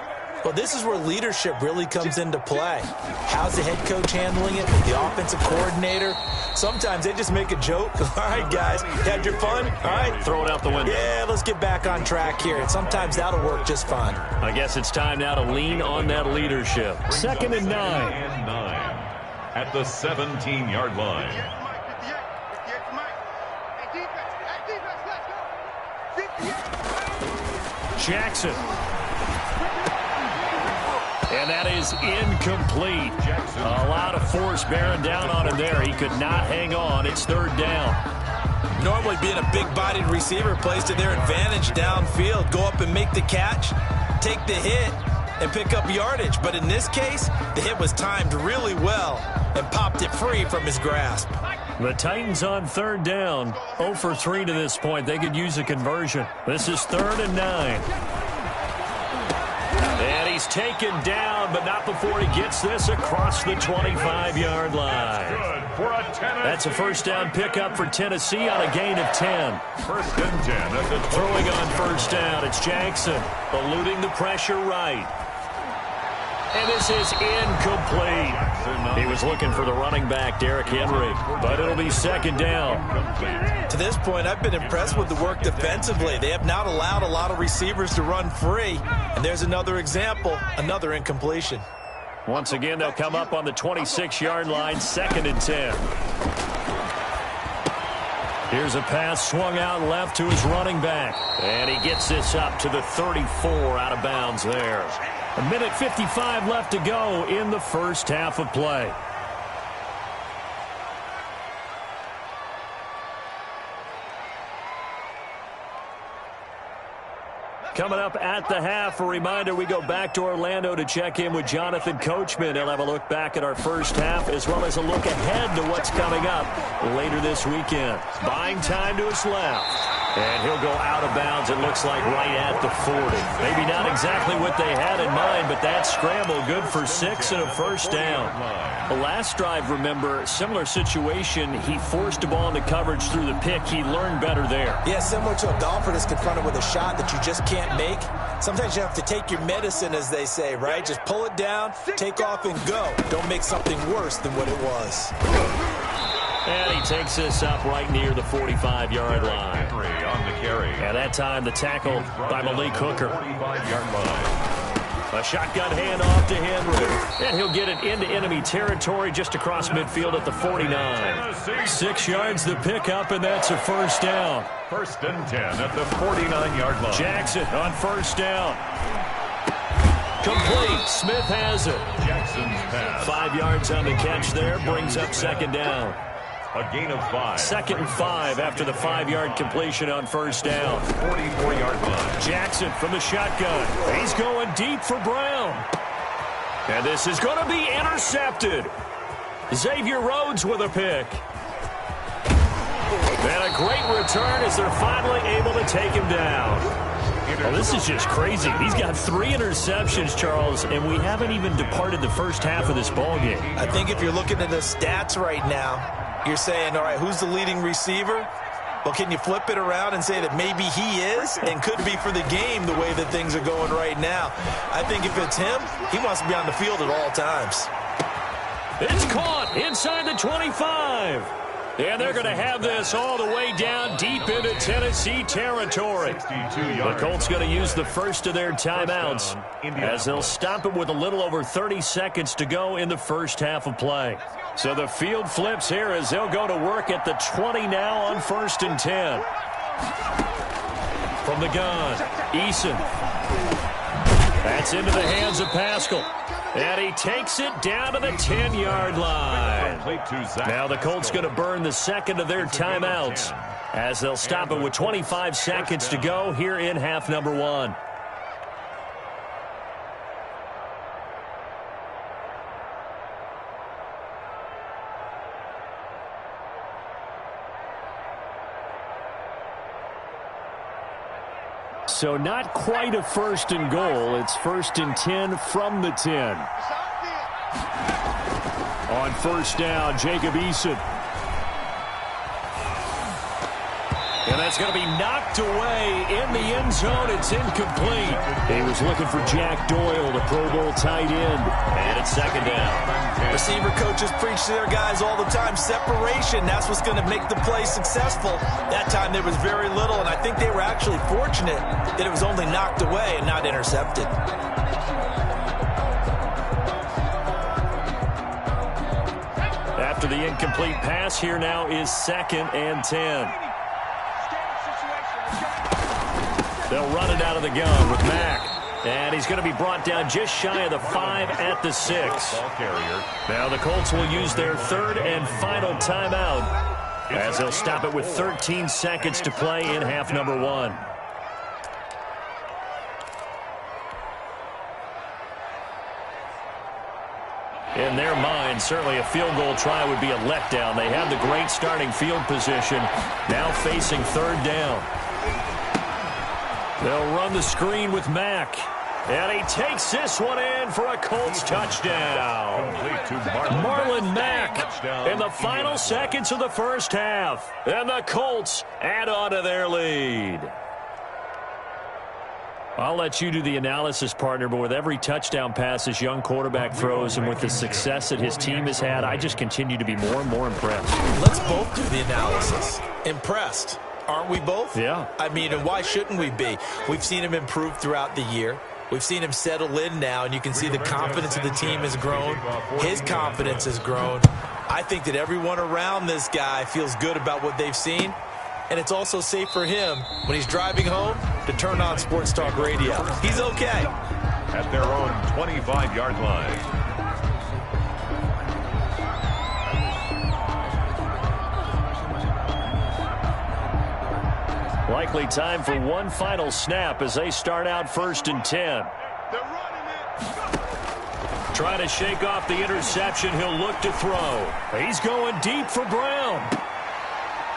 Well, this is where leadership really comes into play. How's the head coach handling it? The offensive coordinator? Sometimes they just make a joke. All right, guys, had your fun? All right. Throw it out the window. Yeah, let's get back on track here. And sometimes that'll work just fine. I guess it's time now to lean on that leadership. 2nd and 9. At the 17-yard line. Jackson. And that is incomplete. A lot of force bearing down on him there. He could not hang on. It's 3rd down. Normally being a big-bodied receiver plays to their advantage downfield. Go up and make the catch, take the hit, and pick up yardage. But in this case, the hit was timed really well and popped it free from his grasp. The Titans on 3rd down. 0 for 3 to this point. They could use a conversion. This is 3rd and 9. And he's taken down, but not before he gets this across the 25-yard line. That's a first down pickup for Tennessee on a gain of 10. First and 10 at the throwing on first down. It's Jackson eluding the pressure right. And this is incomplete. He was looking for the running back, Derrick Henry, but it'll be 2nd down. To this point, I've been impressed with the work defensively. They have not allowed a lot of receivers to run free. And there's another example, another incompletion. Once again, they'll come up on the 26-yard line, 2nd and 10. Here's a pass swung out left to his running back. And he gets this up to the 34 out of bounds there. 1:55 left to go in the first half of play. Coming up at the half, a reminder, we go back to Orlando to check in with Jonathan Coachman. He'll have a look back at our first half as well as a look ahead to what's coming up later this weekend. Buying time to his left. And he'll go out of bounds, it looks like, right at the 40. Maybe not exactly what they had in mind, but that scramble good for 6 and a first down. The last drive, remember, similar situation. He forced a ball into coverage through the pick. He learned better there. Yeah, similar to a golfer that's confronted with a shot that you just can't make. Sometimes you have to take your medicine, as they say, right? Just pull it down, take off, and go. Don't make something worse than what it was. And he takes this up right near the 45-yard line. On the carry. And that time, the tackle by Malik Hooker. 45-yard line. A shotgun handoff to Henry. And he'll get it into enemy territory just across midfield at the 49. 6 yards the pickup, and that's a first down. First and 10 at the 49-yard line. Jackson on first down. Complete. Smith has it. Jackson's pass. 5 yards on the catch there. Brings up second down. A gain of 5. Second and 5 after the 5-yard completion on first down. 44-yard line. Jackson from the shotgun. He's going deep for Brown. And this is going to be intercepted. Xavier Rhodes with a pick. And a great return as they're finally able to take him down. Well, this is just crazy. He's got 3 interceptions, Charles, and we haven't even departed the first half of this ballgame. I think if you're looking at the stats right now, you're saying, all right, who's the leading receiver? Well, can you flip it around and say that maybe he is and could be for the game the way that things are going right now? I think if it's him, he wants to be on the field at all times. It's caught inside the 25. And they're going to have this all the way down deep into Tennessee territory. The Colts going to use the first of their timeouts as they'll stop it with a little over 30 seconds to go in the first half of play. So the field flips here as they'll go to work at the 20 now on first and 10. From the gun, Eason. That's into the hands of Pascal. And he takes it down to the 10-yard line. Now the Colts going to burn the second of their timeouts as they'll stop it with 25 seconds to go here in half number 1. So not quite a first and goal. It's first and 10 from the 10. On first down, Jacob Eason. And that's going to be knocked away in the end zone. It's incomplete. He was looking for Jack Doyle, the Pro Bowl tight end. And it's second down. Receiver coaches preach to their guys all the time. Separation, that's what's going to make the play successful. That time there was very little, and I think they were actually fortunate that it was only knocked away and not intercepted. After the incomplete pass, here now is second and 10. They'll run it out of the gun with Mack. And he's going to be brought down just shy of the 5 at the 6. Now the Colts will use their third and final timeout as they'll stop it with 13 seconds to play in half number 1. In their mind, certainly a field goal try would be a letdown. They have the great starting field position, now facing third down. They'll run the screen with Mack. And he takes this one in for a Colts touchdown. Marlon Mack in the final seconds of the first half. And the Colts add on to their lead. I'll let you do the analysis, partner, but with every touchdown pass this young quarterback throws and with the success that his team has had, I just continue to be more and more impressed. Let's both do the analysis. Impressed. Aren't we both? Yeah. I mean, and why shouldn't we be? We've seen him improve throughout the year. We've seen him settle in now, and you can see the confidence of the team has grown. His confidence has grown. I think that everyone around this guy feels good about what they've seen, and it's also safe for him when he's driving home to turn on Sports Talk Radio. He's okay. At their own 25-yard line. Like likely time for one final snap as they start out 1st and 10. Trying to shake off the interception. He'll look to throw. He's going deep for Brown.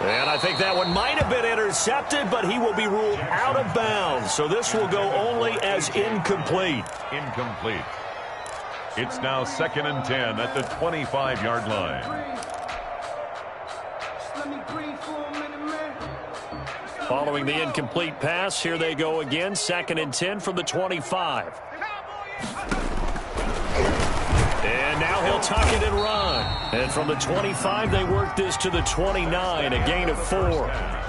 And I think that one might have been intercepted, but he will be ruled out of bounds. So this will go only as incomplete. Incomplete. It's now 2nd and 10 at the 25-yard line. Following the incomplete pass, here they go again. 2nd and 10 from the 25. And now he'll tuck it and run. And from the 25, they work this to the 29, a gain of 4.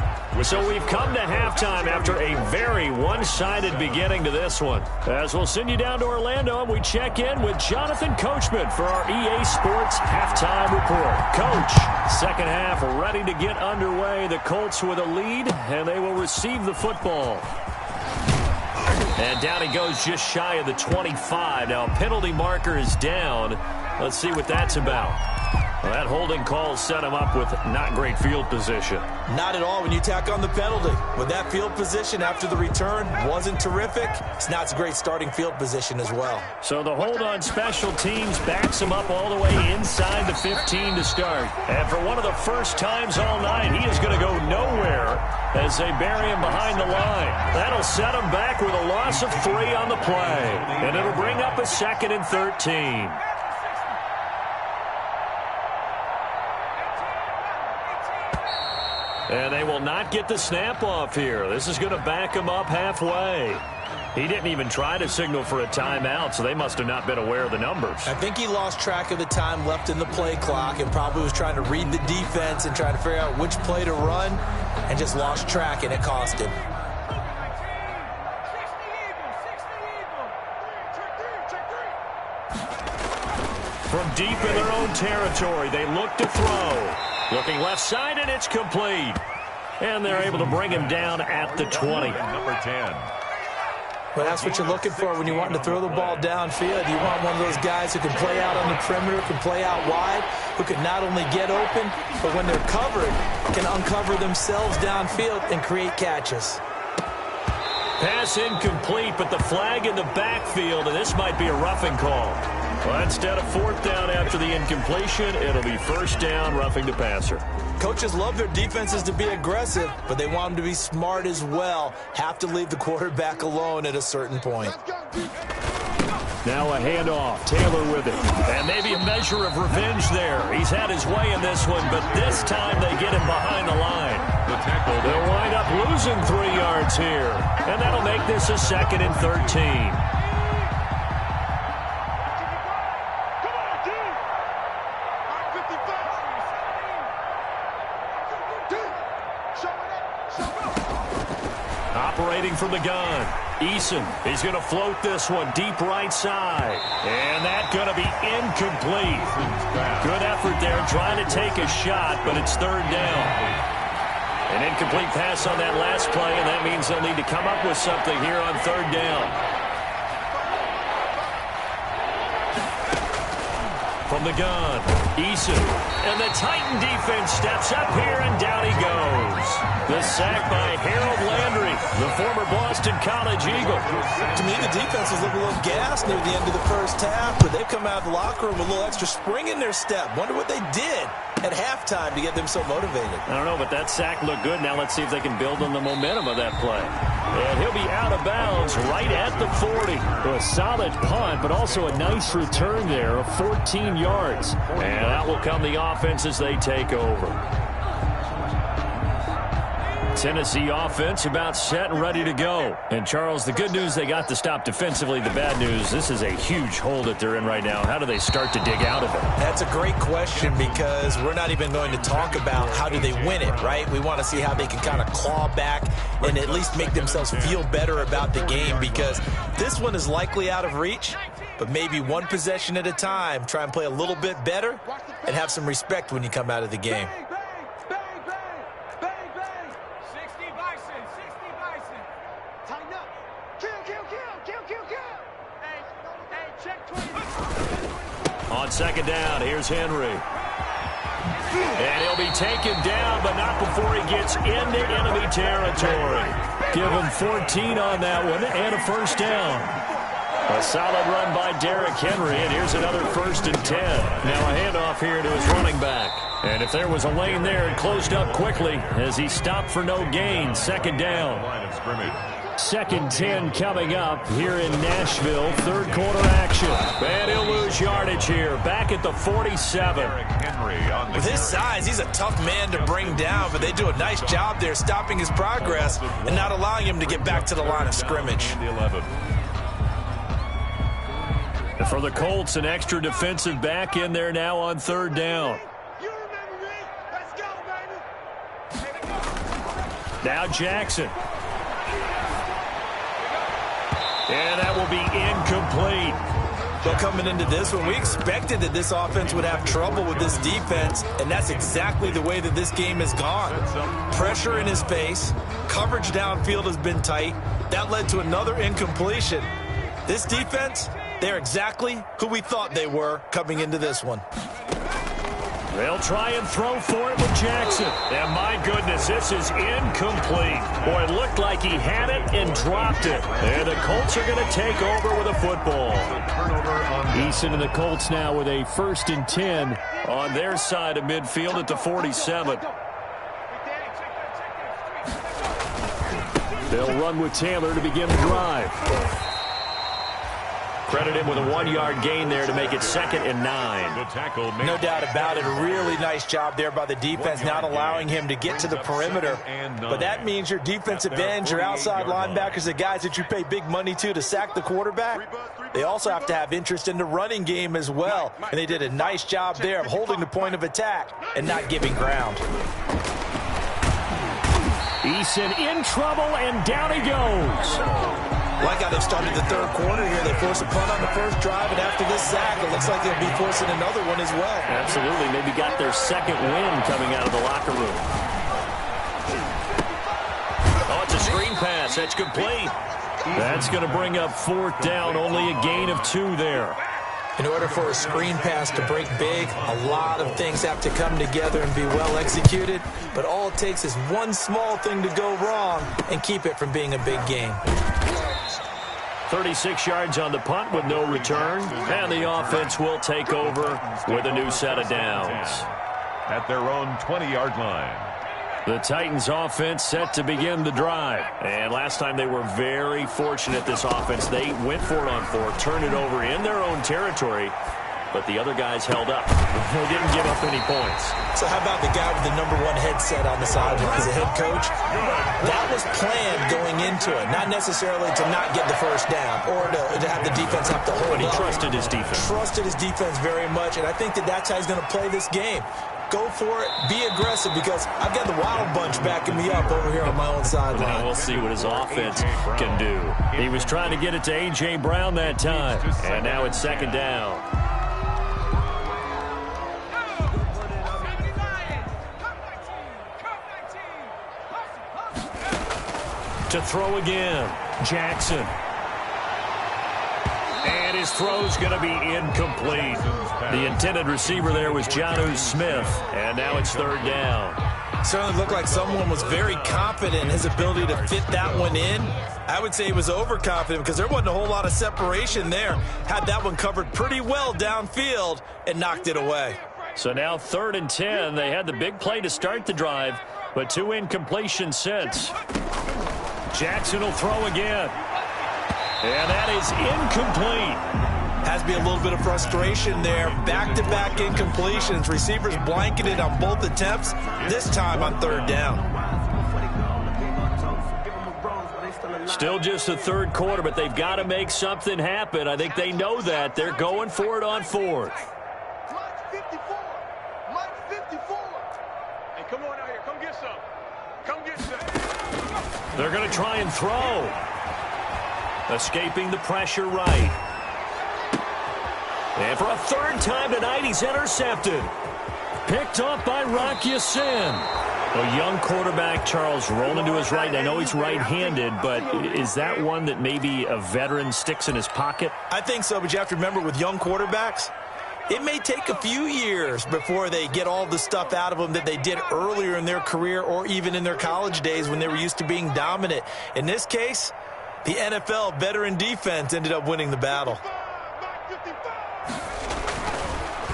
So we've come to halftime after a very one-sided beginning to this one. As we'll send you down to Orlando, and we check in with Jonathan Coachman for our EA Sports Halftime Report. Coach, second half ready to get underway. The Colts with a lead, and they will receive the football. And down he goes just shy of the 25. Now, penalty marker is down. Let's see what that's about. Well, that holding call set him up with not great field position. Not at all when you tack on the penalty. With that field position after the return wasn't terrific. It's not a great starting field position as well. So the hold on special teams backs him up all the way inside the 15 to start. And for one of the first times all night, he is going to go nowhere as they bury him behind the line. That'll set him back with a loss of 3 on the play. And it'll bring up a 2nd and 13. And they will not get the snap off here. This is going to back him up halfway. He didn't even try to signal for a timeout, so they must have not been aware of the numbers. I think he lost track of the time left in the play clock and probably was trying to read the defense and trying to figure out which play to run and just lost track, and it cost him. From deep in their own territory, they look to throw. Looking left side, and it's complete. And they're able to bring him down at the 20. Number 10. Well, that's what you're looking for when you want to throw the ball downfield. You want one of those guys who can play out on the perimeter, can play out wide, who can not only get open, but when they're covered, can uncover themselves downfield and create catches. Pass incomplete, but the flag in the backfield, and this might be a roughing call. Well, instead of 4th down after the incompletion, it'll be 1st down, roughing the passer. Coaches love their defenses to be aggressive, but they want them to be smart as well. Have to leave the quarterback alone at a certain point. Now a handoff. Taylor with it. And maybe a measure of revenge there. He's had his way in this one, but this time they get him behind the line. They'll wind up losing 3 yards here. And that'll make this a 2nd and 13. Operating from the gun. Eason, he's going to float this one deep right side. And that's going to be incomplete. Good effort there trying to take a shot, but it's 3rd down. An incomplete pass on that last play, and that means they'll need to come up with something here on 3rd down. From the gun, Eason. And the Titan defense steps up here, and down he goes. The sack by Harold Landry, the former Boston College Eagle. To me, the defense was looking a little gassed near the end of the first half, but they've come out of the locker room with a little extra spring in their step. Wonder what they did at halftime to get them so motivated. I don't know, but that sack looked good. Now let's see if they can build on the momentum of that play. And he'll be out of bounds right at the 40. A solid punt, but also a nice return there of 14 yards. And out will come the offense as they take over. Tennessee offense about set and ready to go. And, Charles, the good news, they got the stop defensively. The bad news, this is a huge hole that they're in right now. How do they start to dig out of it? That's a great question because we're not even going to talk about how do they win it, right? We want to see how they can kind of claw back and at least make themselves feel better about the game because this one is likely out of reach, but maybe one possession at a time, try and play a little bit better and have some respect when you come out of the game. On 2nd down, here's Henry. And he'll He'll be taken down, but not before he gets into enemy territory. Give him 14 on that one and a first down. A solid run by Derrick Henry, and here's another 1st and 10. Now a handoff here to his running back. And if there was a lane there, it closed up quickly as he stopped for no gain. 2nd down. Line of scrimmage. 2nd 10 coming up here in Nashville. 3rd quarter action. And he'll lose yardage here. Back at the 47. With his size, he's a tough man to bring down, but they do a nice job there stopping his progress and not allowing him to get back to the line of scrimmage. And for the Colts, an extra defensive back in there now on 3rd down. Now Jackson. And that will be incomplete. But coming into this one, we expected that this offense would have trouble with this defense, and that's exactly the way that this game has gone. Pressure in his face, coverage downfield has been tight. That led to another incompletion. This defense, they're exactly who we thought they were coming into this one. They'll try and throw for it with Jackson. And my goodness, this is incomplete. Boy, it looked like he had it and dropped it. And the Colts are going to take over with a football. Eason and the Colts now with a 1st and 10 on their side of midfield at the 47. They'll run with Taylor to begin the drive. Credit him with a 1-yard gain there to make it 2nd and 9. No doubt about it. A really nice job there by the defense, not allowing him to get to the perimeter. But that means your defensive ends, your outside linebackers, the guys that you pay big money to sack the quarterback, they also have to have interest in the running game as well. And they did a nice job there of holding the point of attack and not giving ground. Eason in trouble, and down he goes. Like how they've started the 3rd quarter here. They force a punt on the 1st drive, and after this sack, it looks like they'll be forcing another one as well. Absolutely. Maybe got their 2nd win coming out of the locker room. Oh, it's a screen pass. That's complete. That's going to bring up 4th down. Only a gain of 2 there. In order for a screen pass to break big, a lot of things have to come together and be well executed. But all it takes is one small thing to go wrong and keep it from being a big game. 36 yards on the punt with no return. And the offense will take over with a new set of downs. At their own 20-yard line. The Titans offense set to begin the drive. And last time they were very fortunate, this offense. They went for it on 4th, turned it over in their own territory, but the other guys held up. They didn't give up any points. So how about the guy with the #1 headset on the sideline as a head coach? That was planned going into it, not necessarily to not get the 1st down or to have the defense have to hold up. But he trusted his defense. Trusted his defense very much, and I think that that's how he's going to play this game. Go for it, be aggressive, because I've got the Wild Bunch backing me up over here on my own sideline. Well, we'll see what his offense can do. He was trying to get it to A.J. Brown that time, and now it's 2nd down. To throw again, Jackson. And his throw's going to be incomplete. The intended receiver there was Jonnu Smith, and now it's 3rd down. Certainly looked like someone was very confident in his ability to fit that one in. I would say he was overconfident because there wasn't a whole lot of separation there. Had that one covered pretty well downfield and knocked it away. So now 3rd and 10. They had the big play to start the drive, but 2 incompletions since. Jackson will throw again. And that is incomplete. Has to be a little bit of frustration there. Back-to-back incompletions. Receivers blanketed on both attempts, this time on 3rd down. Still just the 3rd quarter, but they've got to make something happen. I think they know that. They're going for it on 4th. Mike 54. Mike 54. Hey, come on out here. Come get some. Come get some. They're going to try and throw. Escaping the pressure right. And for a 3rd time tonight, he's intercepted. Picked off by Rock Ya-Sin. A young quarterback, Charles, rolling to his right. I know he's right-handed, but is that one that maybe a veteran sticks in his pocket? I think so, but you have to remember with young quarterbacks, it may take a few years before they get all the stuff out of them that they did earlier in their career or even in their college days when they were used to being dominant. In this case, the NFL veteran defense ended up winning the battle.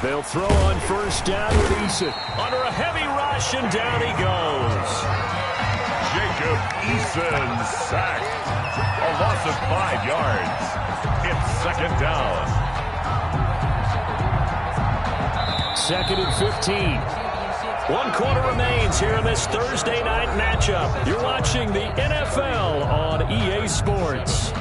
They'll throw on first down with Eason. Under a heavy rush, and down he goes. Jacob Eason sacked. A loss of 5 yards. It's second down. 2nd and 15. 1 quarter remains here in this Thursday night matchup. You're watching the NFL on EA Sports.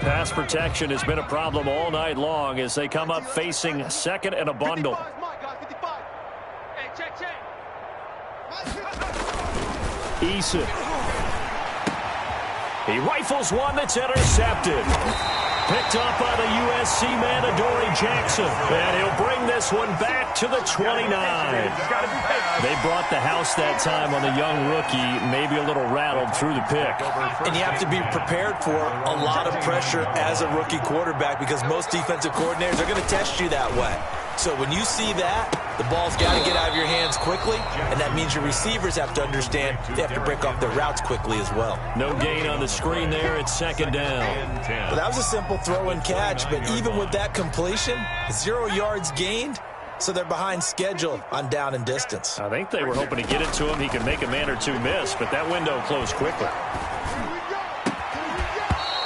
Pass protection has been a problem all night long as they come up facing 2nd and a bundle. Eason. He rifles one that's intercepted. Picked up by the USC man, Adoree Jackson. And he'll bring this one back to the 29. They brought the house that time on the young rookie, maybe a little rattled through the pick. And you have to be prepared for a lot of pressure as a rookie quarterback because most defensive coordinators are going to test you that way. So when you see that, the ball's got to get out of your hands quickly, and that means your receivers have to understand they have to break off their routes quickly as well. No gain on the screen there. It's 2nd down. Well, that was a simple throw and catch, but even with that completion, 0 yards gained, so they're behind schedule on down and distance. I think they were hoping to get it to him. He could make a man or two miss, but that window closed quickly.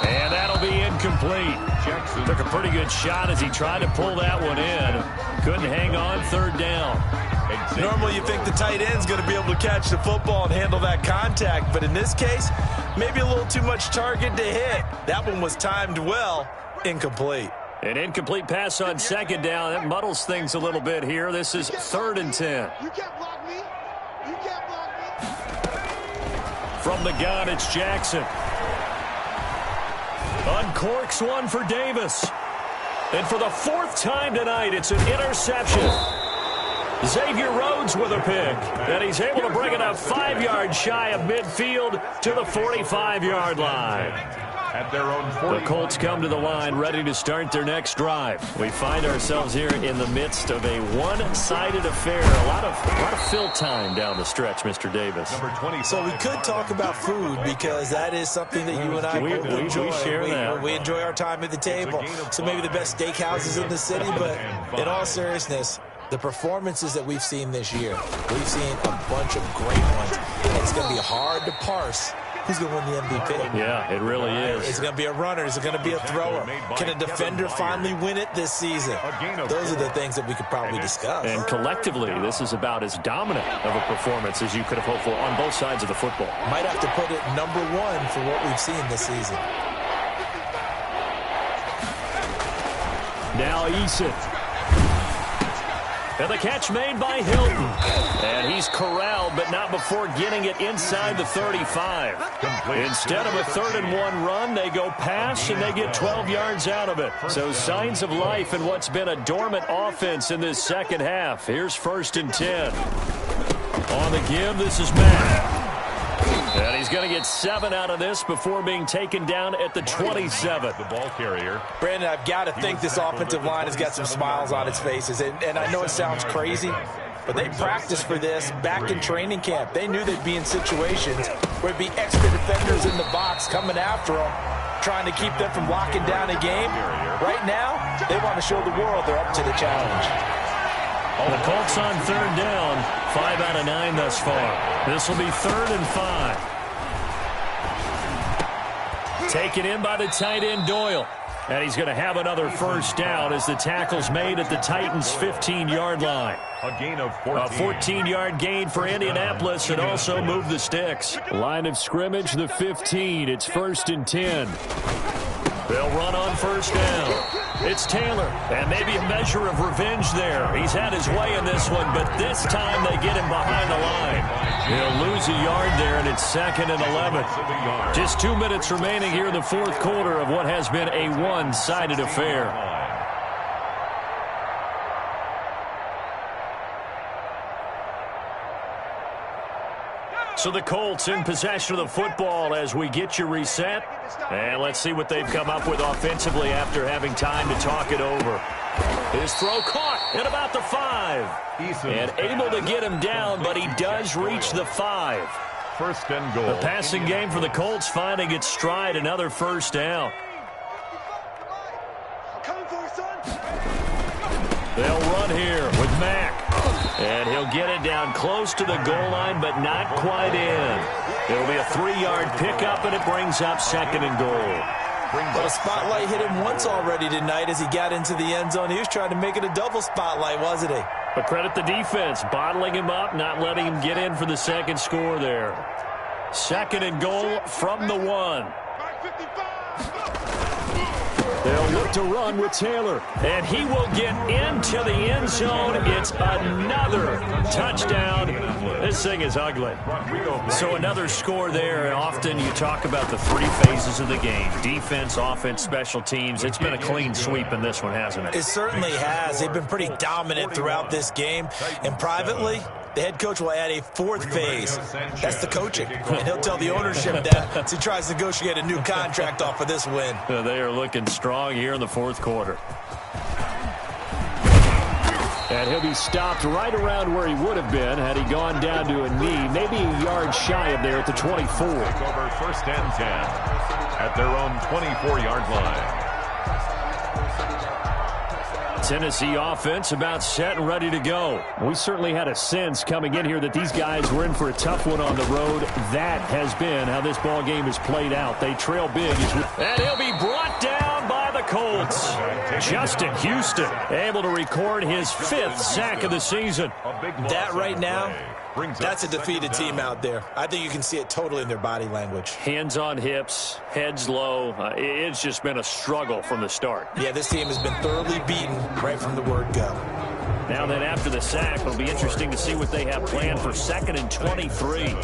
And that'll be incomplete. Jackson took a pretty good shot as he tried to pull that one in. Couldn't hang on, 3rd down. Normally you think the tight end's going to be able to catch the football and handle that contact, but in this case, maybe a little too much target to hit. That one was timed well, incomplete. An incomplete pass on 2nd down. That muddles things a little bit here. This is 3rd and 10. You can't block me. You can't block me. From the gun, it's Jackson. Uncorks one for Davis. And for the 4th time tonight, it's an interception. Xavier Rhodes with a pick. And he's able to bring it up 5 yards shy of midfield to the 45-yard line. At their own 40. The Colts come to the line ready to start their next drive. We find ourselves here in the midst of a one-sided affair. A lot of fill time down the stretch, Mr. Davis. So we could talk about food because that is something that you and I enjoy. We share that. We enjoy our time at the table. So maybe the best steakhouses in the city, but in all seriousness, the performances that we've seen this year, we've seen a bunch of great ones. And it's going to be hard to parse who's going to win the MVP. Yeah, it really is. Is it going to be a runner? Is it going to be a thrower? Can a defender finally win it this season? Those are the things that we could probably discuss. And collectively, this is about as dominant of a performance as you could have hoped for on both sides of the football. Might have to put it #1 for what we've seen this season. Now Eason. And the catch made by Hilton. And he's corralled, but not before getting it inside the 35. Instead of a 3rd and 1 run, they go pass, and they get 12 yards out of it. So signs of life in what's been a dormant offense in this second half. Here's 1st and 10. On the give, this is Matt. And he's going to get 7 out of this before being taken down at the 27. The ball carrier. Brandon, I've got to think this offensive line has got some smiles on its faces. And I know it sounds crazy, but they practiced for this back in training camp. They knew they'd be in situations where it'd be extra defenders in the box coming after them, trying to keep them from locking down a game. Right now, they want to show the world they're up to the challenge. The Colts on 3rd down, 5 out of 9 thus far. This will be 3rd and 5. Taken in by the tight end Doyle. And he's going to have another 1st down as the tackle's made at the Titans' 15-yard line. A gain of 14. A 14-yard gain for Indianapolis and also moved the sticks. Line of scrimmage, the 15. It's 1st and 10. They'll run on 1st down. It's Taylor, and maybe a measure of revenge there. He's had his way in this one, but this time they get him behind the line. He'll lose a yard there, and it's 2nd and 11. Just 2 minutes remaining here in the 4th quarter of what has been a one-sided affair. So the Colts in possession of the football as we get you reset. And let's see what they've come up with offensively after having time to talk it over. His throw caught at about the 5. And able to get him down, but he does reach the 5. First and goal. The passing game for the Colts finding its stride, another first down. They'll run here with Mack. And he'll get it down close to the goal line, but not quite in. It'll be a 3-yard pickup, and it brings up second and goal. Well, the spotlight hit him once already tonight as he got into the end zone. He was trying to make it a double spotlight, wasn't he? But credit the defense, bottling him up, not letting him get in for the second score there. Second and goal from the 1. They'll look to run with Taylor, and he will get into the end zone. It's another touchdown. This thing is ugly. So another score there, and often you talk about the 3 phases of the game: defense, offense, special teams. It's been a clean sweep in this one, hasn't it? It certainly has. They've been pretty dominant throughout this game, and privately, the head coach will add a 4th phase. That's the coaching. And he'll tell the ownership that as he tries to negotiate a new contract off of this win. They are looking strong here in the 4th quarter. And he'll be stopped right around where he would have been had he gone down to a knee, maybe a yard shy of there at the 24. Over first and 10 at their own 24-yard line. Tennessee offense about set and ready to go. We certainly had a sense coming in here that these guys were in for a tough one on the road. That has been how this ball game has played out. They trail big. And he'll be brought down by the Colts. Justin Houston able to record his 5th sack of the season. That right now, that's a defeated team out there. I think you can see it totally in their body language. Hands on hips, heads low. It's just been a struggle from the start. Yeah, this team has been thoroughly beaten right from the word go. Now then, after the sack, it'll be interesting to see what they have planned for 2nd and 23.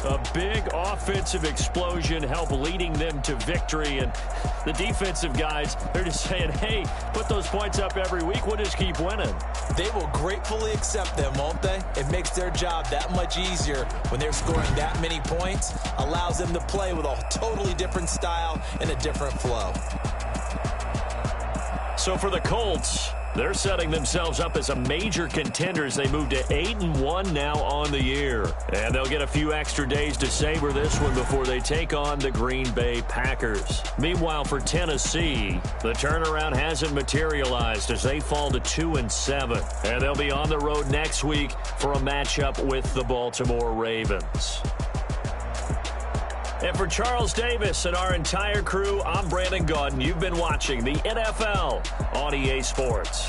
A big offensive explosion help leading them to victory. And the defensive guys, they're just saying, hey, put those points up every week. We'll just keep winning. They will gratefully accept them, won't they? It makes their job that much easier when they're scoring that many points. Allows them to play with a totally different style and a different flow. So for the Colts, they're setting themselves up as a major contender as they move to 8-1 now on the year. And they'll get a few extra days to savor this one before they take on the Green Bay Packers. Meanwhile, for Tennessee, the turnaround hasn't materialized as they fall to 2-7. And they'll be on the road next week for a matchup with the Baltimore Ravens. And for Charles Davis and our entire crew, I'm Brandon Gaudin. You've been watching the NFL on EA Sports.